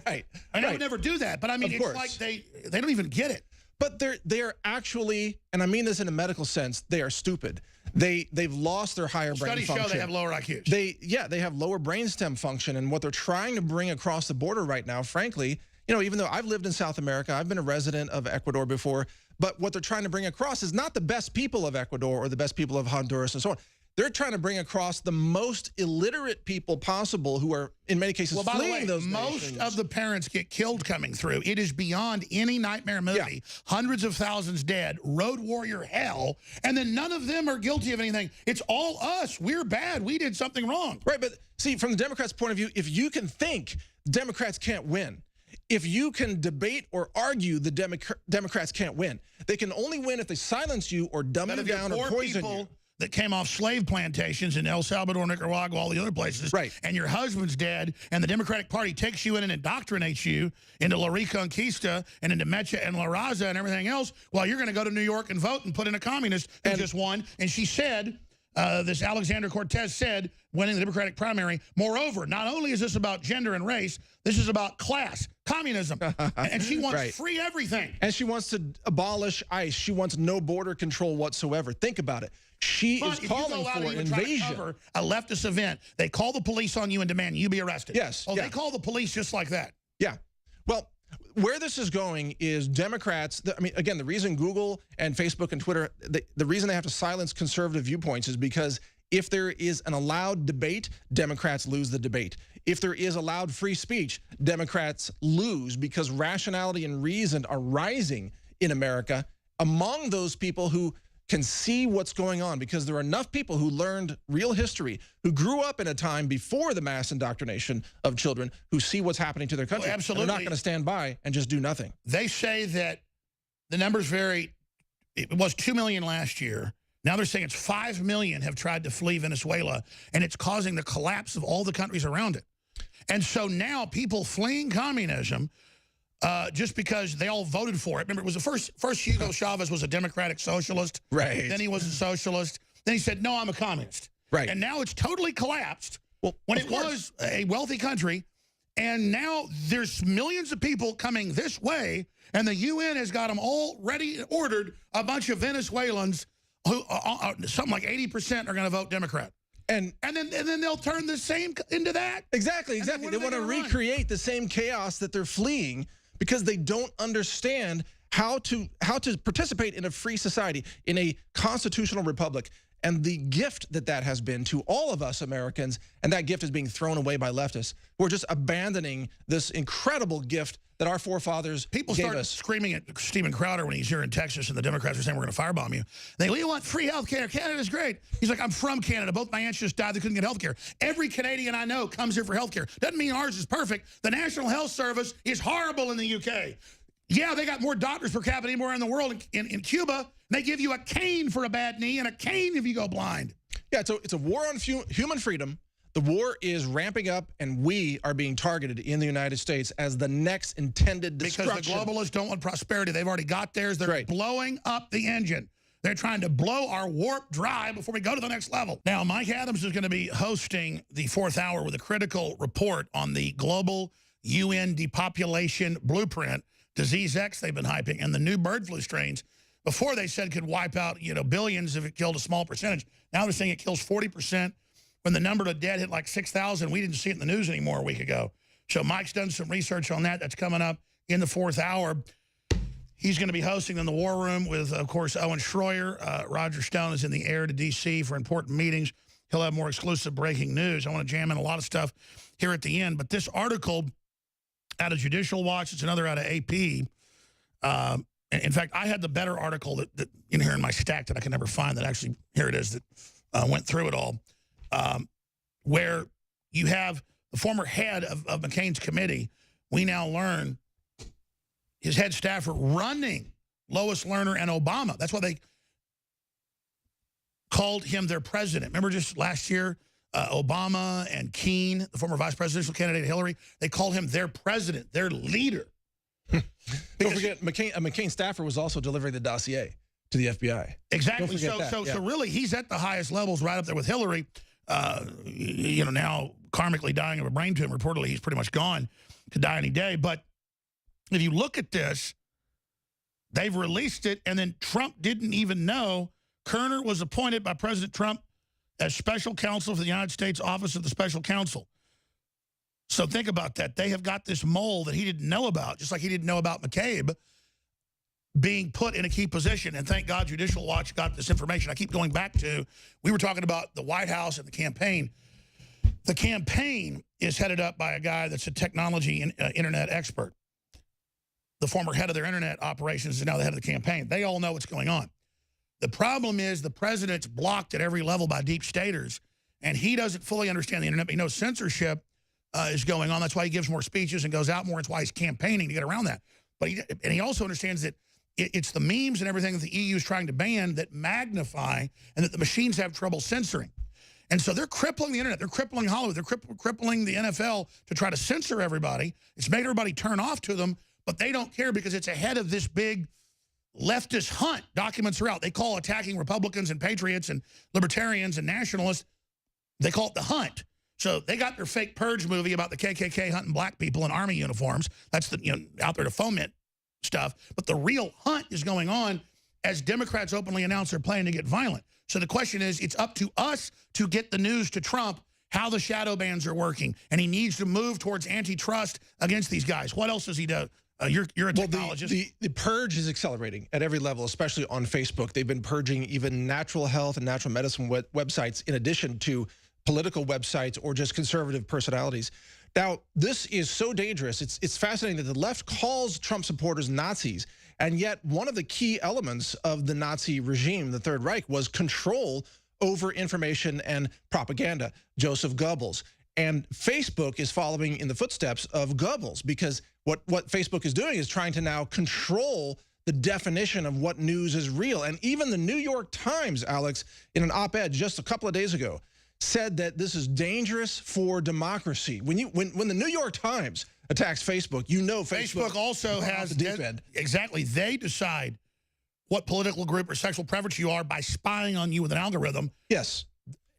right.
I would never do that. But I mean, it's like they don't even get it.
But they're actually, and I mean this in a medical sense, they are stupid. They've lost their higher brain function.
Studies show they have lower IQs.
They have lower brainstem function, and what they're trying to bring across the border right now, frankly, you know, even though I've lived in South America, I've been a resident of Ecuador before, but what they're trying to bring across is not the best people of Ecuador or the best people of Honduras and so on. They're trying to bring across the most illiterate people possible who are, in many cases,
by
fleeing
the way,
those
most
nations.
of the parents get killed coming through. It is beyond any nightmare movie. Yeah. Hundreds of thousands dead, road warrior hell, and then none of them are guilty of anything. It's all us. We're bad. We did something wrong.
Right, but see, from the Democrats' point of view, if you can think Democrats can't win, if you can debate or argue the Democrats can't win, they can only win if they silence you or dumb you down or poison you.
That came off slave plantations in El Salvador, Nicaragua, all the other places,
right?
And your husband's dead, and the Democratic Party takes you in and indoctrinates you into La Reconquista and into Mecha and La Raza and everything else, while you're going to go to New York and vote and put in a communist who just won. And she said, this Alexandria Ocasio-Cortez said, winning the Democratic primary, moreover, not only is this about gender and race, this is about class, communism. And she wants free everything.
And she wants to abolish ICE. She wants no border control whatsoever. Think about it. She is calling for invasion.
A leftist event. They call the police on you and demand you be arrested.
Yes.
Oh, they call the police just like that.
Yeah. Well, where this is going is Democrats, I mean, again, the reason Google and Facebook and Twitter, the reason they have to silence conservative viewpoints is because if there is an allowed debate, Democrats lose the debate. If there is allowed free speech, Democrats lose because rationality and reason are rising in America among those people who can see what's going on, because there are enough people who learned real history, who grew up in a time before the mass indoctrination of children, who see what's happening to their country.
Well, absolutely.
They're not going to stand by and just do nothing.
They say that the numbers vary. It was 2 million last year. Now they're saying it's 5 million have tried to flee Venezuela, and it's causing the collapse of all the countries around it. And so now people fleeing communism, just because they all voted for it. Remember, it was the first Hugo Chavez was a democratic socialist.
Right.
Then he was a socialist. Then he said, no, I'm a communist.
Right.
And now it's totally collapsed.
Well,
when it was a wealthy country, and now there's millions of people coming this way, and the UN has got them all ready and ordered, a bunch of Venezuelans who something like 80% are going to vote Democrat. And then they'll turn the same into that.
Exactly. They want to recreate the same chaos that they're fleeing, because they don't understand how to participate in a free society, in a constitutional republic, and the gift that has been to all of us Americans, and that gift is being thrown away by leftists who are just abandoning this incredible gift that our forefathers gave us.
People start screaming at Steven Crowder when he's here in Texas and the Democrats are saying we're going to firebomb you. We want free health care. Canada's great. He's like, I'm from Canada. Both my aunts just died. They couldn't get health care. Every Canadian I know comes here for health care. Doesn't mean ours is perfect. The National Health Service is horrible in the UK. Yeah, they got more doctors per capita anywhere in the world. In Cuba, they give you a cane for a bad knee and a cane if you go blind.
Yeah, it's a war on human freedom. The war is ramping up, and we are being targeted in the United States as the next intended destruction.
Because the globalists don't want prosperity. They've already got theirs. They're blowing up the engine. They're trying to blow our warp dry before we go to the next level. Now, Mike Adams is going to be hosting the 4th hour with a critical report on the global UN depopulation blueprint, Disease X they've been hyping, and the new bird flu strains. Before they said could wipe out, billions if it killed a small percentage. Now they're saying it kills 40%. When the number of dead hit like 6,000, we didn't see it in the news anymore a week ago. So Mike's done some research on that. That's coming up in the 4th hour. He's going to be hosting in the War Room with, of course, Owen Schroyer. Roger Stone is in the air to D.C. for important meetings. He'll have more exclusive breaking news. I want to jam in a lot of stuff here at the end. But this article out of Judicial Watch, it's another out of AP. In fact, I had the better article that in here in my stack that I can never find that actually, here it is, that went through it all. Where you have the former head of McCain's committee, we now learn his head staffer running Lois Lerner and Obama. That's why they called him their president. Remember just last year, Obama and Keene, the former vice presidential candidate Hillary, they called him their president, their leader.
Don't forget, McCain staffer was also delivering the dossier to the FBI.
Exactly. So really, he's at the highest levels, right up there with Hillary. Now karmically dying of a brain tumor. Reportedly, he's pretty much gone to die any day. But if you look at this, they've released it, and then Trump didn't even know. Kerner was appointed by President Trump as special counsel for the United States Office of the Special Counsel. So think about that. They have got this mole that he didn't know about, just like he didn't know about McCabe. being put in a key position. And thank God Judicial Watch got this information. I keep going back to, we were talking about the White House and the campaign. The campaign is headed up by a guy that's a technology and internet expert. The former head of their internet operations is now the head of the campaign. They all know what's going on. The problem is the president's blocked at every level by deep staters, and he doesn't fully understand the internet, but he knows censorship is going on. That's why he gives more speeches and goes out more. It's why he's campaigning to get around that. But he also understands that it's the memes and everything that the EU is trying to ban that magnify and that the machines have trouble censoring. And so they're crippling the internet. They're crippling Hollywood. They're crippling the NFL to try to censor everybody. It's made everybody turn off to them, but they don't care because it's ahead of this big leftist hunt. Documents are out. They call attacking Republicans and patriots and libertarians and nationalists, they call it the hunt. So they got their fake Purge movie about the KKK hunting black people in army uniforms. That's the, out there to foment stuff. But the real hunt is going on as Democrats openly announce they're planning to get violent. So the question is, it's up to us to get the news to Trump how the shadow bans are working. And he needs to move towards antitrust against these guys. What else does he do? You're a technologist.
The purge is accelerating at every level, especially on Facebook. They've been purging even natural health and natural medicine websites in addition to political websites or just conservative personalities. Now, this is so dangerous. It's fascinating that the left calls Trump supporters Nazis, and yet one of the key elements of the Nazi regime, the Third Reich, was control over information and propaganda, Joseph Goebbels. And Facebook is following in the footsteps of Goebbels, because what Facebook is doing is trying to now control the definition of what news is real. And even the New York Times, Alex, in an op-ed just a couple of days ago, said that this is dangerous for democracy. When the New York Times attacks Facebook, you know Facebook
also has
the deep end.
Exactly. They decide what political group or sexual preference you are by spying on you with an algorithm.
Yes.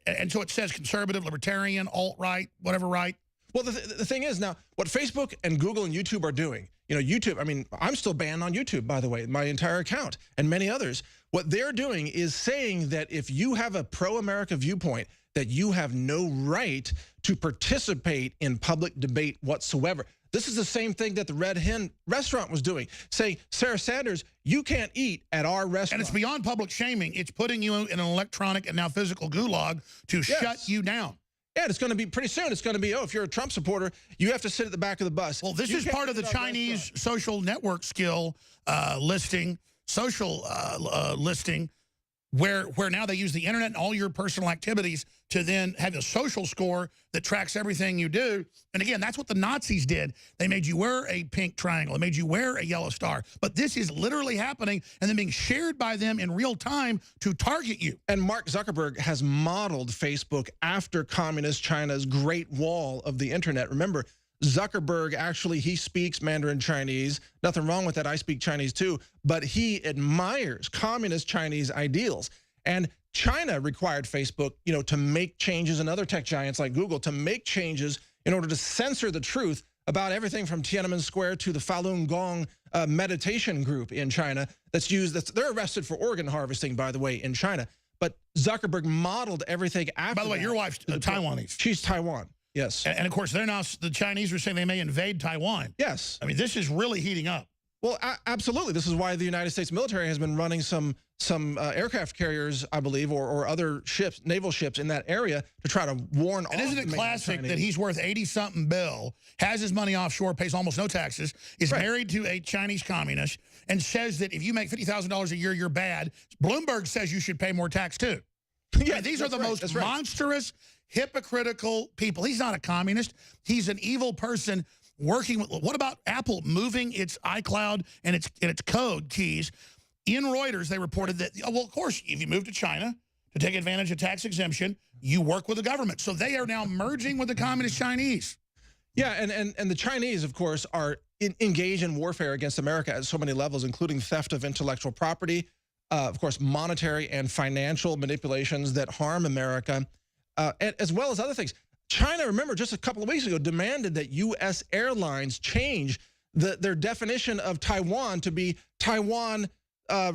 And so it says conservative, libertarian, alt-right, whatever right.
Well, the thing is now, what Facebook and Google and YouTube are doing, YouTube, I mean, I'm still banned on YouTube, by the way, my entire account, and many others. What they're doing is saying that if you have a pro-America viewpoint, that you have no right to participate in public debate whatsoever. This is the same thing that the Red Hen restaurant was doing, saying, Sarah Sanders, you can't eat at our restaurant.
And it's beyond public shaming. It's putting you in an electronic and now physical gulag to shut you down.
Yeah, it's going to be pretty soon. It's going to be, if you're a Trump supporter, you have to sit at the back of the bus.
Well, this is part of the Chinese social network skill listing, social listing, where now they use the internet and all your personal activities to then have a social score that tracks everything you do. And again, that's what the Nazis did. They made you wear a pink triangle. They made you wear a yellow star. But this is literally happening and then being shared by them in real time to target you.
And Mark Zuckerberg has modeled Facebook after communist China's Great Wall of the internet. Remember, Zuckerberg actually, he speaks Mandarin Chinese. Nothing wrong with that. I speak Chinese too. But he admires communist Chinese ideals. And China required Facebook, to make changes, and other tech giants like Google to make changes in order to censor the truth about everything from Tiananmen Square to the Falun Gong meditation group in China that's used. They're arrested for organ harvesting, by the way, in China. But Zuckerberg modeled everything after.
By the way, your wife's Taiwanese.
She's Taiwan. Yes.
And of course, the Chinese are saying they may invade Taiwan.
Yes.
I mean, this is really heating up.
Well, absolutely. This is why the United States military has been running some aircraft carriers, I believe, or other ships, naval ships in that area to try to warn off.
And isn't it classic that he's worth 80-something bill, has his money offshore, pays almost no taxes, is married to a Chinese communist, and says that if you make $50,000 a year, you're bad. Bloomberg says you should pay more tax, too. Yeah, I mean, these are the most monstrous, hypocritical people. He's not a communist. He's an evil person working with. What about Apple moving its iCloud and its code keys? In Reuters, they reported that, well, of course, if you move to China to take advantage of tax exemption, you work with the government. So they are now merging with the communist Chinese.
Yeah, and the Chinese, of course, are engaged in warfare against America at so many levels, including theft of intellectual property, of course, monetary and financial manipulations that harm America, as well as other things. China, remember, just a couple of weeks ago, demanded that U.S. airlines change their definition of Taiwan to be Taiwan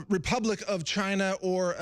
Republic of China or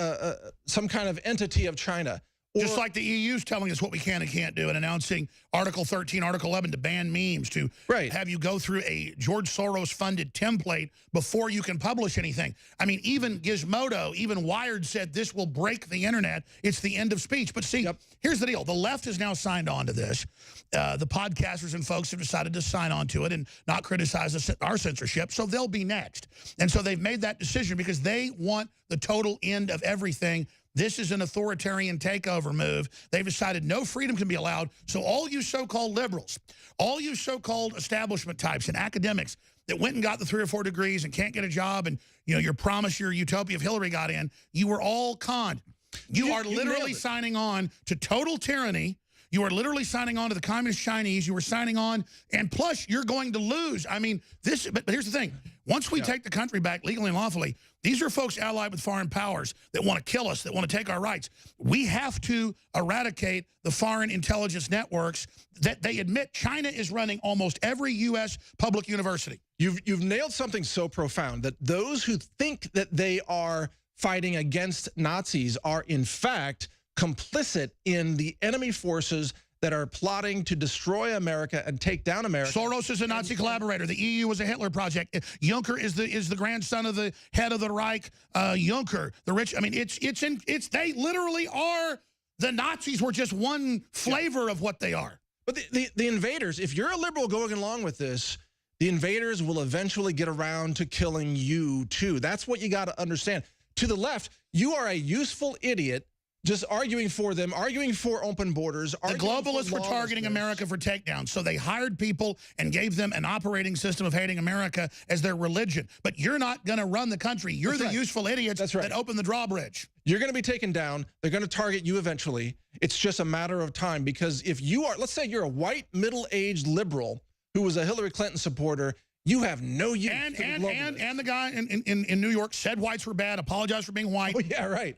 some kind of entity of China.
Just like the EU's telling us what we can and can't do and announcing Article 13, Article 11 to ban memes, to have you go through a George Soros-funded template before you can publish anything. I mean, even Gizmodo, even Wired said this will break the internet. It's the end of speech. But see, here's the deal. The left has now signed on to this. The podcasters and folks have decided to sign on to it and not criticize our censorship, so they'll be next. And so they've made that decision because they want the total end of everything. This is an authoritarian takeover move. They've decided no freedom can be allowed. So all you so-called liberals, all you so-called establishment types and academics that went and got the 3 or 4 degrees and can't get a job and, you know, your promise, your utopia if Hillary got in, you were all conned. You are literally signing on to total tyranny. You are literally signing on to the communist Chinese. You were signing on, and plus you're going to lose. I mean, this. But here's the thing. Once we take the country back legally and lawfully, these are folks allied with foreign powers that want to kill us, that want to take our rights. We have to eradicate the foreign intelligence networks that they admit China is running almost every U.S. public university.
You've nailed something so profound that those who think that they are fighting against Nazis are in fact complicit in the enemy forces that are plotting to destroy America and take down America.
Soros is a Nazi collaborator. The EU was a Hitler project. Juncker is the grandson of the head of the Reich. Juncker, the rich. I mean, they literally are the Nazis. Were just one flavor of what they are.
But the invaders, if you're a liberal going along with this, the invaders will eventually get around to killing you too. That's what you got to understand. To the left, you are a useful idiot just arguing for them, arguing for open borders.
The globalists were targeting America for takedowns, so they hired people and gave them an operating system of hating America as their religion. But you're not going to run the country. You're the useful idiots that open the drawbridge.
You're going to be taken down. They're going to target you eventually. It's just a matter of time, because if you are, let's say you're a white, middle-aged liberal who was a Hillary Clinton supporter, you have no use.
And the guy in New York said whites were bad, apologized for being white.
Oh, yeah, right.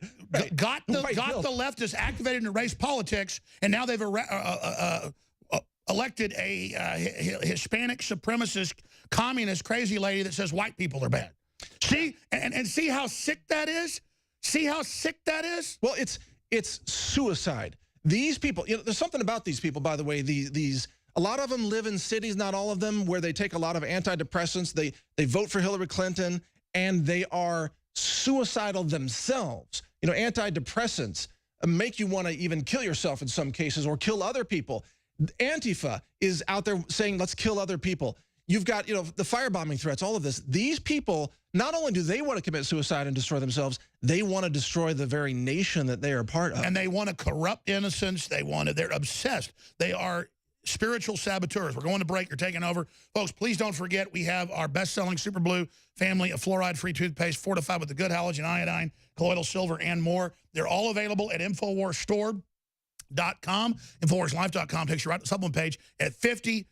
Got the leftists activated in race politics, and now they've elected a Hispanic supremacist, communist, crazy lady that says white people are bad. See, and see how sick that is? See how sick that is?
Well, it's suicide. These people, you know, there's something about these people, by the way, a lot of them live in cities, not all of them, where they take a lot of antidepressants. They vote for Hillary Clinton, and they are suicidal themselves. You know, antidepressants make you want to even kill yourself in some cases, or kill other people. Antifa is out there saying, let's kill other people. You've got, you know, the firebombing threats, all of this. These people, not only do they want to commit suicide and destroy themselves, they want to destroy the very nation that they are part of.
And they want to corrupt innocence. They're obsessed. They are spiritual saboteurs. We're going to break. You're taking over. Folks, please don't forget we have our best-selling Super Blue family of fluoride-free toothpaste fortified with the good halogen iodine, colloidal silver, and more. They're all available at InfoWarsStore.com. InfoWarsLife.com takes you right to the supplement page at 50%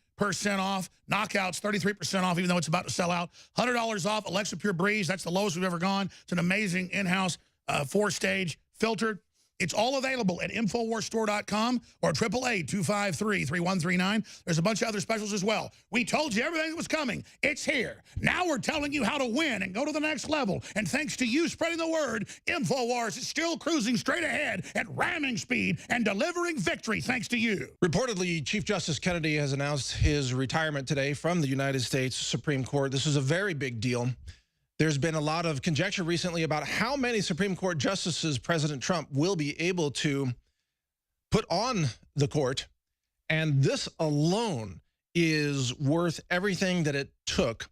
off. Knockouts, 33% off, even though it's about to sell out. $100 off Alexa Pure Breeze. That's the lowest we've ever gone. It's an amazing in-house 4-stage filtered. It's all available at InfoWarsStore.com or 888-253-3139. There's a bunch of other specials as well. We told you everything that was coming. It's here. Now we're telling you how to win and go to the next level. And thanks to you spreading the word, InfoWars is still cruising straight ahead at ramming speed and delivering victory thanks to you.
Reportedly, Chief Justice Kennedy has announced his retirement today from the United States Supreme Court. This is a very big deal. There's been a lot of conjecture recently about how many Supreme Court justices President Trump will be able to put on the court. And this alone is worth everything that it took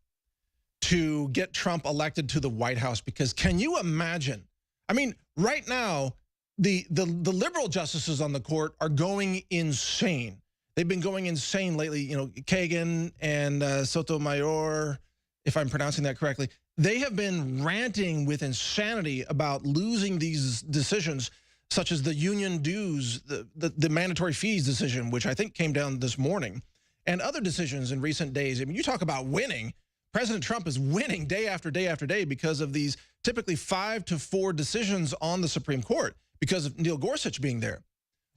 to get Trump elected to the White House. Because can you imagine? I mean, right now, the liberal justices on the court are going insane. They've been going insane lately. You know, Kagan and Sotomayor, if I'm pronouncing that correctly, they have been ranting with insanity about losing these decisions, such as the union dues, the mandatory fees decision, which I think came down this morning, and other decisions in recent days. I mean, you talk about winning. President Trump is winning day after day after day because of these typically 5-4 decisions on the Supreme Court because of Neil Gorsuch being there.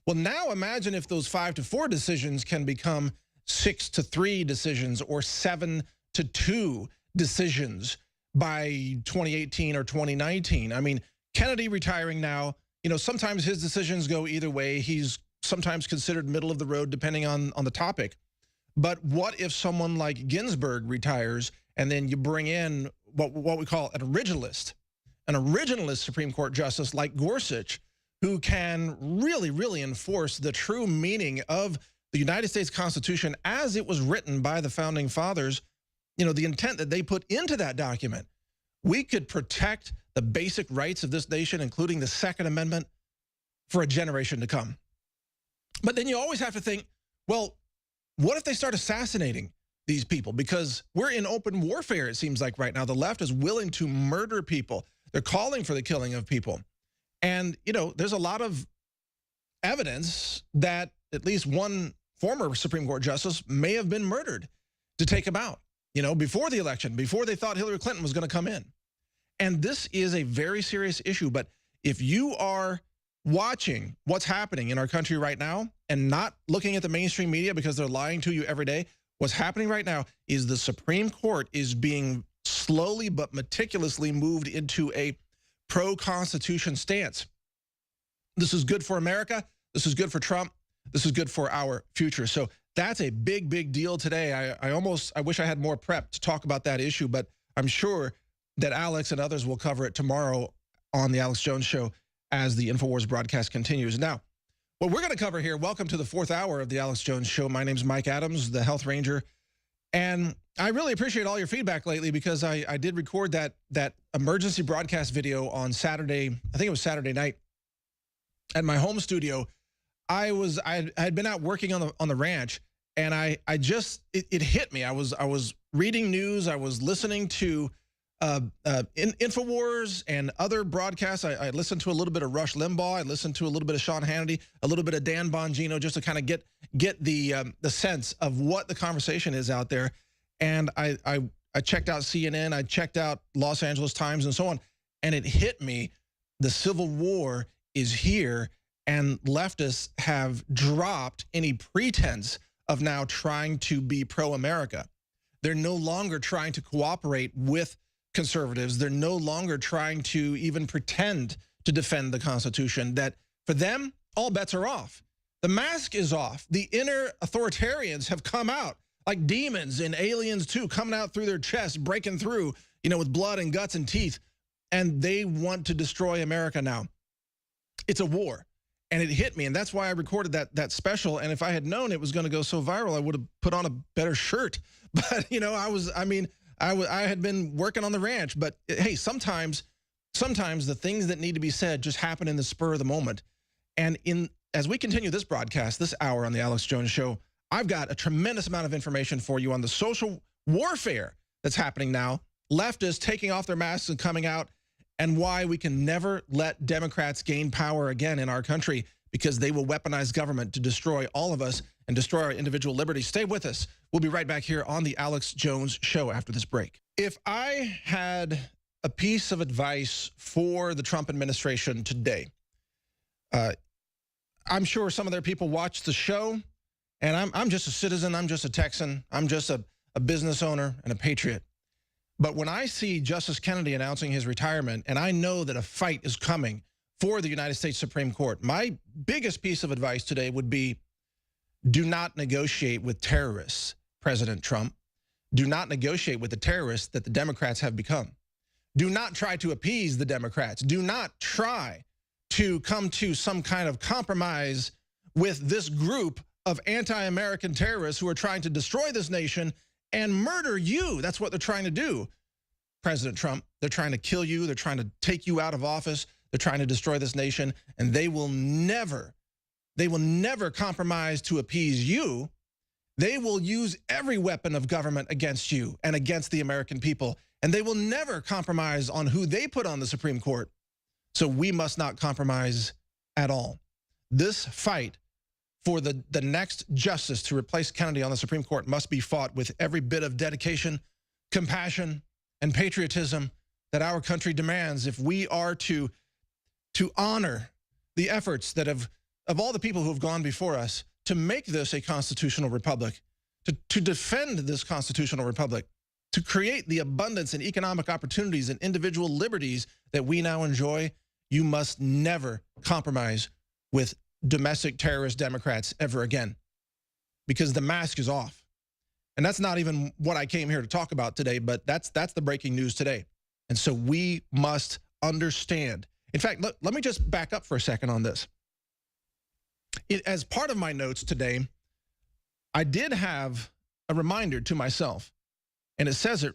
Well, now imagine if those 5-4 decisions can become 6-3 decisions or 7-2 decisions by 2018 or 2019. I mean, Kennedy retiring now, You know, sometimes his decisions go either way. He's sometimes considered middle of the road depending on the topic. But what if someone like Ginsburg retires and then you bring in what we call an originalist Supreme Court justice like Gorsuch, who can really, really enforce the true meaning of the United States Constitution as it was written by the founding fathers, you know, the intent that they put into that document. We could protect the basic rights of this nation, including the Second Amendment, for a generation to come. But then you always have to think, well, what if they start assassinating these people? Because we're in open warfare, it seems like right now. The left is willing to murder people. They're calling for the killing of people. And, you know, there's a lot of evidence that at least one former Supreme Court justice may have been murdered to take him out, you know, before the election, before they thought Hillary Clinton was going to come in. And this is a very serious issue. But if you are watching what's happening in our country right now and not looking at the mainstream media because they're lying to you every day, what's happening right now is the Supreme Court is being slowly but meticulously moved into a pro-Constitution stance. This is good for America. This is good for Trump. This is good for our future. So that's a big, big deal today. I wish I had more prep to talk about that issue, but I'm sure that Alex and others will cover it tomorrow on the Alex Jones Show as the InfoWars broadcast continues. Now, what we're going to cover here, welcome to the 4th hour of the Alex Jones Show. My name's Mike Adams, the Health Ranger. And I really appreciate all your feedback lately because I did record that emergency broadcast video on Saturday, I think it was Saturday night, at my home studio. I had been out working on the ranch, and it hit me. I was reading news, I was listening to InfoWars and other broadcasts. I listened to a little bit of Rush Limbaugh. I listened to a little bit of Sean Hannity, a little bit of Dan Bongino, just to kind of get the sense of what the conversation is out there. And I checked out CNN, I checked out Los Angeles Times and so on, and it hit me. The Civil War is here, and leftists have dropped any pretense of now trying to be pro-America. They're no longer trying to cooperate with conservatives. They're no longer trying to even pretend to defend the Constitution. That for them, all bets are off. The mask is off. The inner authoritarians have come out like demons in Aliens 2, coming out through their chests, breaking through, you know, with blood and guts and teeth. And they want to destroy America now. It's a war. And it hit me. And that's why I recorded that special. And if I had known it was going to go so viral, I would have put on a better shirt. But, you know, I had been working on the ranch, but hey, sometimes the things that need to be said just happen in the spur of the moment. And as we continue this broadcast, this hour on the Alex Jones Show, I've got a tremendous amount of information for you on the social warfare that's happening now, leftists taking off their masks and coming out, and why we can never let Democrats gain power again in our country, because they will weaponize government to destroy all of us and destroy our individual liberties. Stay with us. We'll be right back here on the Alex Jones Show after this break. If I had a piece of advice for the Trump administration today, I'm sure some of their people watch the show, and I'm just a citizen, I'm just a Texan, I'm just a business owner and a patriot. But when I see Justice Kennedy announcing his retirement, and I know that a fight is coming for the United States Supreme Court, my biggest piece of advice today would be, do not negotiate with terrorists, President Trump. Do not negotiate with the terrorists that the Democrats have become. Do not try to appease the Democrats. Do not try to come to some kind of compromise with this group of anti-American terrorists who are trying to destroy this nation and murder you. That's what they're trying to do, President Trump. They're trying to kill you. They're trying to take you out of office. They're trying to destroy this nation, and they will never compromise to appease you. They will use every weapon of government against you and against the American people, and they will never compromise on who they put on the Supreme Court. So we must not compromise at all. This fight for the next justice to replace Kennedy on the Supreme Court must be fought with every bit of dedication, compassion, and patriotism that our country demands if we are to honor the efforts that of all the people who have gone before us to make this a constitutional republic, to defend this constitutional republic, to create the abundance and economic opportunities and individual liberties that we now enjoy you must never compromise with domestic terrorist Democrats ever again, because the mask is off. And that's not even what I came here to talk about today, but that's the breaking news today. And so we must understand. In fact, let me just back up for a second on this. As part of my notes today, I did have a reminder to myself, and it says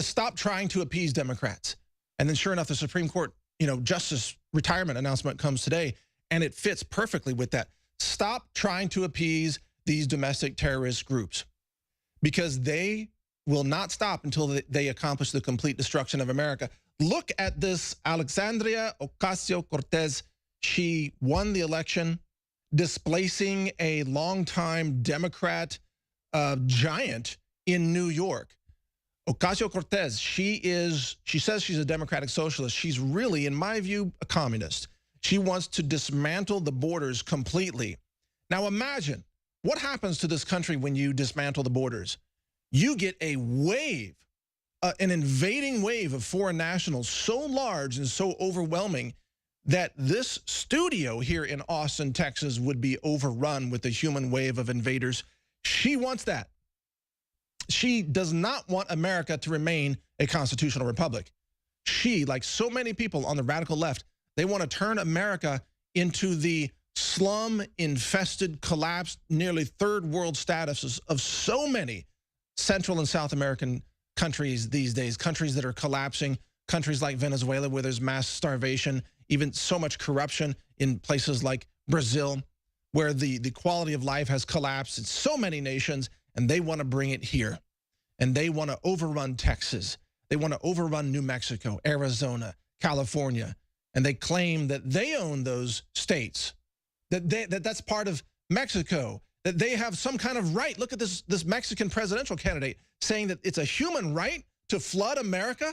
stop trying to appease Democrats. And then sure enough, the Supreme Court, justice retirement announcement comes today, and it fits perfectly with that. Stop trying to appease these domestic terrorist groups, because they will not stop until they accomplish the complete destruction of America. Look at this Alexandria Ocasio-Cortez. She won the election, displacing a longtime Democrat giant in New York. Ocasio-Cortez, she says she's a democratic socialist. She's really, in my view, a communist. She wants to dismantle the borders completely. Now imagine what happens to this country when you dismantle the borders. You get a wave, an invading wave of foreign nationals so large and so overwhelming that this studio here in Austin, Texas would be overrun with a human wave of invaders. She wants that. She does not want America to remain a constitutional republic. She, like so many people on the radical left, they want to turn America into the slum-infested, collapsed, nearly third world status of so many Central and South American countries these days, countries that are collapsing, countries like Venezuela where there's mass starvation, even so much corruption in places like Brazil where the quality of life has collapsed in so many nations, and they want to bring it here. And they want to overrun Texas. They want to overrun New Mexico, Arizona, California. And they claim that they own those states, that's part of Mexico, that they have some kind of right. Look at this Mexican presidential candidate saying that it's a human right to flood America,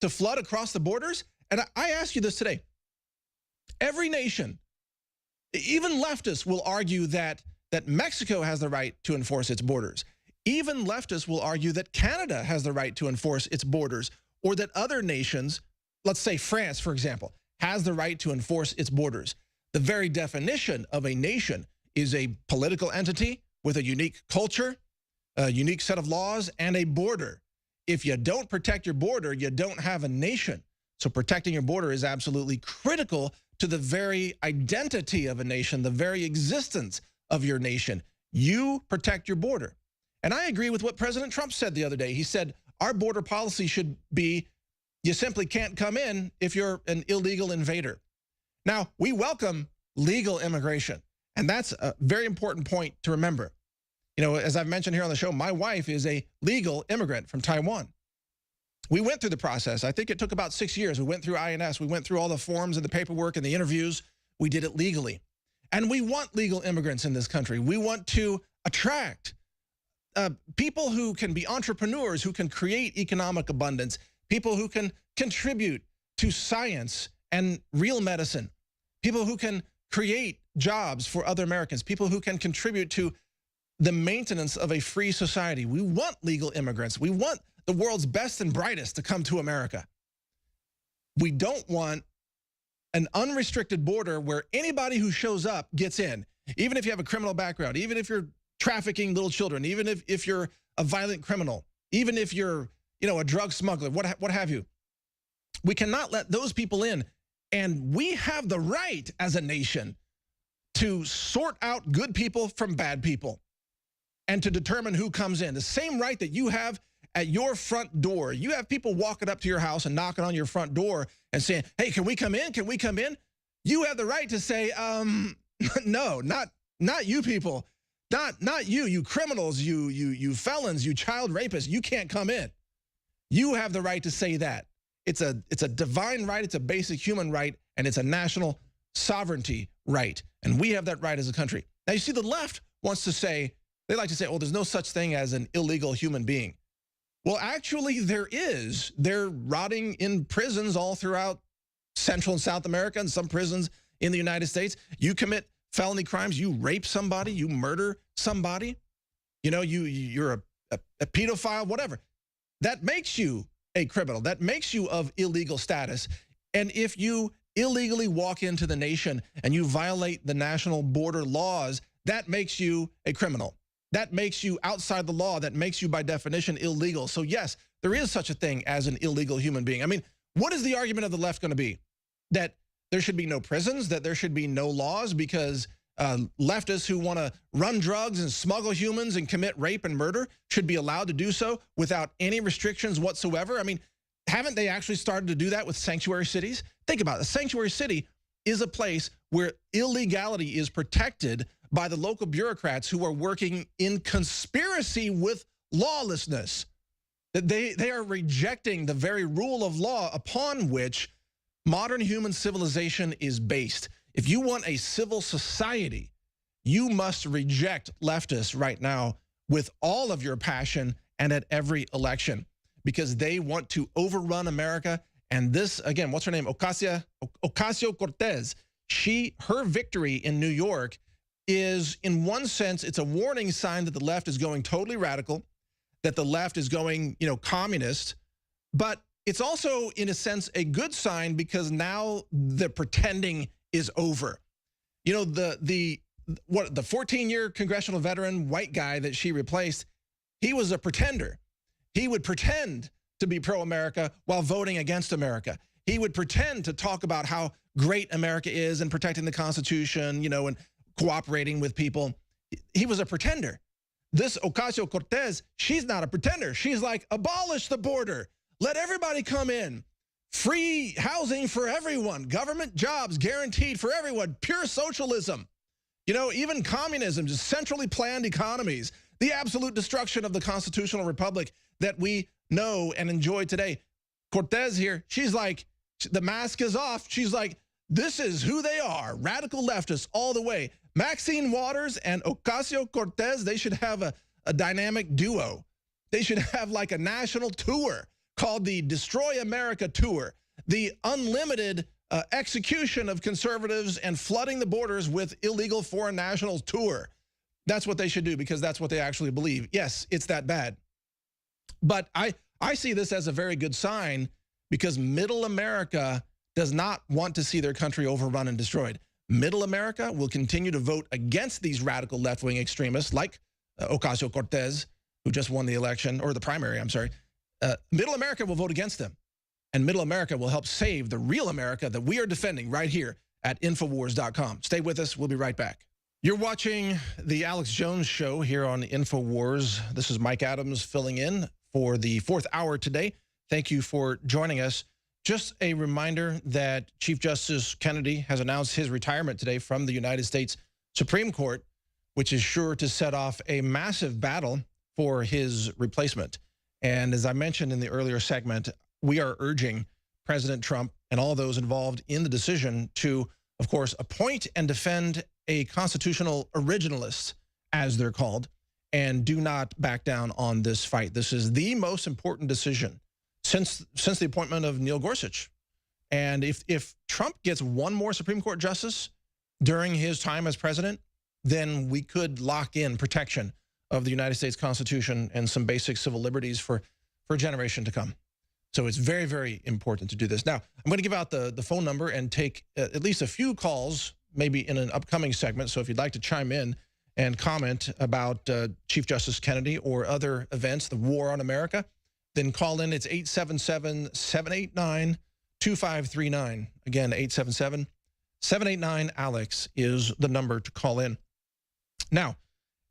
to flood across the borders. And I ask you this today. Every nation, even leftists, will argue that Mexico has the right to enforce its borders. Even leftists will argue that Canada has the right to enforce its borders, or that other nations, let's say France, for example, has the right to enforce its borders. The very definition of a nation is a political entity with a unique culture, a unique set of laws, and a border. If you don't protect your border, you don't have a nation. So protecting your border is absolutely critical to the very identity of a nation, the very existence of your nation. You protect your border. And I agree with what President Trump said the other day. He said, our border policy should be, you simply can't come in if you're an illegal invader. Now, we welcome legal immigration, and that's a very important point to remember. As I've mentioned here on the show, my wife is a legal immigrant from Taiwan. We went through the process. I think it took about 6 years. We went through INS. We went through all the forms and the paperwork and the interviews. We did it legally. And we want legal immigrants in this country. We want to attract people who can be entrepreneurs, who can create economic abundance, people who can contribute to science and real medicine, people who can create jobs for other Americans, people who can contribute to the maintenance of a free society. We want legal immigrants. We want the world's best and brightest to come to America. We don't want an unrestricted border where anybody who shows up gets in, even if you have a criminal background, even if you're trafficking little children, even if you're a violent criminal, even if you're a drug smuggler, what have you. We cannot let those people in. And we have the right as a nation to sort out good people from bad people and to determine who comes in. The same right that you have at your front door. You have people walking up to your house and knocking on your front door and saying, hey, can we come in? Can we come in? You have the right to say, no, not you people. Not you, you criminals, you felons, you child rapists. You can't come in. You have the right to say that. It's a divine right, it's a basic human right, and it's a national sovereignty right. And we have that right as a country. Now you see the left wants to say, they like to say, oh, there's no such thing as an illegal human being. Well, actually there is. They're rotting in prisons all throughout Central and South America and some prisons in the United States. You commit felony crimes, you rape somebody, you murder somebody, you're a pedophile, whatever. That makes you a criminal. That makes you of illegal status. And if you illegally walk into the nation and you violate the national border laws, that makes you a criminal. That makes you outside the law. That makes you, by definition, illegal. So yes, there is such a thing as an illegal human being. I mean, what is the argument of the left going to be? That there should be no prisons, that there should be no laws because leftists who want to run drugs and smuggle humans and commit rape and murder should be allowed to do so without any restrictions whatsoever? I mean, haven't they actually started to do that with sanctuary cities? Think about it. A sanctuary city is a place where illegality is protected by the local bureaucrats who are working in conspiracy with lawlessness. That they are rejecting the very rule of law upon which modern human civilization is based. If you want a civil society, you must reject leftists right now with all of your passion and at every election, because they want to overrun America. And this, again, what's her name? Ocasio-Cortez. Her victory in New York is, in one sense, it's a warning sign that the left is going totally radical, that the left is going, communist. But it's also, in a sense, a good sign because now the pretending is over. The 14-year congressional veteran white guy that she replaced, he was a pretender. He would pretend to be pro-America while voting against America. He would pretend to talk about how great America is and protecting the Constitution, and cooperating with people. He was a pretender. This Ocasio-Cortez, she's not a pretender. She's like, abolish the border. Let everybody come in. Free housing for everyone. Government jobs guaranteed for everyone. Pure socialism. Even communism, just centrally planned economies. The absolute destruction of the constitutional republic that we know and enjoy today. Cortez here, she's like, the mask is off. She's like, this is who they are. Radical leftists all the way. Maxine Waters and Ocasio-Cortez, they should have a dynamic duo. They should have like a national tour called the Destroy America Tour. The unlimited execution of conservatives and flooding the borders with illegal foreign nationals tour. That's what they should do because that's what they actually believe. Yes, it's that bad. But I see this as a very good sign because middle America does not want to see their country overrun and destroyed. Middle America will continue to vote against these radical left-wing extremists like Ocasio-Cortez, who just won the election, or the primary, I'm sorry. Middle America will vote against them. And middle America will help save the real America that we are defending right here at Infowars.com. Stay with us. We'll be right back. You're watching the Alex Jones Show here on Infowars. This is Mike Adams filling in for the 4th hour today. Thank you for joining us. Just a reminder that Chief Justice Kennedy has announced his retirement today from the United States Supreme Court, which is sure to set off a massive battle for his replacement. And as I mentioned in the earlier segment, we are urging President Trump and all those involved in the decision to, of course, appoint and defend a constitutional originalist, as they're called, and do not back down on this fight. This is the most important decision since the appointment of Neil Gorsuch. And if Trump gets one more Supreme Court justice during his time as president, then we could lock in protection of the United States Constitution and some basic civil liberties for a generation to come. So it's very, very important to do this. Now, I'm going to give out the phone number and take at least a few calls, maybe in an upcoming segment. So if you'd like to chime in and comment about Chief Justice Kennedy or other events, the war on America, then call in. It's 877-789-2539. Again, 877-789-ALEX is the number to call in. Now,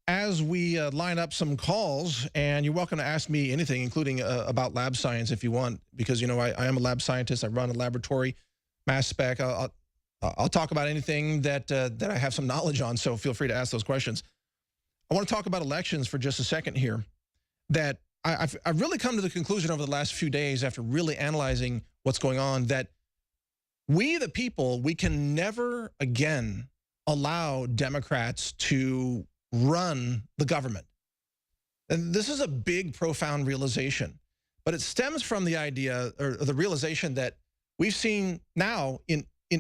as we line up some calls, and you're welcome to ask me anything, including about lab science if you want, because, I am a lab scientist. I run a laboratory, mass spec. I'll talk about anything that I have some knowledge on, so feel free to ask those questions. I want to talk about elections for just a second here, that I've really come to the conclusion over the last few days after really analyzing what's going on that we, the people, we can never again allow Democrats to run the government. And this is a big, profound realization, but it stems from the idea or the realization that we've seen now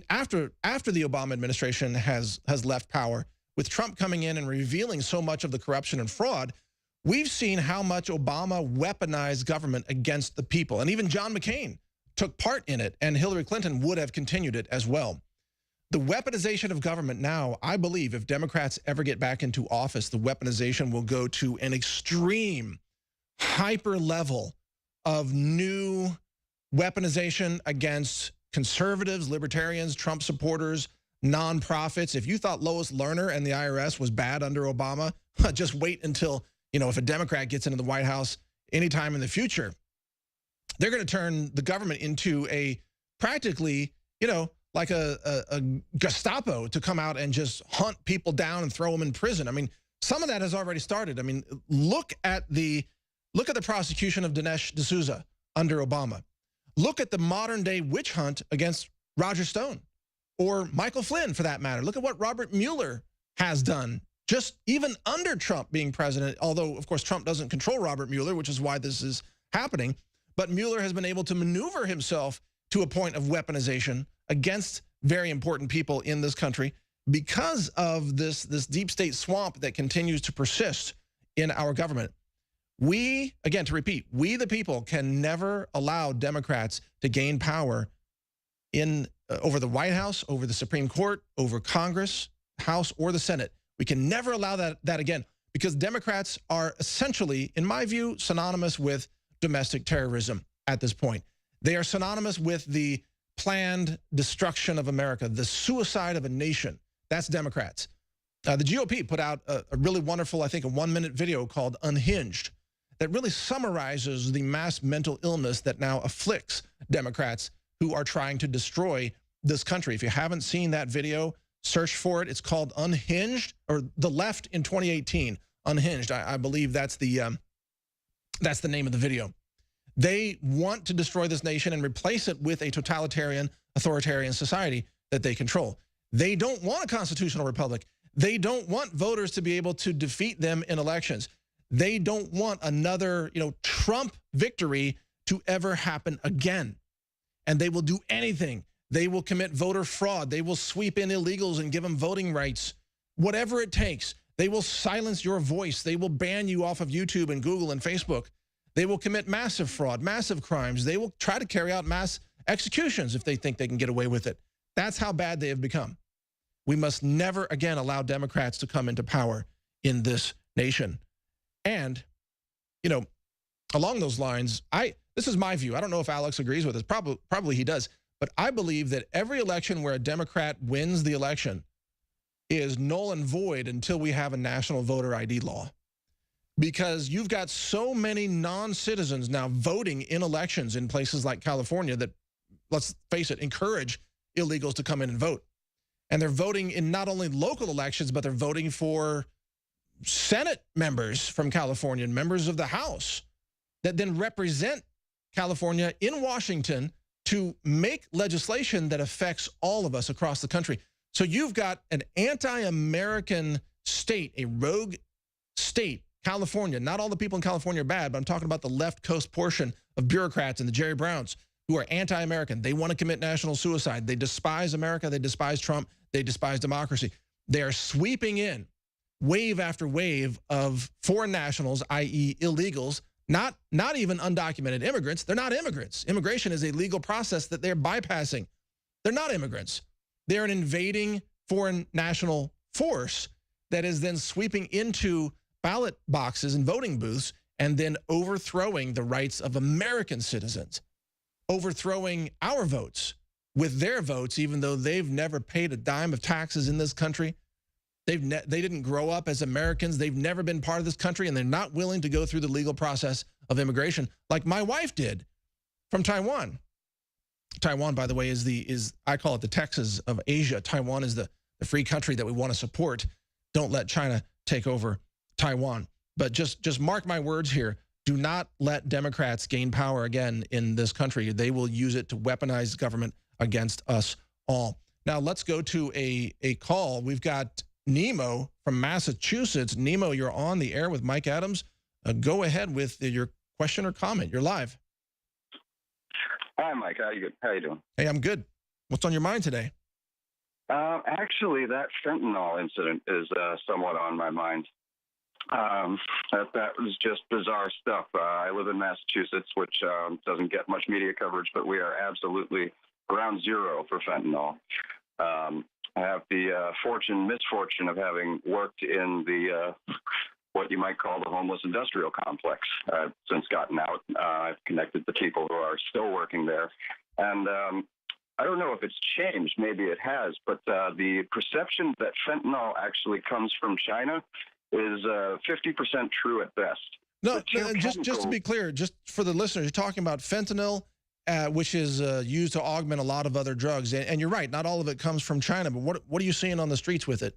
after the Obama administration has left power, with Trump coming in and revealing so much of the corruption and fraud. We've seen how much Obama weaponized government against the people. And even John McCain took part in it, and Hillary Clinton would have continued it as well. The weaponization of government now, I believe, if Democrats ever get back into office, the weaponization will go to an extreme, hyper level of new weaponization against conservatives, libertarians, Trump supporters, nonprofits. If you thought Lois Lerner and the IRS was bad under Obama, just wait until, if a Democrat gets into the White House anytime in the future. They're going to turn the government into a practically, like a Gestapo to come out and just hunt people down and throw them in prison. I mean, some of that has already started. I mean, look at the prosecution of Dinesh D'Souza under Obama. Look at the modern day witch hunt against Roger Stone or Michael Flynn, for that matter. Look at what Robert Mueller has done, just even under Trump being president, although, of course, Trump doesn't control Robert Mueller, which is why this is happening. But Mueller has been able to maneuver himself to a point of weaponization against very important people in this country because of this deep state swamp that continues to persist in our government. We, again, to repeat, we the people can never allow Democrats to gain power in over the White House, over the Supreme Court, over Congress, House, or the Senate. We can never allow that again, because Democrats are essentially, in my view, synonymous with domestic terrorism at this point. They are synonymous with the planned destruction of America, the suicide of a nation. That's Democrats. The GOP put out a really wonderful, I think, a 1-minute video called Unhinged that really summarizes the mass mental illness that now afflicts Democrats who are trying to destroy this country. If you haven't seen that video, search for it. It's called Unhinged, or The Left in 2018. Unhinged, I believe that's the name of the video. They want to destroy this nation and replace it with a totalitarian, authoritarian society that they control. They don't want a constitutional republic. They don't want voters to be able to defeat them in elections. They don't want another, Trump victory to ever happen again. And they will do anything. They will commit voter fraud. They will sweep in illegals and give them voting rights. Whatever it takes. They will silence your voice. They will ban you off of YouTube and Google and Facebook. They will commit massive fraud, massive crimes. They will try to carry out mass executions if they think they can get away with it. That's how bad they have become. We must never again allow Democrats to come into power in this nation. And, along those lines, this is my view. I don't know if Alex agrees with this. Probably he does. But I believe that every election where a Democrat wins the election is null and void until we have a national voter ID law. Because you've got so many non-citizens now voting in elections in places like California that, let's face it, encourage illegals to come in and vote. And they're voting in not only local elections, but they're voting for Senate members from California and members of the House that then represent California in Washington to make legislation that affects all of us across the country. So you've got an anti-American state, a rogue state, California. Not all the people in California are bad, but I'm talking about the left coast portion of bureaucrats and the Jerry Browns who are anti-American. They want to commit national suicide. They despise America. They despise Trump. They despise democracy. They are sweeping in wave after wave of foreign nationals, i.e. illegals, not even undocumented immigrants. They're not immigrants. Immigration is a legal process that they're bypassing. They're not immigrants. They're an invading foreign national force that is then sweeping into ballot boxes and voting booths and then overthrowing the rights of American citizens, overthrowing our votes with their votes, even though they've never paid a dime of taxes in this country. They didn't grow up as Americans. They've never been part of this country, and they're not willing to go through the legal process of immigration like my wife did from Taiwan. Taiwan, by the way, is I call it the Texas of Asia. Taiwan is the free country that we want to support. Don't let China take over Taiwan. But just mark my words here. Do not let Democrats gain power again in this country. They will use it to weaponize government against us all. Now, let's go to a call. We've got Nemo from Massachusetts. Nemo, you're on the air with Mike Adams. Go ahead with your question or comment. You're live.
Hi, Mike. How you doing?
Hey, I'm good. What's on your mind today?
Actually, that fentanyl incident is somewhat on my mind. That was just bizarre stuff. I live in Massachusetts, which doesn't get much media coverage, but we are absolutely ground zero for fentanyl. I have the misfortune of having worked in the what you might call the homeless industrial complex. I've since gotten out. I've connected to people who are still working there. And I don't know if it's changed. Maybe it has. But the perception that fentanyl actually comes from China is 50% true at best.
No, just to be clear, just for the listeners, you're talking about fentanyl, which is used to augment a lot of other drugs. And you're right, not all of it comes from China. But what are you seeing on the streets with it?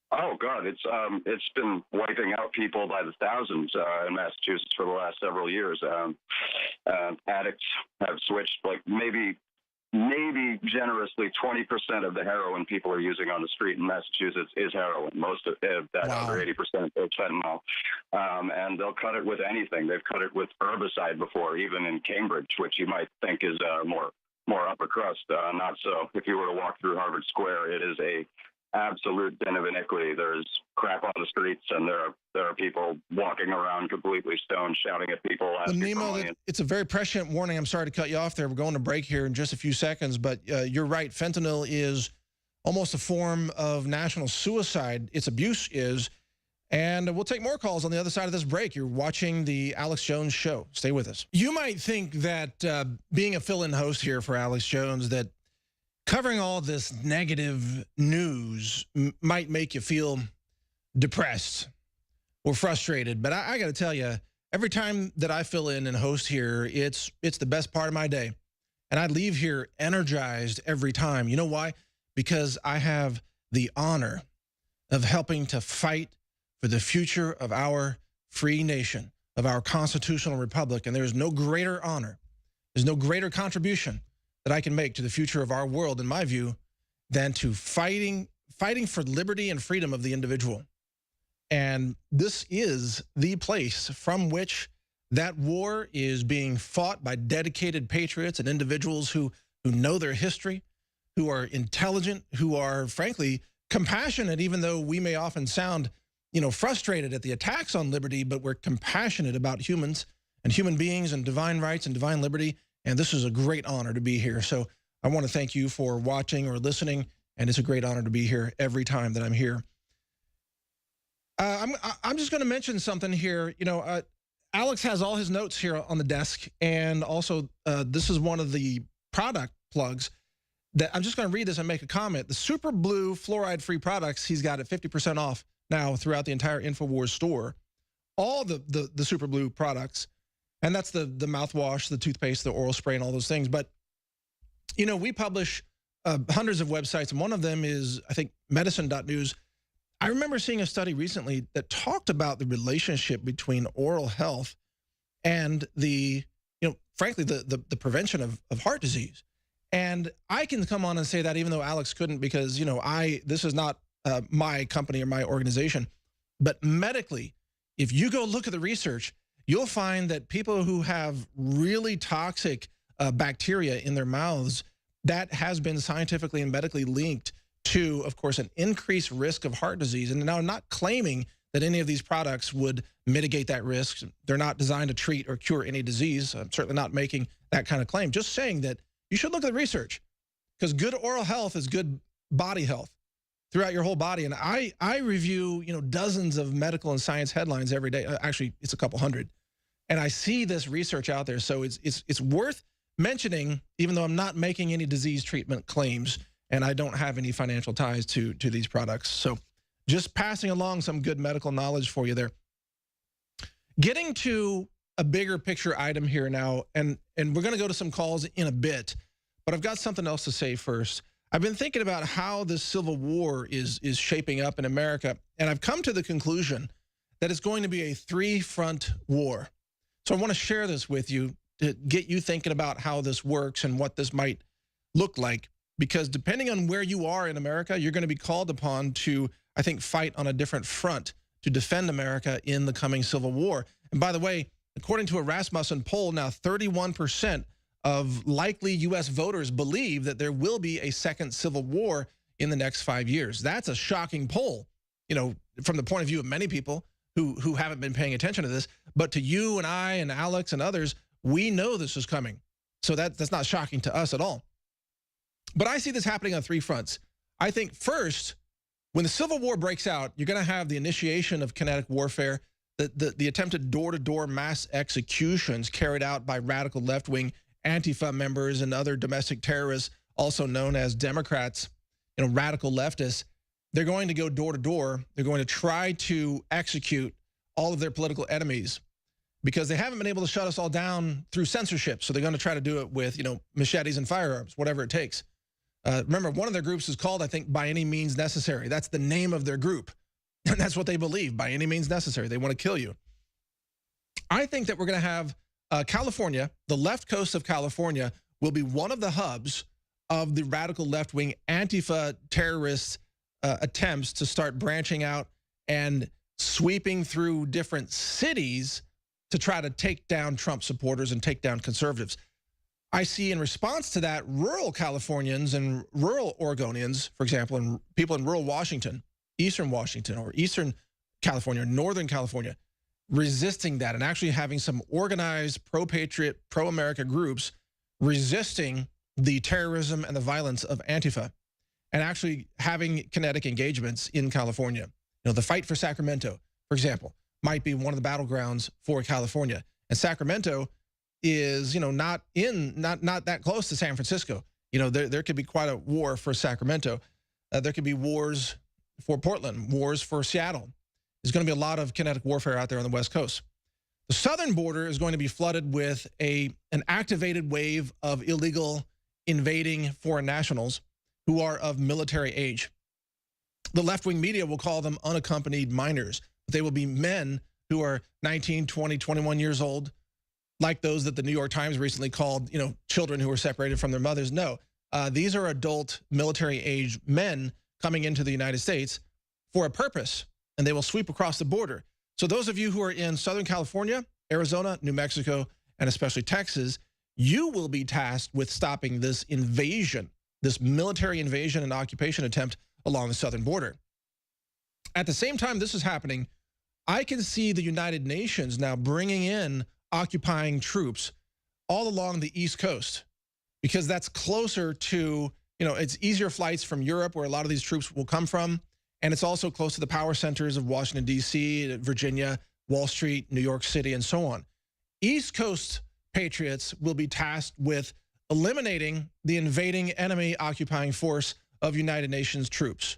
Oh God, it's been wiping out people by the thousands in Massachusetts for the last several years. Addicts have switched, like maybe generously 20% of the heroin people are using on the street in Massachusetts is heroin. Most of that, over 80% is fentanyl, and they'll cut it with anything. They've cut it with herbicide before, even in Cambridge, which you might think is more upper crust. Not so. If you were to walk through Harvard Square, it is a absolute den of iniquity. There's crap on the streets, and there are people walking around completely stoned, shouting at people.
Well, Nemo, it's a very prescient warning. I'm sorry to cut you off there. We're going to break here in just a few seconds, but you're right. Fentanyl is almost a form of national suicide. Its abuse is. And we'll take more calls on the other side of this break. You're watching the Alex Jones Show. Stay with us. You might think that being a fill-in host here for Alex Jones, that covering all this negative news might make you feel depressed or frustrated. But I got to tell you, every time that I fill in and host here, it's the best part of my day. And I leave here energized every time. You know why? Because I have the honor of helping to fight for the future of our free nation, of our constitutional republic. And there is no greater honor, there's no greater contribution that I can make to the future of our world, in my view, than to fighting for liberty and freedom of the individual. And this is the place from which that war is being fought by dedicated patriots and individuals who know their history, who are intelligent, who are, frankly, compassionate, even though we may often sound, frustrated at the attacks on liberty, but we're compassionate about humans and human beings and divine rights and divine liberty. And this is a great honor to be here. So I want to thank you for watching or listening, and it's a great honor to be here every time that I'm here. I'm just going to mention something here. Alex has all his notes here on the desk, and also this is one of the product plugs that I'm just going to read this and make a comment. The Super Blue fluoride-free products, he's got at 50% off now throughout the entire InfoWars store. All the Super Blue products. And that's the mouthwash, the toothpaste, the oral spray, and all those things. But, we publish hundreds of websites, and one of them is, I think, medicine.news. I remember seeing a study recently that talked about the relationship between oral health and frankly, the prevention of heart disease. And I can come on and say that, even though Alex couldn't, because, this is not my company or my organization. But medically, if you go look at the research, you'll find that people who have really toxic bacteria in their mouths, that has been scientifically and medically linked to, of course, an increased risk of heart disease. And now I'm not claiming that any of these products would mitigate that risk. They're not designed to treat or cure any disease. I'm certainly not making that kind of claim. Just saying that you should look at the research, because good oral health is good body health throughout your whole body. And I review, dozens of medical and science headlines every day. Actually, it's a couple hundred. And I see this research out there, so it's worth mentioning, even though I'm not making any disease treatment claims, and I don't have any financial ties to these products. So just passing along some good medical knowledge for you there. Getting to a bigger picture item here now, and we're going to go to some calls in a bit, but I've got something else to say first. I've been thinking about how this civil war is shaping up in America, and I've come to the conclusion that it's going to be a three-front war. So I want to share this with you to get you thinking about how this works and what this might look like, because depending on where you are in America, you're going to be called upon to, I think, fight on a different front to defend America in the coming civil war. And by the way, according to a Rasmussen poll, now 31% of likely U.S. voters believe that there will be a second civil war in the next 5 years. That's a shocking poll, from the point of view of many people who haven't been paying attention to this, but to you and I and Alex and others, we know this is coming. So that's not shocking to us at all. But I see this happening on three fronts. I think first, when the Civil War breaks out, you're going to have the initiation of kinetic warfare, the attempted door-to-door mass executions carried out by radical left-wing Antifa members and other domestic terrorists, also known as Democrats, radical leftists. They're going to go door to door. They're going to try to execute all of their political enemies because they haven't been able to shut us all down through censorship. So they're going to try to do it with, machetes and firearms, whatever it takes. Remember, one of their groups is called, I think, By Any Means Necessary. That's the name of their group. And that's what they believe, by any means necessary. They want to kill you. I think that we're going to have California, the left coast of California, will be one of the hubs of the radical left-wing Antifa terrorists attempts to start branching out and sweeping through different cities to try to take down Trump supporters and take down conservatives. I see in response to that, rural Californians and rural Oregonians, for example, and people in rural Washington, Eastern Washington or Eastern California, Northern California, resisting that and actually having some organized pro-patriot, pro-America groups resisting the terrorism and the violence of Antifa and actually having kinetic engagements in California. The fight for Sacramento, for example, might be one of the battlegrounds for California. And Sacramento is, not that close to San Francisco. There could be quite a war for Sacramento. There could be wars for Portland, wars for Seattle. There's going to be a lot of kinetic warfare out there on the West Coast. The southern border is going to be flooded with an activated wave of illegal invading foreign nationals who are of military age. The left-wing media will call them unaccompanied minors. They will be men who are 19, 20, 21 years old, like those that the New York Times recently called, children who were separated from their mothers. No, these are adult military-age men coming into the United States for a purpose, and they will sweep across the border. So those of you who are in Southern California, Arizona, New Mexico, and especially Texas, you will be tasked with stopping this invasion, this military invasion and occupation attempt along the southern border. At the same time this is happening, I can see the United Nations now bringing in occupying troops all along the East Coast because that's closer to, it's easier flights from Europe where a lot of these troops will come from. And it's also close to the power centers of Washington, D.C., Virginia, Wall Street, New York City, and so on. East Coast patriots will be tasked with eliminating the invading enemy occupying force of United Nations troops.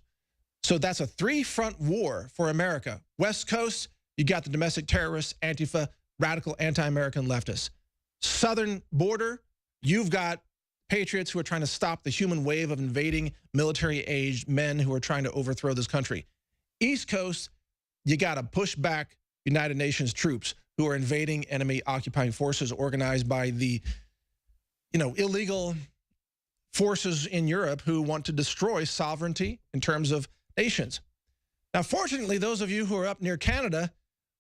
So that's a three-front war for America. West Coast, you got the domestic terrorists, Antifa, radical anti-American leftists. Southern border, you've got patriots who are trying to stop the human wave of invading military-aged men who are trying to overthrow this country. East Coast, you got to push back United Nations troops who are invading enemy occupying forces organized by the, illegal forces in Europe who want to destroy sovereignty in terms of nations. Now, fortunately, those of you who are up near Canada,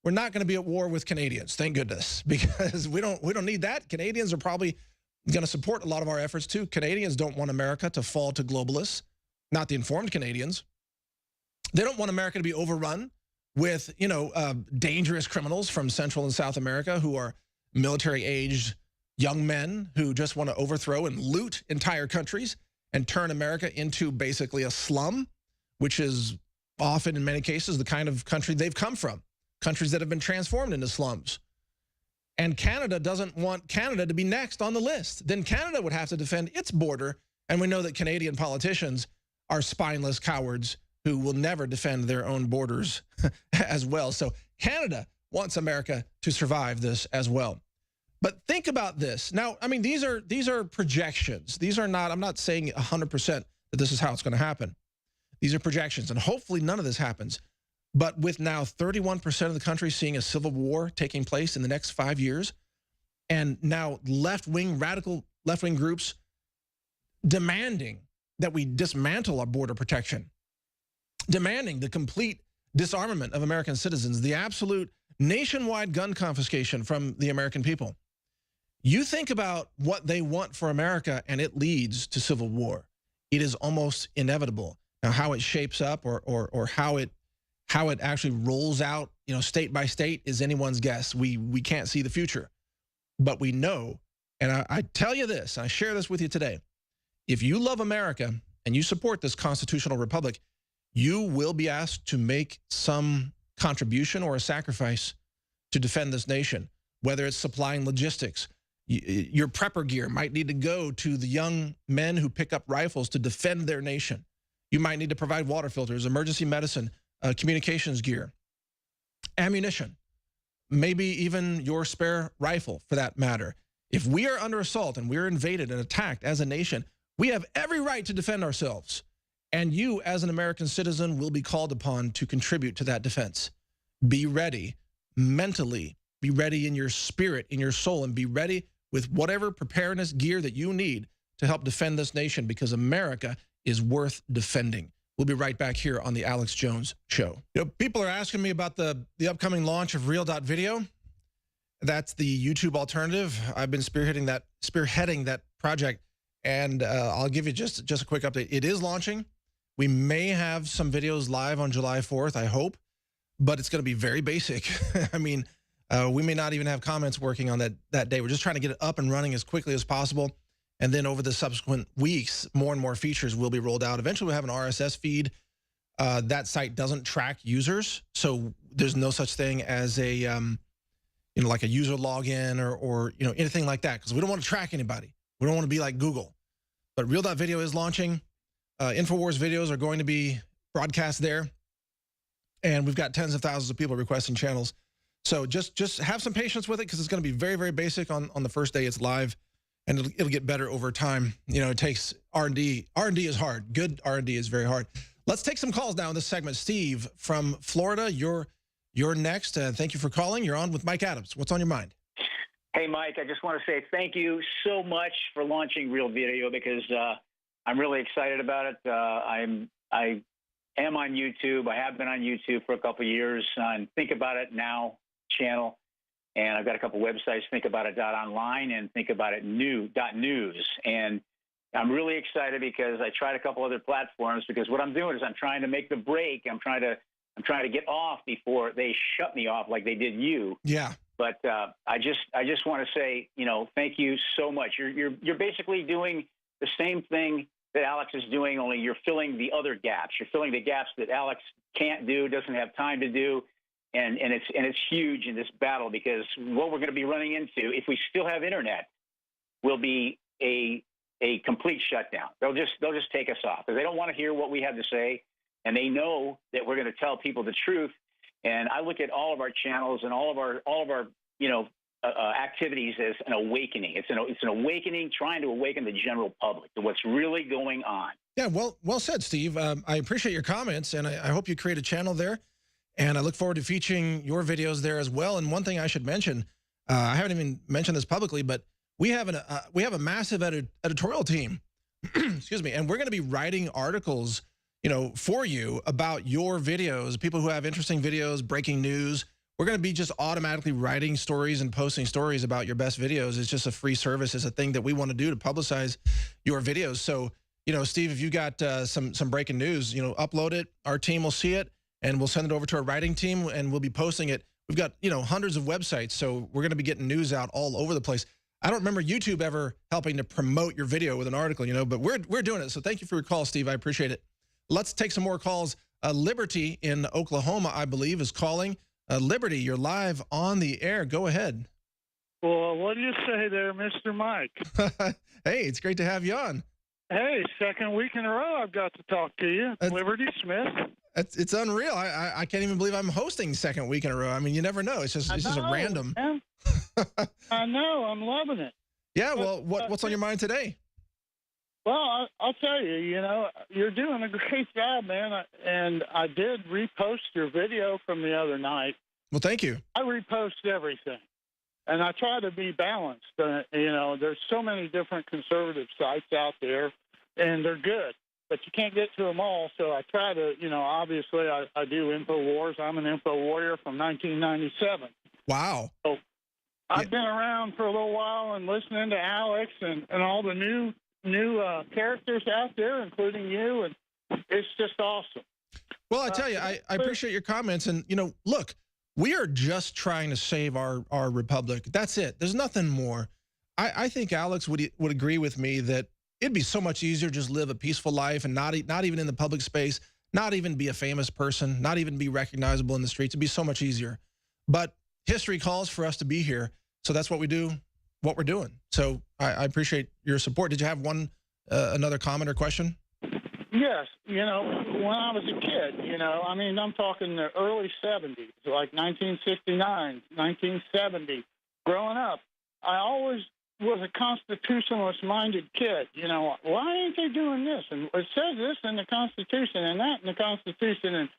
we're not going to be at war with Canadians, thank goodness, because we don't need that. Canadians are probably going to support a lot of our efforts too. Canadians don't want America to fall to globalists, not the informed Canadians. They don't want America to be overrun with, dangerous criminals from Central and South America who are military-aged young men who just want to overthrow and loot entire countries and turn America into basically a slum, which is often, in many cases, the kind of country they've come from, countries that have been transformed into slums. And Canada doesn't want Canada to be next on the list. Then Canada would have to defend its border, and we know that Canadian politicians are spineless cowards who will never defend their own borders as well. So Canada wants America to survive this as well. But think about this. Now, I mean, these are projections. These are not, I'm not saying 100% that this is how it's going to happen. These are projections, and hopefully none of this happens. But with now 31% of the country seeing a civil war taking place in the next 5 years, and now radical left-wing groups demanding that we dismantle our border protection, demanding the complete disarmament of American citizens, the absolute nationwide gun confiscation from the American people. You think about what they want for America, and it leads to civil war. It is almost inevitable. Now, how it shapes up or how How it actually rolls out, state by state is anyone's guess. We can't see the future. But we know, and I tell you this, I share this with you today. If you love America and you support this constitutional republic, you will be asked to make some contribution or a sacrifice to defend this nation, whether it's supplying logistics. Your prepper gear might need to go to the young men who pick up rifles to defend their nation. You might need to provide water filters, emergency medicine, communications gear, ammunition, maybe even your spare rifle for that matter. If we are under assault and we're invaded and attacked as a nation, we have every right to defend ourselves. And you, as an American citizen, will be called upon to contribute to that defense. Be ready mentally, be ready in your spirit, in your soul, and be ready with whatever preparedness gear that you need to help defend this nation, because America is worth defending. We'll be right back here on the Alex Jones Show. People are asking me about the upcoming launch of Real.video. That's the YouTube alternative. I've been spearheading that project, and I'll give you just a quick update. It is launching. We may have some videos live on July 4th, I hope, but it's going to be very basic. I mean, we may not even have comments working on that day. We're just trying to get it up and running as quickly as possible. And then over the subsequent weeks, more and more features will be rolled out. Eventually, we'll have an RSS feed. That site doesn't track users, so there's no such thing as a, like a user login or anything like that, because we don't want to track anybody. We don't want to be like Google. But Real.video is launching. InfoWars videos are going to be broadcast there. And we've got tens of thousands of people requesting channels. So just have some patience with it, because it's going to be very, very basic on the first day it's live. And it'll get better over time. It takes R&D. R&D is hard. Good R&D is very hard. Let's take some calls now in this segment. Steve from Florida, you're next. Thank you for calling. You're on with Mike Adams. What's on your mind?
Hey, Mike, I just want to say thank you so much for launching Real Video, because I'm really excited about it. I am on YouTube. I have been on YouTube for a couple of years on Think About It Now channel. And I've got a couple websites, thinkaboutit.online and thinkaboutit.news. And I'm really excited because I tried a couple other platforms, because what I'm doing is I'm trying to make the break. I'm trying to get off before they shut me off like they did you.
Yeah.
But I just want to say, thank you so much. You're basically doing the same thing that Alex is doing, only you're filling the other gaps. You're filling the gaps that Alex can't do, doesn't have time to do. And it's huge in this battle, because what we're going to be running into, if we still have internet, will be a complete shutdown. They'll just take us off, because they don't want to hear what we have to say, and they know that we're going to tell people the truth. And I look at all of our channels and all of our activities as an awakening. It's an awakening, trying to awaken the general public to what's really going on.
Yeah, well said, Steve. I appreciate your comments, and I hope you create a channel there. And I look forward to featuring your videos there as well. And one thing I should mention, I haven't even mentioned this publicly, but we have a massive editorial team, excuse me, and we're going to be writing articles, for you about your videos, people who have interesting videos, breaking news. We're going to be just automatically writing stories and posting stories about your best videos. It's just a free service. It's a thing that we want to do to publicize your videos. So, Steve, if you got some breaking news, upload it. Our team will see it, and we'll send it over to our writing team, and we'll be posting it. We've got, hundreds of websites, so we're going to be getting news out all over the place. I don't remember YouTube ever helping to promote your video with an article, but we're doing it. So thank you for your call, Steve. I appreciate it. Let's take some more calls. Liberty in Oklahoma, I believe, is calling. Liberty, you're live on the air. Go ahead.
Well, what do you say there, Mr. Mike?
Hey, it's great to have you on.
Hey, second week in a row I've got to talk to you. Liberty Smith.
It's unreal. I can't even believe I'm hosting second week in a row. I mean, you never know. It's just a random.
I know. I'm loving it.
Yeah. Well, what's on your mind today?
Well, I'll tell you. You're doing a great job, man. And I did repost your video from the other night.
Well, thank you.
I repost everything, and I try to be balanced. There's so many different conservative sites out there, and they're good. But you can't get to them all, so I try to, obviously I do InfoWars. I'm an Info Warrior from 1997.
Wow.
So I've been around for a little while and listening to Alex and all the new characters out there, including you, and it's just awesome.
Well, I tell you, I appreciate your comments. And, you know, look, we are just trying to save our republic. That's it. There's nothing more. I think Alex would agree with me that it'd be so much easier to just live a peaceful life and not even in the public space, not even be a famous person, not even be recognizable in the streets. It'd be so much easier. But history calls for us to be here. So that's what we do, what we're doing. So I appreciate your support. Did you have another comment or question?
Yes, you know, when I was a kid, you know, I mean, I'm talking the early 70s, like 1969, 1970. Growing up, I always was a constitutionalist-minded kid. You know, why ain't they doing this? And it says this in the Constitution and that in the Constitution.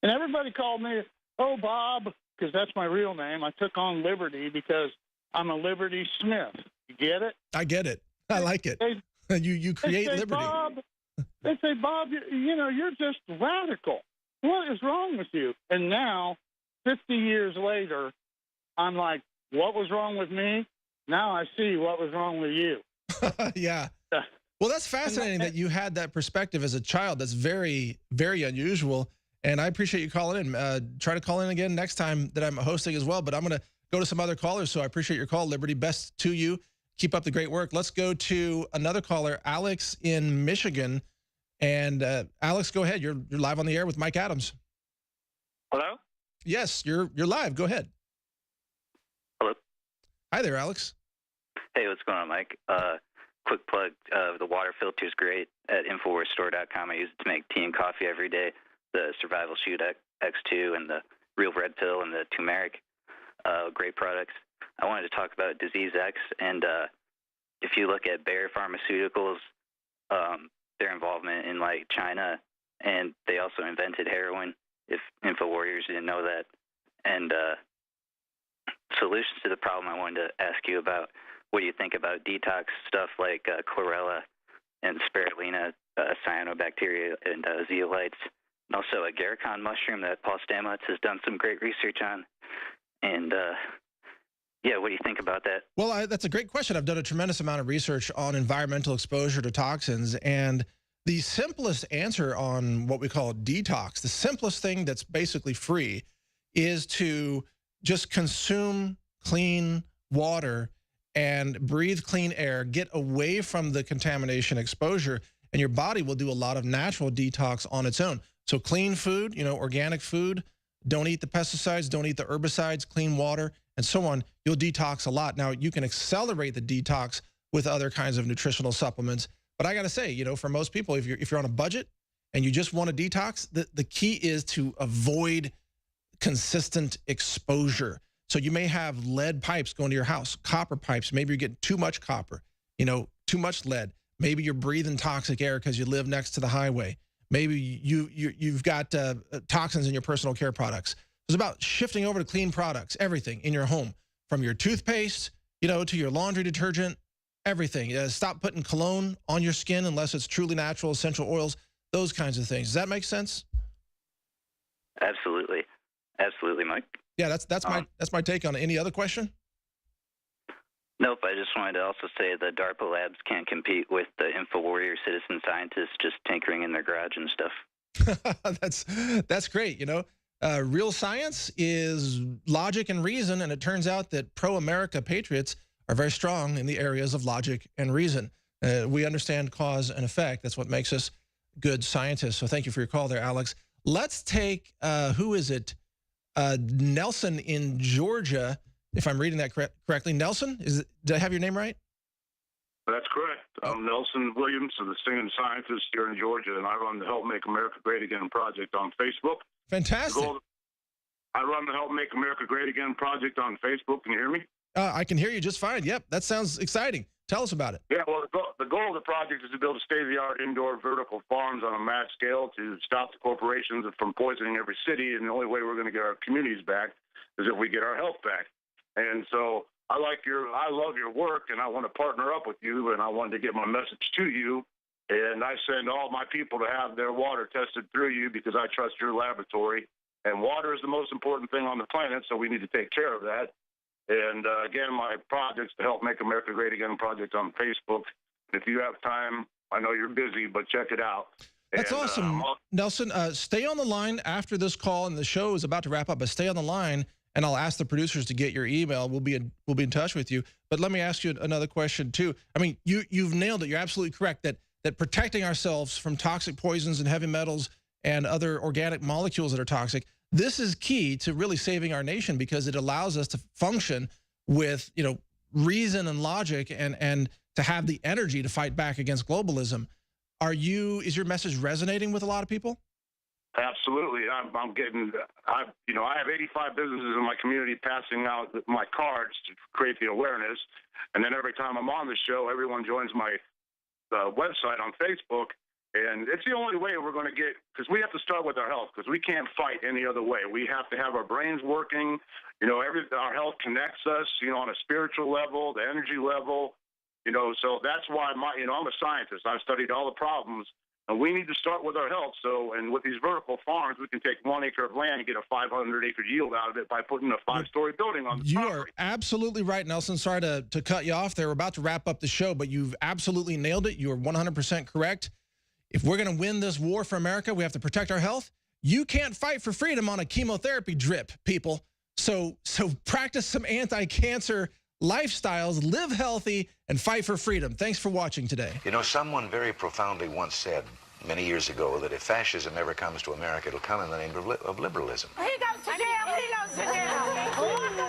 And everybody called me, oh, Bob, because that's my real name. I took on Liberty because I'm a Liberty Smith. You get it?
I get it. I like it. You create liberty.
They say, Bob, you know, you're just radical. What is wrong with you? And now, 50 years later, I'm like, what was wrong with me? Now I see what was wrong with you.
Yeah. Well, that's fascinating that you had that perspective as a child. That's very, very unusual. And I appreciate you calling in. Try to call in again next time that I'm hosting as well. But I'm going to go to some other callers. So I appreciate your call, Liberty. Best to you. Keep up the great work. Let's go to another caller, Alex in Michigan. And Alex, go ahead. You're live on the air with Mike Adams.
Hello?
Yes, you're live. Go ahead.
Hello.
Hi there, Alex.
Hey, what's going on, Mike? Quick plug. The water filter is great at InfoWarsStore.com. I use it to make tea and coffee every day. The Survival Shoot X2 and the Real Red Pill and the turmeric. Great products. I wanted to talk about Disease X. And if you look at Bayer Pharmaceuticals, their involvement in like China, and they also invented heroin, if InfoWarriors didn't know that. And solutions to the problem, I wanted to ask you about what do you think about detox stuff like chlorella and spirulina, cyanobacteria, and zeolites, and also a Garicon mushroom that Paul Stamets has done some great research on. And yeah, what do you think about that?
Well, that's a great question. I've done a tremendous amount of research on environmental exposure to toxins, and the simplest answer on what we call detox, the simplest thing that's basically free, is to just consume clean water and breathe clean air, get away from the contamination exposure, and your body will do a lot of natural detox on its own. So clean food, you know, organic food, don't eat the pesticides, don't eat the herbicides, clean water, and so on. You'll detox a lot. Now, you can accelerate the detox with other kinds of nutritional supplements. But I got to say, you know, for most people, if you're on a budget and you just want to detox, the key is to avoid consistent exposure. So you may have lead pipes going to your house, copper pipes. Maybe you're getting too much copper, you know, too much lead. Maybe you're breathing toxic air because you live next to the highway. Maybe you've got toxins in your personal care products. It's about shifting over to clean products, everything in your home, from your toothpaste, you know, to your laundry detergent, everything. Stop putting cologne on your skin unless it's truly natural, essential oils, those kinds of things. Does that make sense?
Absolutely. Absolutely, Mike.
Yeah, that's my take on it. Any other question?
Nope. I just wanted to also say the DARPA labs can't compete with the InfoWarrior citizen scientists just tinkering in their garage and stuff.
That's great. You know, real science is logic and reason, and it turns out that pro-America patriots are very strong in the areas of logic and reason. We understand cause and effect. That's what makes us good scientists. So thank you for your call there, Alex. Let's take, who is it? Nelson in Georgia, if I'm reading that correctly. Nelson, did I have your name right?
That's correct. I'm Nelson Williams, the singing scientist here in Georgia, and I run the Help Make America Great Again project on Facebook.
Fantastic.
I run the Help Make America Great Again project on Facebook. Can you hear me?
I can hear you just fine. Yep, that sounds exciting. Tell us about it.
Yeah, well, the goal of the project is to build state-of-the-art indoor vertical farms on a mass scale to stop the corporations from poisoning every city, and the only way we're going to get our communities back is if we get our health back. And so I love your work, and I want to partner up with you, and I wanted to get my message to you. And I send all my people to have their water tested through you because I trust your laboratory. And water is the most important thing on the planet, so we need to take care of that. And again, my project's the Help Make America Great Again project on Facebook. If you have time, I know you're busy, but check it out.
That's awesome, Nelson. Stay on the line after this call, and the show is about to wrap up. But stay on the line, and I'll ask the producers to get your email. We'll be in touch with you. But let me ask you another question too. I mean, you've nailed it. You're absolutely correct that protecting ourselves from toxic poisons and heavy metals and other organic molecules that are toxic, this is key to really saving our nation, because it allows us to function with, you know, reason and logic, and to have the energy to fight back against globalism. Is your message resonating with a lot of people?
Absolutely. I have 85 businesses in my community passing out my cards to create the awareness. And then every time I'm on the show, everyone joins my website on Facebook. And it's the only way we're going to get, because we have to start with our health, because we can't fight any other way. We have to have our brains working. You know, our health connects us, you know, on a spiritual level, the energy level, you know, so that's why I'm a scientist. I've studied all the problems, and we need to start with our health. So, and with these vertical farms, we can take 1 acre of land and get a 500-acre yield out of it by putting a 5-story building on the property.
You are absolutely right, Nelson. Sorry to cut you off there. We're about to wrap up the show, but you've absolutely nailed it. You are 100% correct. If we're going to win this war for America, we have to protect our health. You can't fight for freedom on a chemotherapy drip, people. So practice some anti-cancer lifestyles, live healthy, and fight for freedom. Thanks for watching today.
You know, someone very profoundly once said many years ago that if fascism ever comes to America, it'll come in the name of liberalism.
He goes to jail. He goes to jail. Lock him up.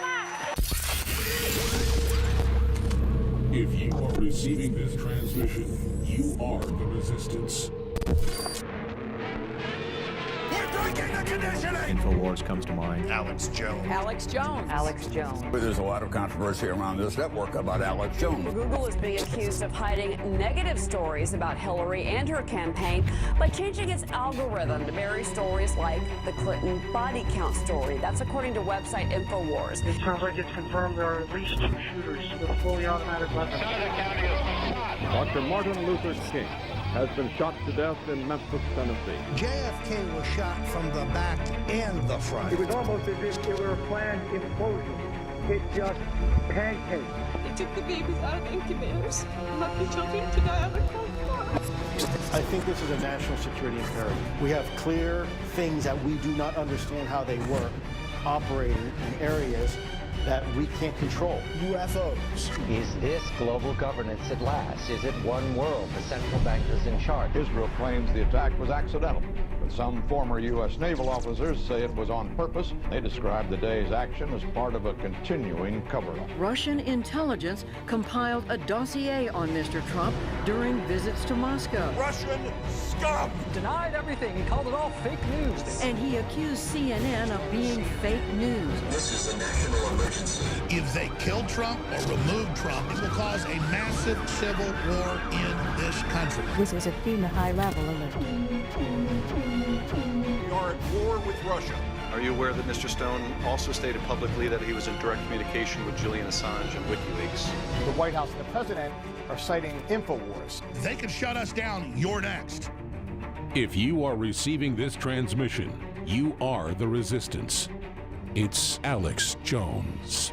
If you are receiving this transmission, you are the resistance.
InfoWars comes to mind.
Alex Jones. Alex Jones.
Alex Jones. There's a lot of controversy around this network about Alex Jones.
Google is being accused of hiding negative stories about Hillary and her campaign by changing its algorithm to bury stories like the Clinton body count story. That's according to website InfoWars.
It sounds like it's confirmed there are at least 2 shooters with fully automatic weapons.
Dr. Martin Luther King has been shot to death in Memphis, Tennessee.
JFK was shot from the back and the front.
It was almost as if it were a planned implosion. It just pancaked.
They took the babies out of incubators and left the children to die on the cold floor.
I think this is a national security imperative. We have clear things that we do not understand how they work, operating in areas that we can't control.
UFOs.
Is this global governance at last? Is it one world, the central bankers in charge?
Israel claims the attack was accidental, but some former U.S. naval officers say it was on purpose. They describe the day's action as part of a continuing cover-up.
Russian intelligence compiled a dossier on Mr. Trump during visits to Moscow.
Russian scum!
Denied everything. He called it all fake news.
And he accused CNN of being fake news.
This is a national emergency.
If they kill Trump or remove Trump, it will cause a massive civil war in this country.
This was a FEMA high-level alert.
We are at war with Russia.
Are you aware that Mr. Stone also stated publicly that he was in direct communication with Julian Assange and WikiLeaks?
The White House and the president are citing InfoWars.
They can shut us down. You're next.
If you are receiving this transmission, you are the resistance. It's Alex Jones.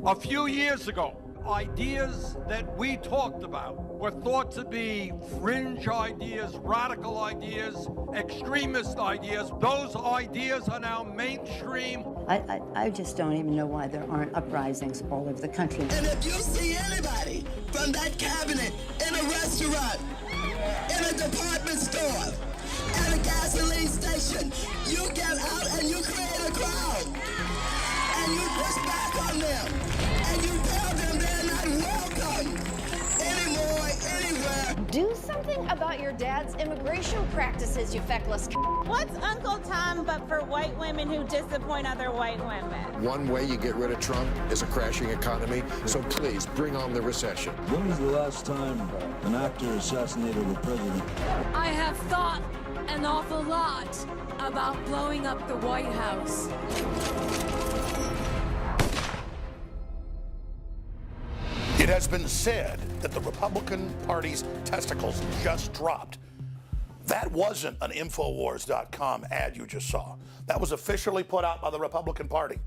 A few years ago, ideas that we talked about were thought to be fringe ideas, radical ideas, extremist ideas. Those ideas are now mainstream.
I just don't even know why there aren't uprisings all over the country.
And if you see anybody from that cabinet in a restaurant, in a department store, at a gasoline station, you get out and you create a crowd. And you push back on them. And you tell them they're not welcome anymore, anywhere.
Do something about your dad's immigration practices, you feckless.
What's Uncle Tom but for white women who disappoint other white women?
One way you get rid of Trump is a crashing economy, so please bring on the recession.
When was the last time an actor assassinated a president?
I have thought an awful lot about blowing up the White House.
It has been said that the Republican Party's testicles just dropped. That wasn't an Infowars.com ad you just saw. That was officially put out by the Republican Party.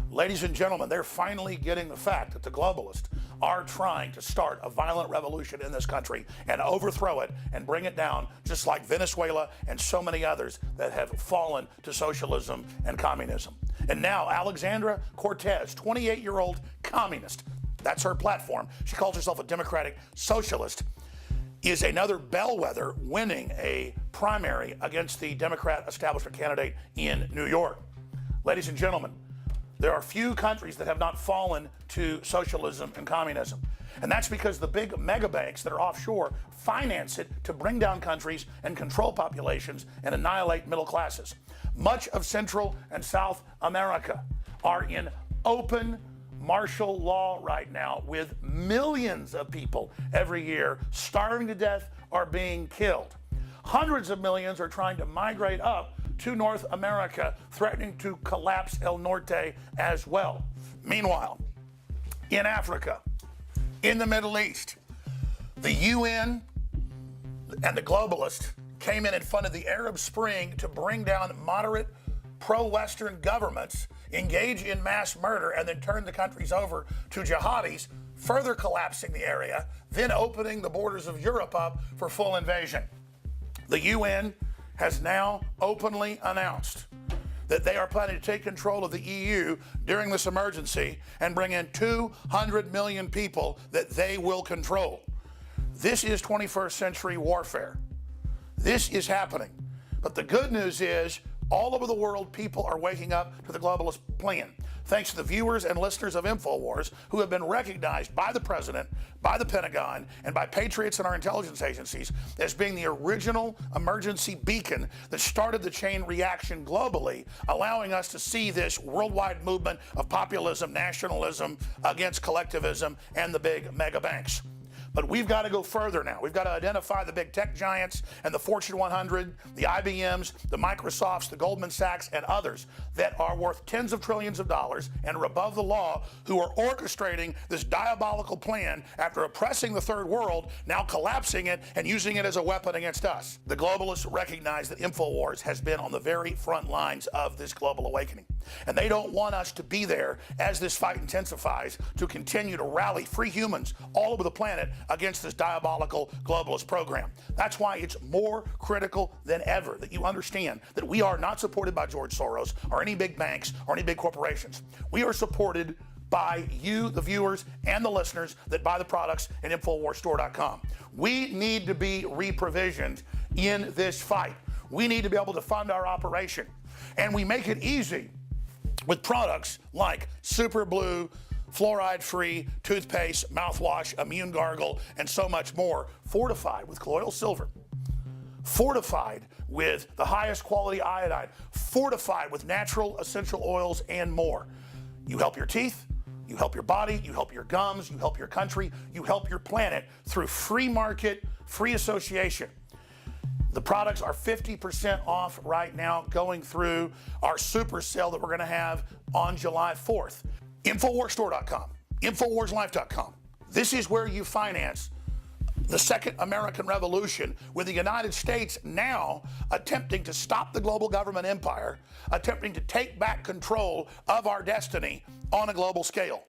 Ladies and gentlemen, they're finally getting the fact that the globalists are trying to start a violent revolution in this country and overthrow it and bring it down, just like Venezuela and so many others that have fallen to socialism and communism. And now Alexandria Cortez, 28-year-old communist, that's her platform. She calls herself a democratic socialist, is another bellwether winning a primary against the Democrat establishment candidate in New York. Ladies and gentlemen, there are few countries that have not fallen to socialism and communism. And that's because the big mega banks that are offshore finance it to bring down countries and control populations and annihilate middle classes. Much of Central and South America are in open martial law right now, with millions of people every year starving to death or being killed. Hundreds of millions are trying to migrate up to North America, threatening to collapse El Norte as well. Meanwhile, in Africa, in the Middle East, the UN and the globalists came in and funded the Arab Spring to bring down moderate pro-Western governments, engage in mass murder, and then turn the countries over to jihadis, further collapsing the area, then opening the borders of Europe up for full invasion. The UN has now openly announced that they are planning to take control of the EU during this emergency and bring in 200 million people that they will control. This is 21st century warfare. This is happening. But the good news is, all over the world, people are waking up to the globalist plan. Thanks to the viewers and listeners of InfoWars, who have been recognized by the president, by the Pentagon, and by patriots in our intelligence agencies as being the original emergency beacon that started the chain reaction globally, allowing us to see this worldwide movement of populism, nationalism against collectivism and the big mega banks. But we've got to go further now. We've got to identify the big tech giants and the Fortune 100, the IBMs, the Microsofts, the Goldman Sachs, and others that are worth tens of trillions of dollars and are above the law, who are orchestrating this diabolical plan after oppressing the third world, now collapsing it and using it as a weapon against us. The globalists recognize that InfoWars has been on the very front lines of this global awakening. And they don't want us to be there as this fight intensifies, to continue to rally free humans all over the planet against this diabolical globalist program. That's why it's more critical than ever that you understand that we are not supported by George Soros or any big banks or any big corporations. We are supported by you, the viewers, and the listeners that buy the products at InfoWarsStore.com. We need to be reprovisioned in this fight. We need to be able to fund our operation. And we make it easy with products like Super Blue, fluoride-free toothpaste, mouthwash, immune gargle, and so much more, fortified with colloidal silver, fortified with the highest quality iodine, fortified with natural essential oils, and more. You help your teeth, you help your body, you help your gums, you help your country, you help your planet through free market, free association. The products are 50% off right now, going through our super sale that we're going to have on July 4th. InfoWarsStore.com, InfoWarsLife.com. This is where you finance the second American Revolution, with the United States now attempting to stop the global government empire, attempting to take back control of our destiny on a global scale.